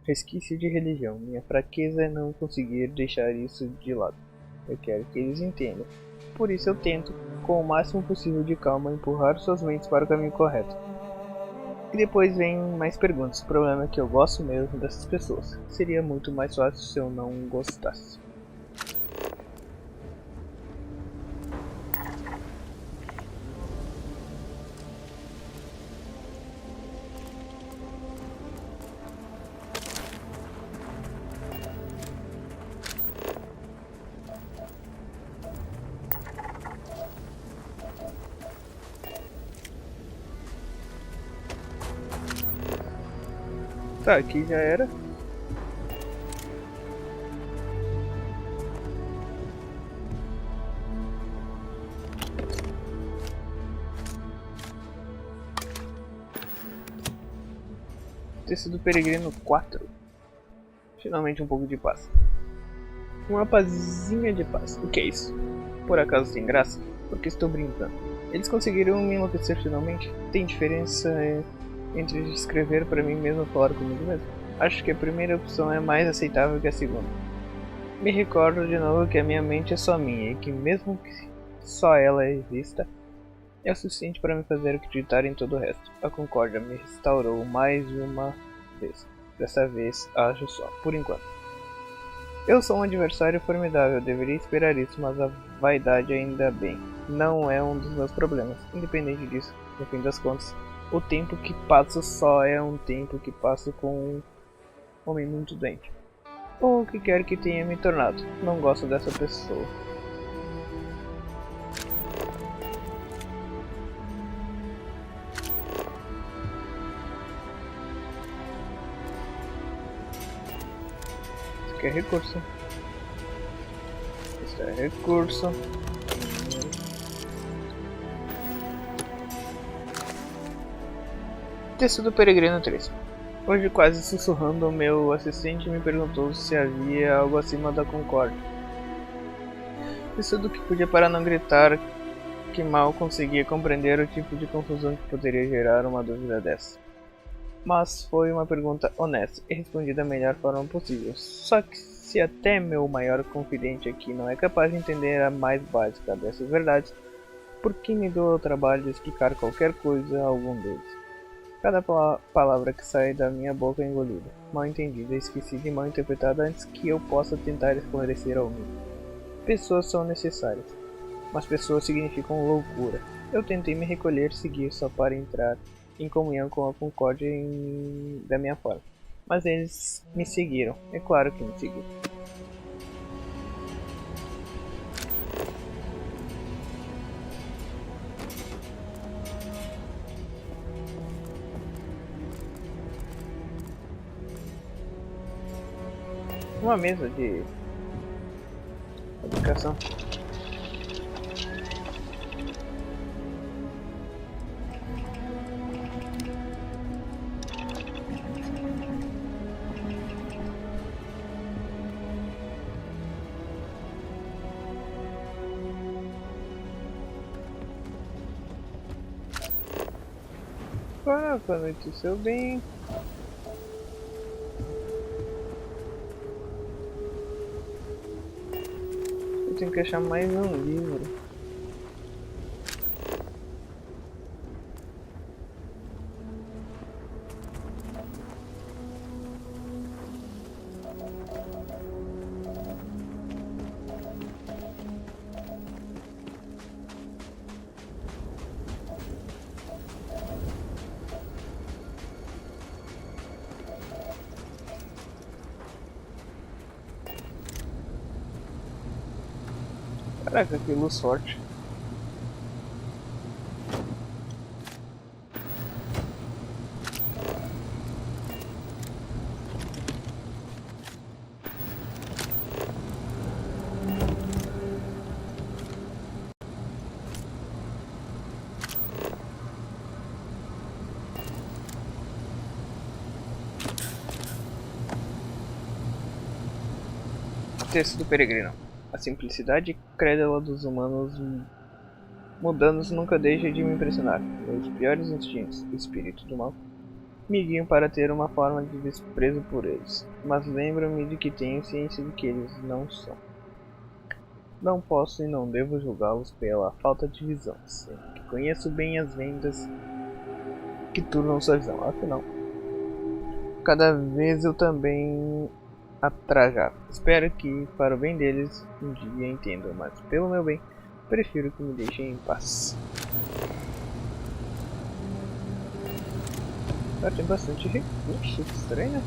resquício de religião. Minha fraqueza é não conseguir deixar isso de lado. Eu quero que eles entendam. Por isso eu tento, com o máximo possível de calma, empurrar suas mentes para o caminho correto. E depois vem mais perguntas. O problema é que eu gosto mesmo dessas pessoas. Seria muito mais fácil se eu não gostasse. Tá, aqui já era. Texto do Peregrino 4. Finalmente um pouco de paz. Uma pazinha de paz. O que é isso? Por acaso tem graça? Porque estou brincando. Eles conseguiram me enlouquecer finalmente? Tem diferença entre escrever para mim mesmo ou falar comigo mesmo? Acho que a primeira opção é mais aceitável que a segunda. Me recordo de novo que a minha mente é só minha e que mesmo que só ela exista, é o suficiente para me fazer acreditar em todo o resto. A concórdia me restaurou mais de uma vez. Dessa vez, acho só, por enquanto. Eu sou um adversário formidável, deveria esperar isso, mas a vaidade ainda bem não é um dos meus problemas. Independente disso, no fim das contas, o tempo que passo só é um tempo que passo com um homem muito doente. Ou o que quer que tenha me tornado. Não gosto dessa pessoa. Isso aqui é recurso. Isso é recurso. Texto do Peregrino 3. Hoje, quase sussurrando, o meu assistente me perguntou se havia algo acima da concórdia. Fiz tudo o que podia para não gritar, que mal conseguia compreender o tipo de confusão que poderia gerar uma dúvida dessa. Mas foi uma pergunta honesta e respondi da melhor forma possível. Só que se até meu maior confidente aqui não é capaz de entender a mais básica dessas verdades, por que me dou o trabalho de explicar qualquer coisa a algum deles? Cada palavra que sai da minha boca é engolida, mal entendida, esquecida e mal interpretada antes que eu possa tentar esclarecer ao mínimo. Pessoas são necessárias, mas pessoas significam loucura. Eu tentei me recolher e seguir só para entrar em comunhão com a concórdia da minha forma. Mas eles me seguiram, é claro que me seguiram. Uma mesa de fabricação. Boa noite, seu bem. Eu tenho que achar mais um livro. Caraca, que luz forte. Texto do peregrino. A simplicidade crédula dos humanos mudanos nunca deixa de me impressionar. Meus piores instintos, o espírito do mal, me guiam para ter uma forma de desprezo por eles, mas lembro-me de que tenho ciência de que eles não são. Não posso e não devo julgá-los pela falta de visão, sendo que conheço bem as vendas que tornam sua visão. Afinal, cada vez eu também atrajar. Espero que, para o bem deles, um dia entendam, mas pelo meu bem, prefiro que me deixem em paz. Tem bastante recurso, que estranho, né?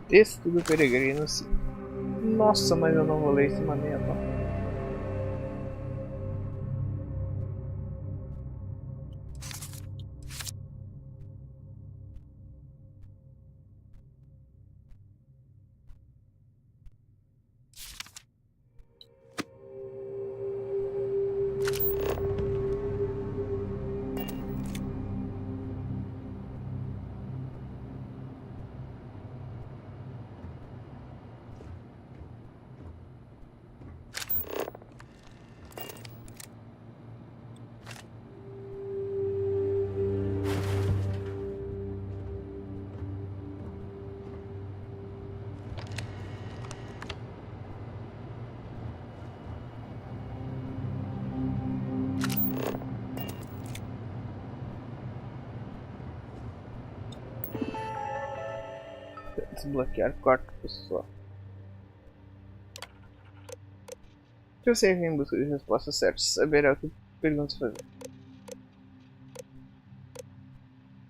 Texto do peregrino, sim. Nossa, mas eu não vou ler esse maneiro, não. Desbloquear quarto pessoal. Se você vir em busca de respostas certas, saberá o que perguntas fazer.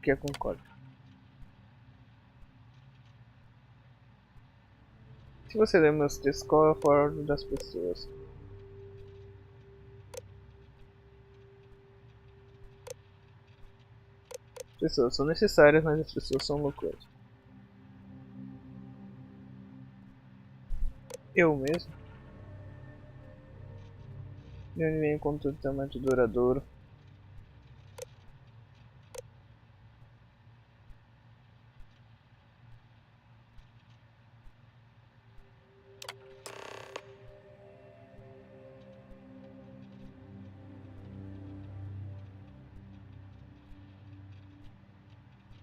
Que eu concordo. Se você ler meus textos, qual é a forma das pessoas? As pessoas são necessárias, mas as pessoas são loucuras. Eu mesmo? De onde vem comportamento duradouro?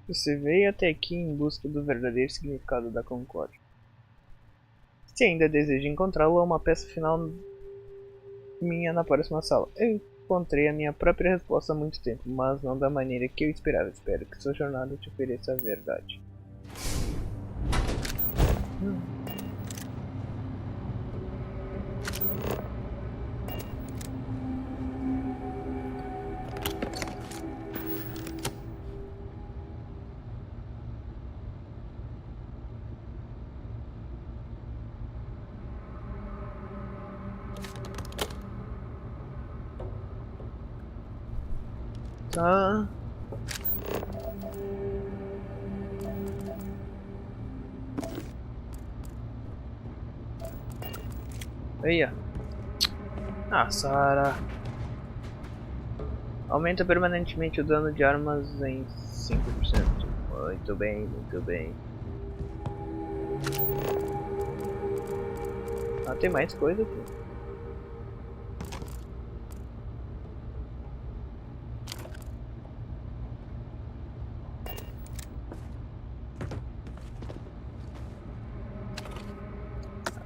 Você veio até aqui em busca do verdadeiro significado da concórdia. Se ainda deseja encontrá-lo, há uma peça final minha na próxima sala. Eu encontrei a minha própria resposta há muito tempo, mas não da maneira que eu esperava. Espero que sua jornada te ofereça a verdade. Tá. Eia. Ah, Sara. Aumenta permanentemente o dano de armas em 5%. Muito bem, muito bem. Ah, tem mais coisa aqui.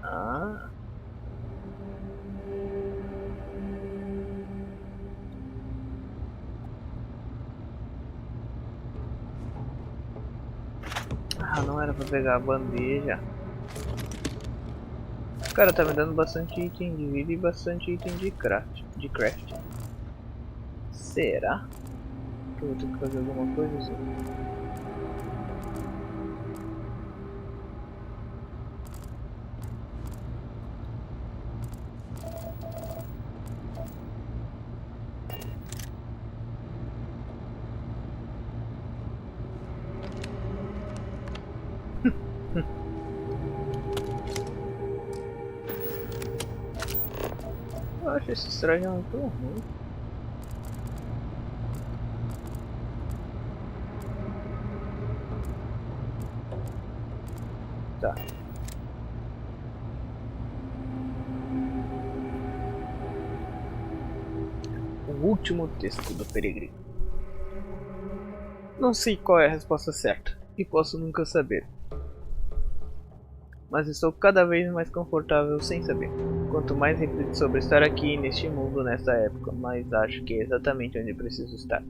Ah. Ah, não era pra pegar a bandeja. Cara, tá me dando bastante item de vida e bastante item de craft. Será que eu vou ter que fazer alguma coisa assim? Eu acho esse traje muito ruim. Tá. O último texto do peregrino. Não sei qual é a resposta certa, e posso nunca saber. Mas estou cada vez mais confortável sem saber. Quanto mais reflito sobre estar aqui neste mundo nesta época, mais acho que é exatamente onde preciso estar.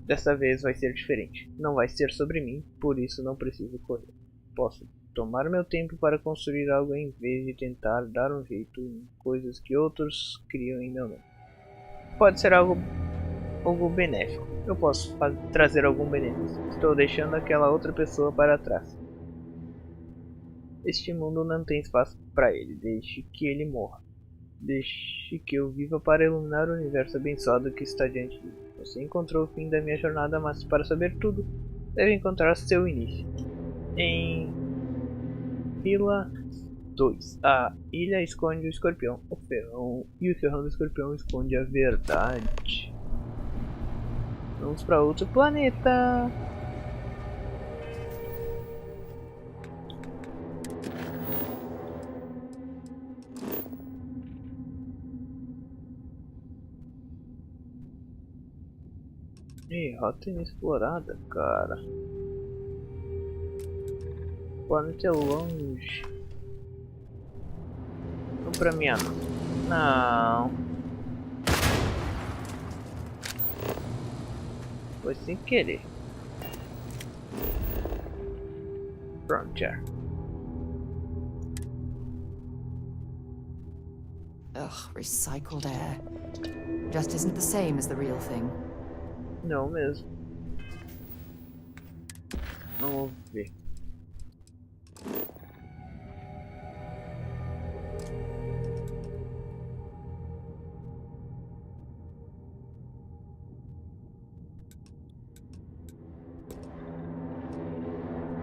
Desta vez vai ser diferente. Não vai ser sobre mim, por isso não preciso correr. Posso tomar meu tempo para construir algo em vez de tentar dar um jeito em coisas que outros criam em meu nome. Pode ser algo benéfico. Eu posso trazer algum benefício. Estou deixando aquela outra pessoa para trás. Este mundo não tem espaço para ele. Deixe que ele morra. Deixe que eu viva para iluminar o universo abençoado que está diante de mim. Você encontrou o fim da minha jornada, mas para saber tudo, deve encontrar seu início. Em Fila 2. A ilha esconde o escorpião. O ferrão e o ferrão do escorpião esconde a verdade. Vamos para outro planeta. Ih, rota inexplorada, cara. O planeta é longe. Vamos pra minha. Não. Foi sem querer. Frontier. Ugh, recycled air. Just isn't the same as the real thing. Não mesmo. Vamos ver.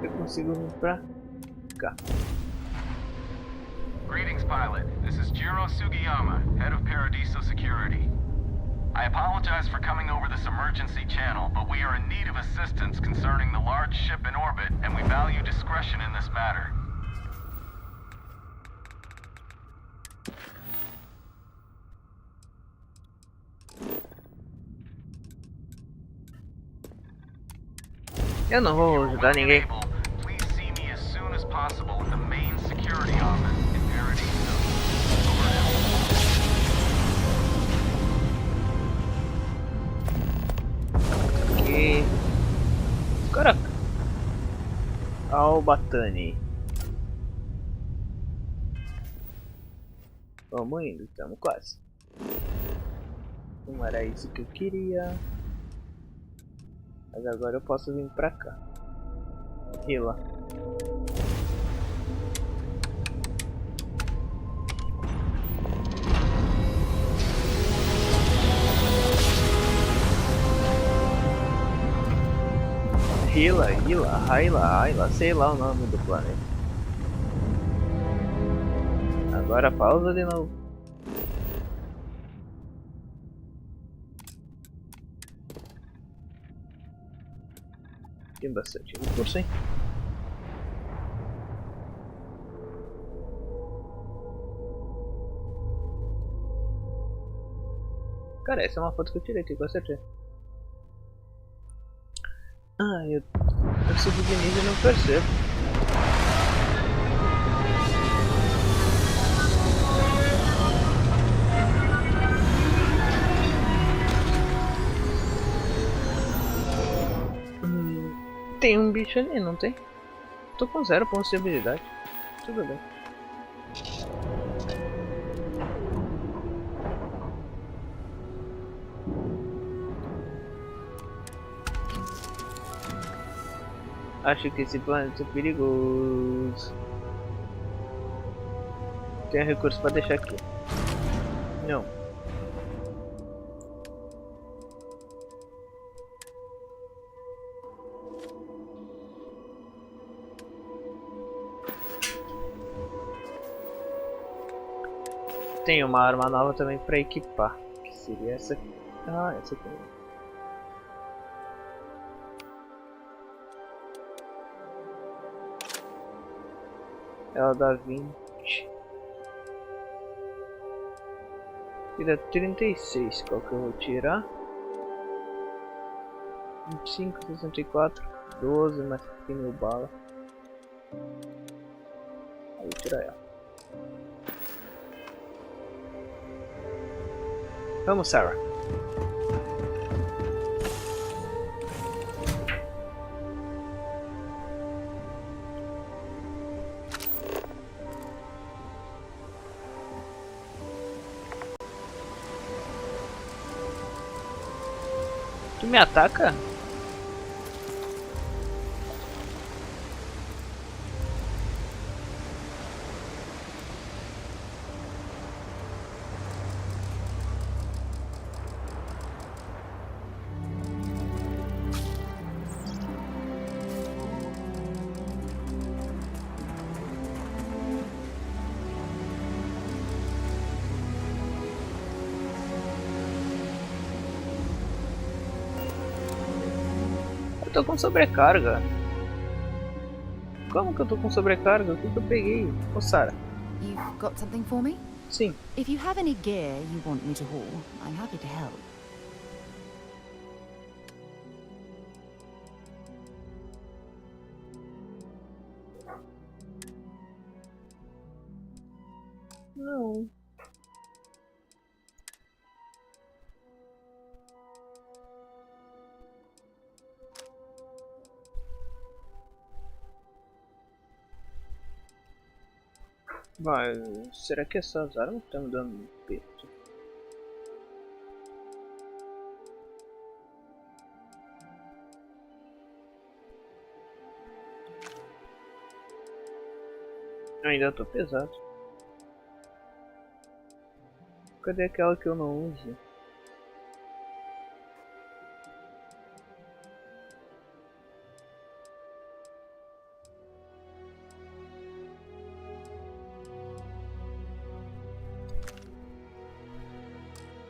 Eu consigo vir pra cá. Greetings, pilot. This is Jiro Sugiyama, head of Paradiso Security. I apologize for coming over this emergency channel, but we are in need of assistance concerning the large ship in orbit, and we value discretion in this matter. Eu não vou ajudar ninguém. Please see me as soon as possible at the main security office Batani. Vamos indo, estamos quase. Não era isso que eu queria. Mas agora eu posso vir pra cá. Hila. Hila, sei lá o nome do planeta. Agora pausa de novo. Tem bastante recurso, hein? Cara, essa é uma foto que eu tirei aqui, com certeza. Ah, eu subi de nível e não percebo. Tem um bicho ali, não tem? Tô com 0 pontos de habilidade. Tudo bem. Acho que esse planeta é perigoso. Tem recurso para deixar aqui. Não. Tem uma arma nova também para equipar. Que seria essa aqui. Ah, essa aqui. Ela dá 20. E dá 36. Qual que eu vou tirar? 25, 64, 12, mais que 1000 bala. Aí vou tirar ela. Vamos, Sarah. Tu me ataca? Eu tô com sobrecarga. Como que eu tô com sobrecarga? O que eu peguei? Ô, Sarah. You've got something for me? Sim. If you have any gear you want me to haul, I'm happy to help. Não. Vai, será que essas armas estão me dando peso? Eu ainda tô pesado. Cadê aquela que eu não uso?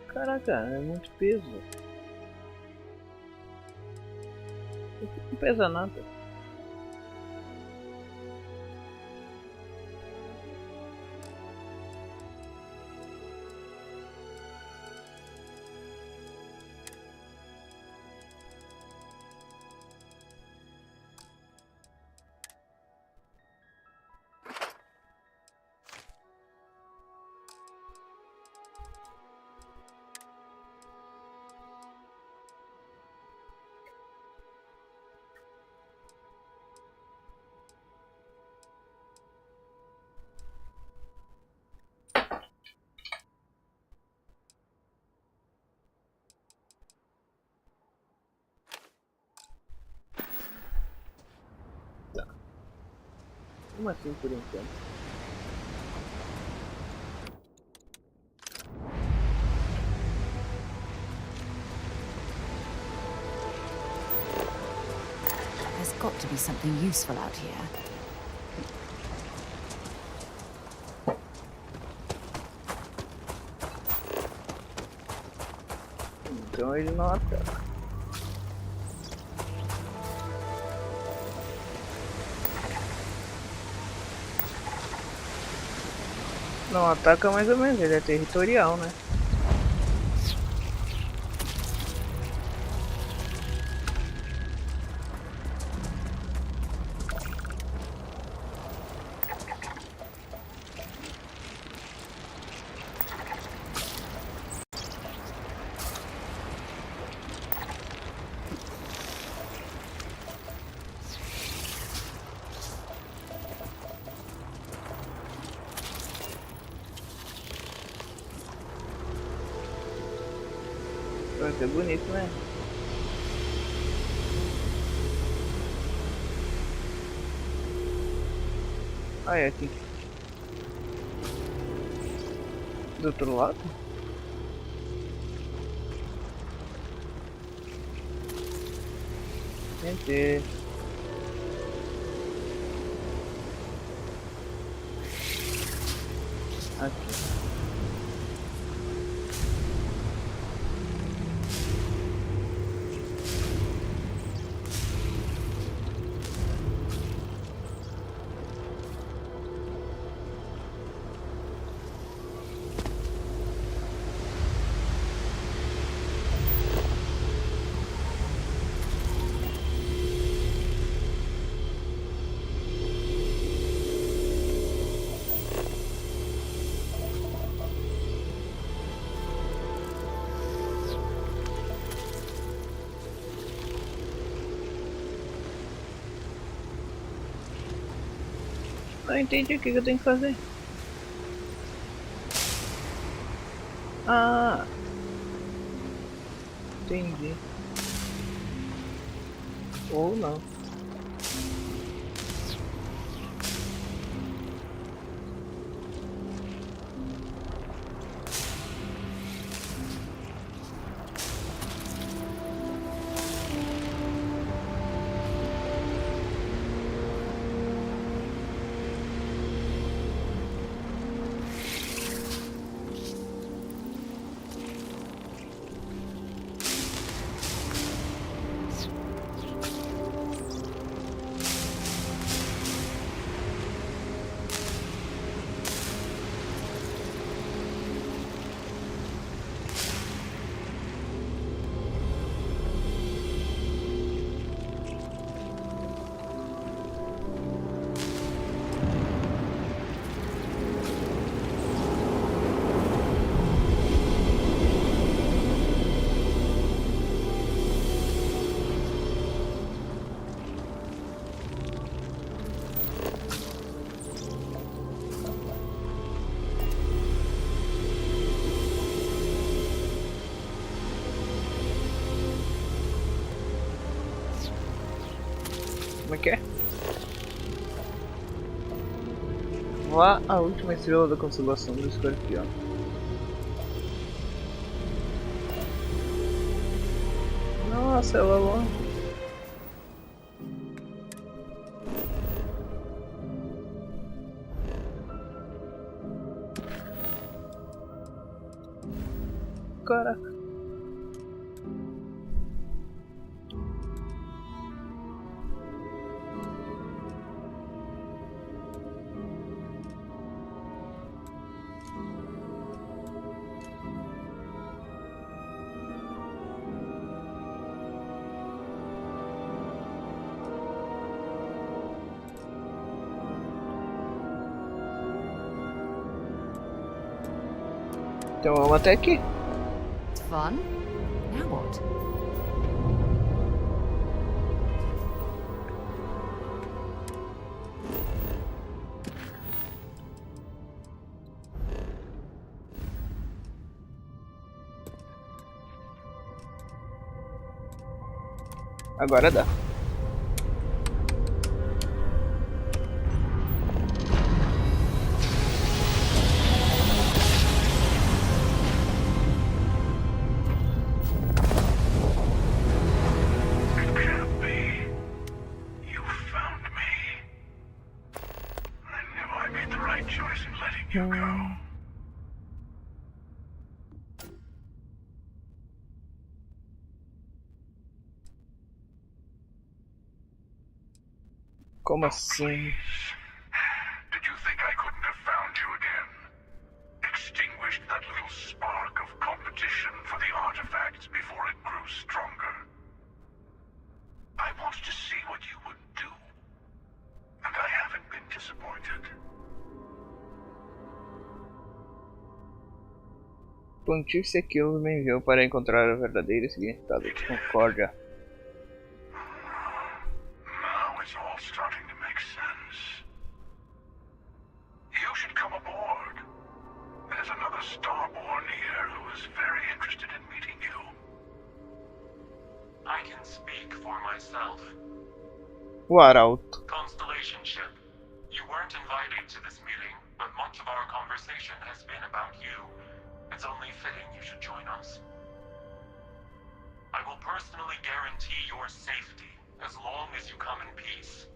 Caraca, é muito peso. Não pesa nada. Como assim por enquanto? There's got to be something useful out here. Então ele não ataca. Não ataca mais ou menos, ele é territorial, né? Vai ser bonito, né? Ah, é aqui. Do outro lado? Entendi. Aqui. Não entendi o que eu tenho que fazer. Ah, entendi. Ou não. Como é que é? Vá à última estrela da constelação do Escorpião. Nossa, ela longe. Caraca. Então vamos até aqui. It's fun. Now what? Agora dá. in letting you go. Como assim? Did you think I couldn't have found you again? Extinguished that little spark of competition for the artifacts before it grew stronger. I wanted to see what you would do, and I haven't been disappointed. Pontífice Aquilo me enviou para encontrar o verdadeiro significado de concórdia. Now it's all starting to make sense. You should come aboard. There's another Starborn here who is very interested in meeting you. I can speak for myself. O Arauto. Constellation ship, you weren't invited to this meeting, but much of our conversation has been about you. It's only fitting you should join us. I will personally guarantee your safety as long as you come in peace.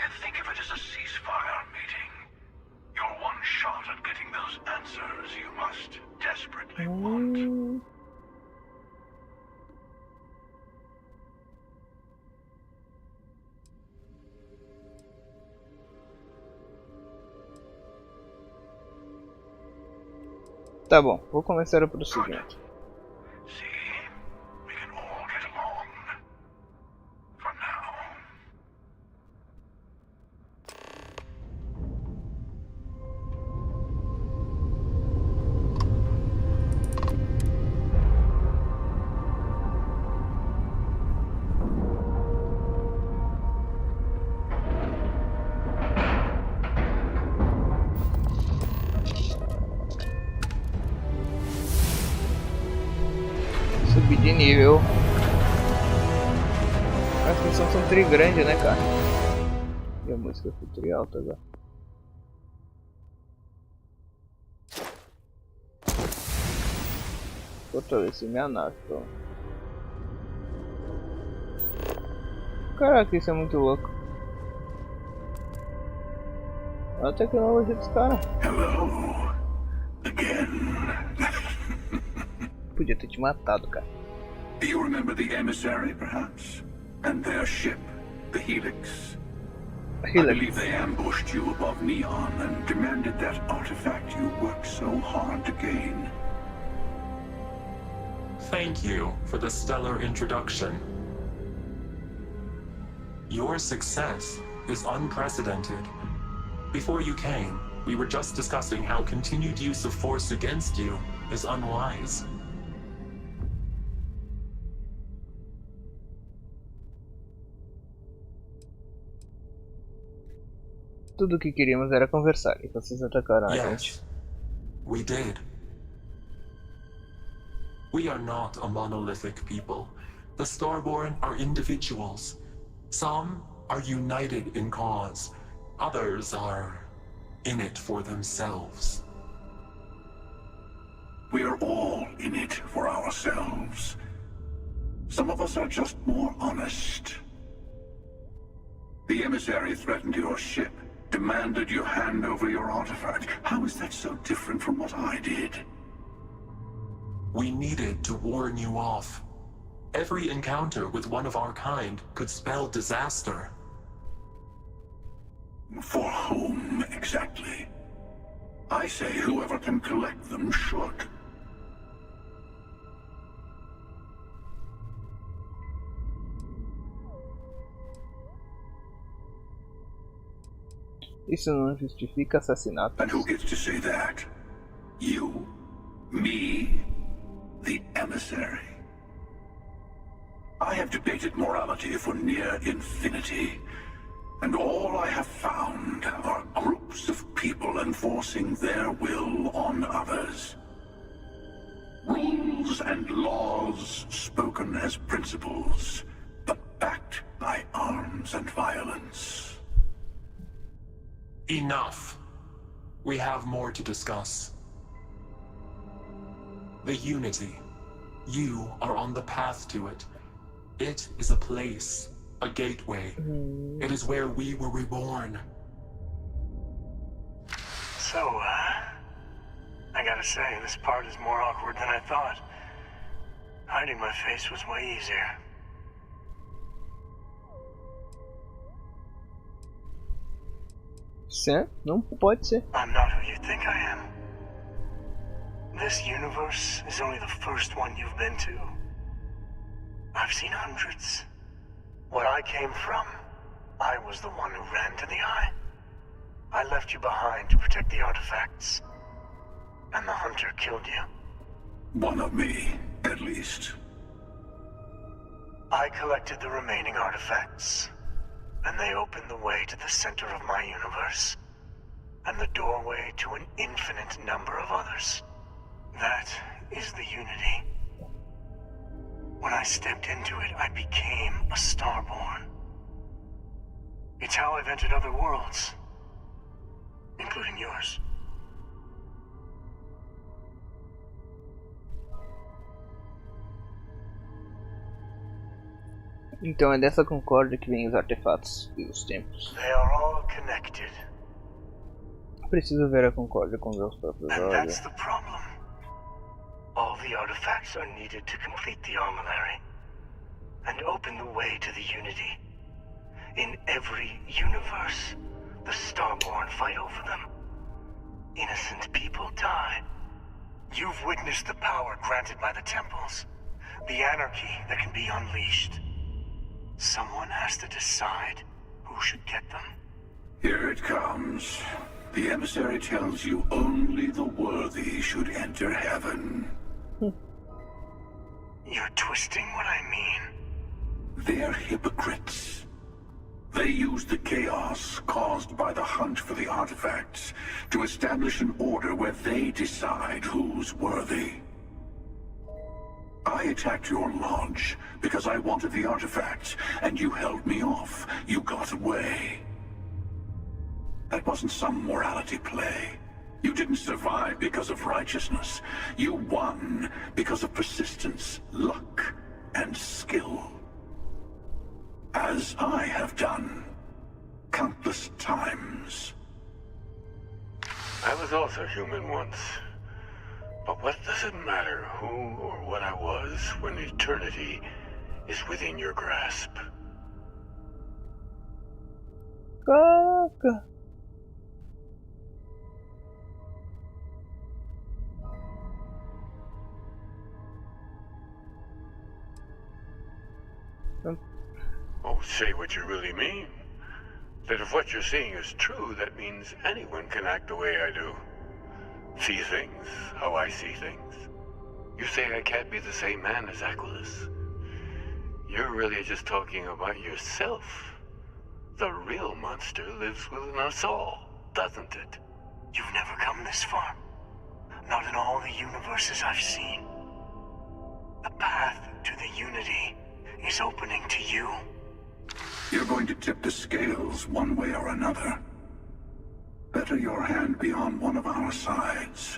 And think of it as a ceasefire meeting. Your one shot at getting those answers you must desperately want. Tá bom, vou começar o prosseguimento. Subir de nível. As missões são tri grandes, né, cara? E a música foi tri alta agora. Fortalecer minha nave, então. Caraca, isso é muito louco. Olha a tecnologia dos caras. Podia ter te matado, cara. You remember the emissary, perhaps? And their ship, the Helix? I believe they ambushed you above Neon and demanded that artifact you worked so hard to gain. Thank you for the stellar introduction. Your success is unprecedented. Before you came, we were just discussing how continued use of force against you is unwise. Tudo o que queríamos era conversar e vocês atacaram a gente. Yes, we did. We are not a monolithic people. The Starborn are individuals. Some are united in cause. Others are in it for themselves. We are all in it for ourselves. Some of us are just more honest. The emissary threatened your ship, demanded you hand over your artifact. How is that so different from what I did? We needed to warn you off. Every encounter with one of our kind could spell disaster. For whom, exactly? I say whoever can collect them should. Isso não justifica assassinato. And who gets to say that? You? Me? The emissary? I have debated morality for near infinity, and all I have found are groups of people enforcing their will on others. Rules and laws spoken as principles, but backed by arms and violence. Enough. We have more to discuss. The Unity. You are on the path to it. It is a place, a gateway. It is where we were reborn. So, I gotta say, this part is more awkward than I thought. Hiding my face was way easier. Sim, não pode ser. I'm not who you think I am. This universe is only the first one you've been to. I've seen hundreds. Where I came from, I was the one who ran to the Eye. I left you behind to protect the artifacts. And the hunter killed you. One of me, at least. I collected the remaining artifacts, and they opened the way to the center of my universe, and the doorway to an infinite number of others. That is the Unity. When I stepped into it, I became a Starborn. It's how I've entered other worlds, including yours. Então é dessa concórdia que vem os artefatos e os templos. They are all connected. Preciso ver a concórdia com meus próprios And olhos. that's the problem. All the artifacts are needed to complete the armillary and open the way to the Unity. In every universe, the Starborn fight over them. Innocent people die. You've witnessed the power granted by the temples, the anarchy that can be unleashed. Someone has to decide who should get them. Here it comes. The emissary tells you only the worthy should enter heaven. You're twisting what I mean. They're hypocrites. They use the chaos caused by the hunt for the artifacts to establish an order where they decide who's worthy. I attacked your lodge because I wanted the artifacts, and you held me off. You got away. That wasn't some morality play. You didn't survive because of righteousness. You won because of persistence, luck, and skill. As I have done countless times. I was also human once. But what does it matter who or what I was when eternity is within your grasp? Caraca. Oh, say what you really mean. That if what you're seeing is true, that means anyone can act the way I do. See things how I see things. You say I can't be the same man as Aquilus. You're really just talking about yourself. The real monster lives within us all, doesn't it? You've never come this far. Not in all the universes I've seen. The path to the Unity is opening to you. You're going to tip the scales one way or another. Better your hand be on one of our sides.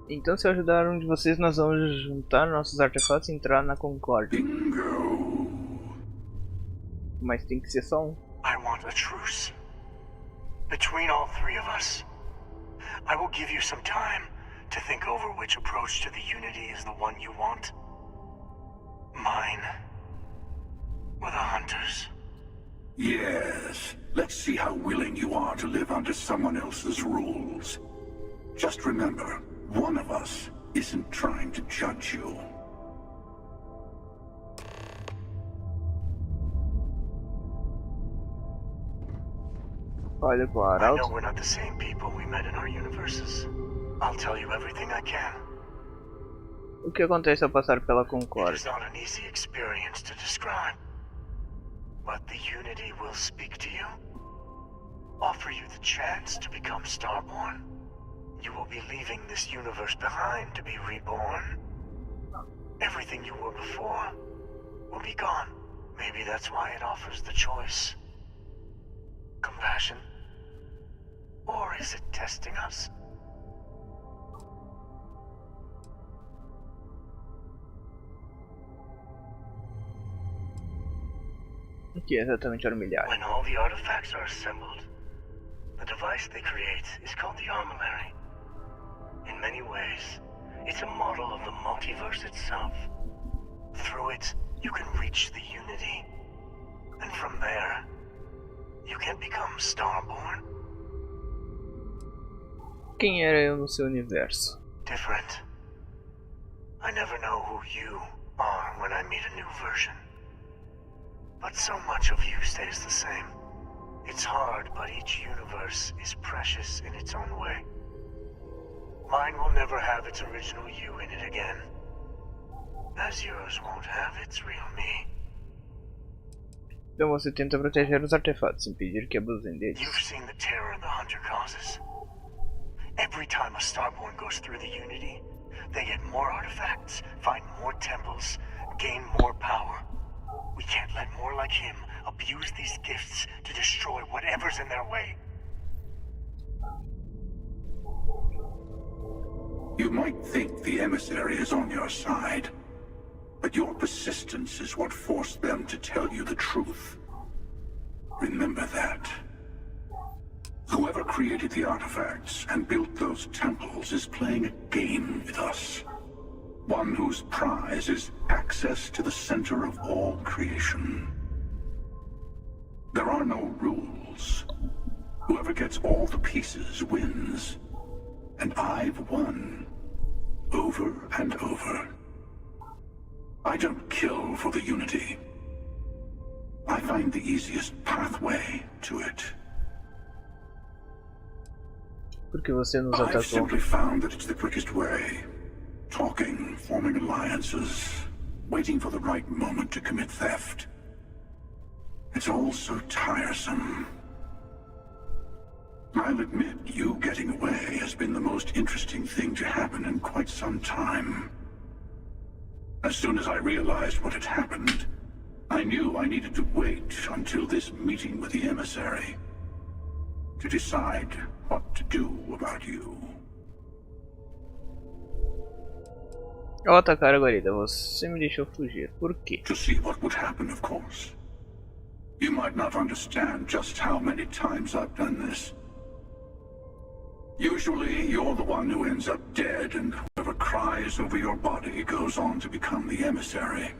Então, se ajudar um de vocês, nós vamos juntar nossos artefatos e entrar na concórdia. Bingo. Mas tem que ser só um. I want a truce. Between all three of us. I will give you some time to think over which approach to the Unity is the one you want. Mine. Or the Hunters. Yes. Let's see how willing you are to live under someone else's rules. Just remember, one of us isn't trying to judge you. Olha pro I Arauto. know we're not the same people we met in our universes. I'll tell you everything I can. O que acontece ao passar pela It concórdia? is not an easy experience to describe. But the Unity will speak to you. Offer you the chance to become Starborn. You will be leaving this universe behind to be reborn. Everything you were before will be gone. Maybe that's why it offers the choice. Compassion? Or is it testing us? O que exatamente era o milhar? When all the artifacts are assembled, the device they create is called the armillary. In many ways, it's a model of the multiverse itself. Through it, you can reach the unity. And from there, you can become Starborn. Quem era eu no seu universo? Different. I never know who you are when I meet a new version. But so much of you stays the same. It's hard, but each universe is precious in its own way. Mine will never have its original you in it again. As yours won't have its real me. Então você tenta proteger os artefatos, impedir que abusem deles. You've seen the terror the Hunter causes. Every time a Starborn goes through the Unity, they get more artifacts, find more temples, gain more power. We can't let more like him abuse these gifts to destroy whatever's in their way. You might think the emissary is on your side, but your persistence is what forced them to tell you the truth. Remember that. Whoever created the artifacts and built those temples is playing a game with us. One whose prize is access to the center of all creation. There are no rules. Whoever gets all the pieces wins. And I've won. Over and over. I don't kill for the Unity. I find the easiest pathway to it. Porque você nos I've atacou. simply found that it's the quickest way. Talking, forming alliances, waiting for the right moment to commit theft. It's all so tiresome. I'll admit, you getting away has been the most interesting thing to happen in quite some time. As soon as I realized what had happened, I knew I needed to wait until this meeting with the emissary to decide what to do about you. Ao atacar a guarida, você me deixou fugir. Por quê? To see what would happen, of course. You might not understand just how many times I've done this. Usually, you're the one who ends up dead, and whoever cries over your body goes on to become the emissary.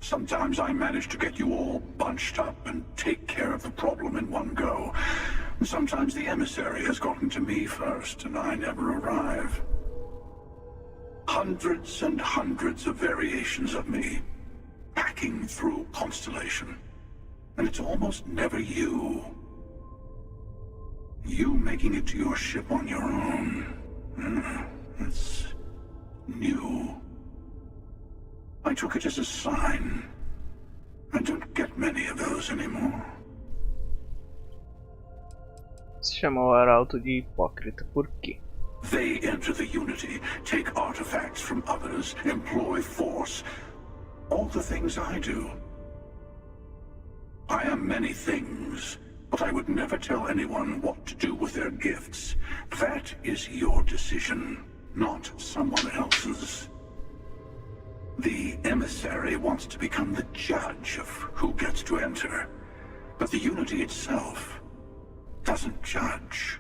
Sometimes I manage to get you all bunched up and take care of the problem in one go. Sometimes the emissary has gotten to me first, and I never arrive. Hundreds and hundreds of variations of me, hacking through Constellation. And it's almost never you. You making it to your ship on your own. That's new. I took it as a sign. I don't get many of those anymore. Se chamou o Arauto de hipócrita. Por quê? They enter the Unity, take artifacts from others, employ force. All the things I do. I am many things, but I would never tell anyone what to do with their gifts. That is your decision, not someone else's. The emissary wants to become the judge of who gets to enter, but the Unity itself doesn't judge.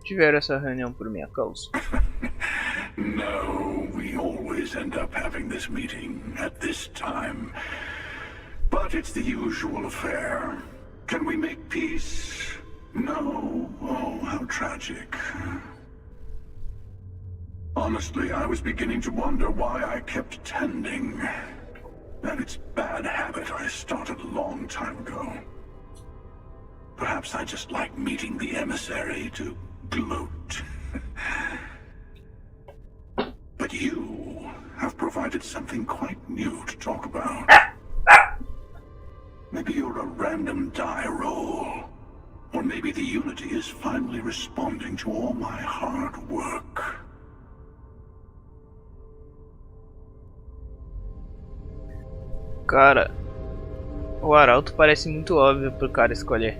Tiveram essa reunião por minha causa? No, we always end up having this meeting at this time. But it's the usual affair. Can we make peace? No. Oh, how tragic. Honestly, I was beginning to wonder why I kept attending. And it's a bad habit I started a long time ago. Perhaps I just like meeting the emissary to gloat. But you have provided something quite new to talk about. Maybe you're a random die roll. Or maybe the Unity is finally responding to all my hard work. Cara, o Arauto parece muito óbvio pro cara escolher.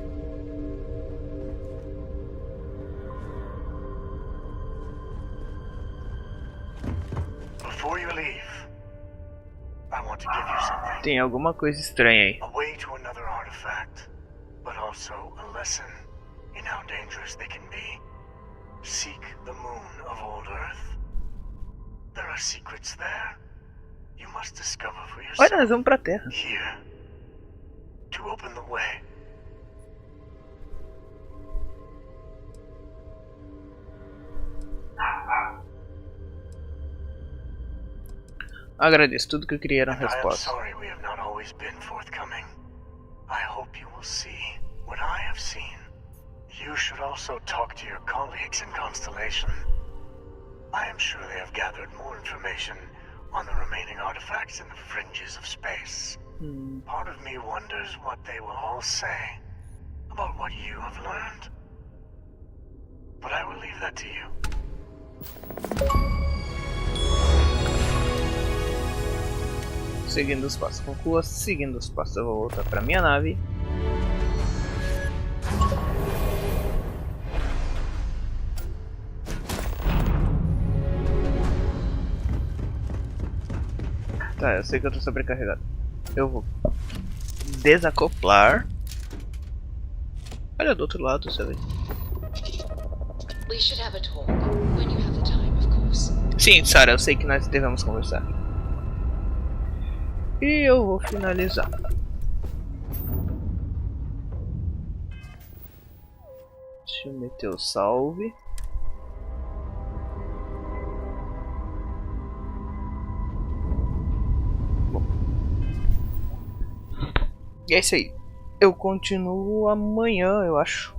Before you leave, I want to Tem alguma coisa estranha aí. A way to another artifact, but also a lesson in how dangerous they can be. Seek the moon of old Earth. There are secrets there. You must discover for yourself. Olha, nós vamos pra Terra. Here, to open the way. Agradeço, tudo que eu queria era uma And I am resposta. sorry we have not always been forthcoming. I hope you will see what I have seen. You should also talk to your colleagues in Constellation. I am sure they have gathered more information on the remaining artifacts in the fringes of space. Part of me wonders what they will all say about what you have learned. But I will leave that to you. Seguindo os passos, conclua. Seguindo os passos, eu vou voltar pra minha nave. Tá, eu sei que eu tô sobrecarregado. Eu vou desacoplar. Olha do outro lado, você vê. We should have a talk when you have the time, of course. Sim, Sarah, eu sei que nós devemos conversar. E eu vou finalizar. Deixa eu meter o salve. Bom. E é isso aí. Eu continuo amanhã, eu acho.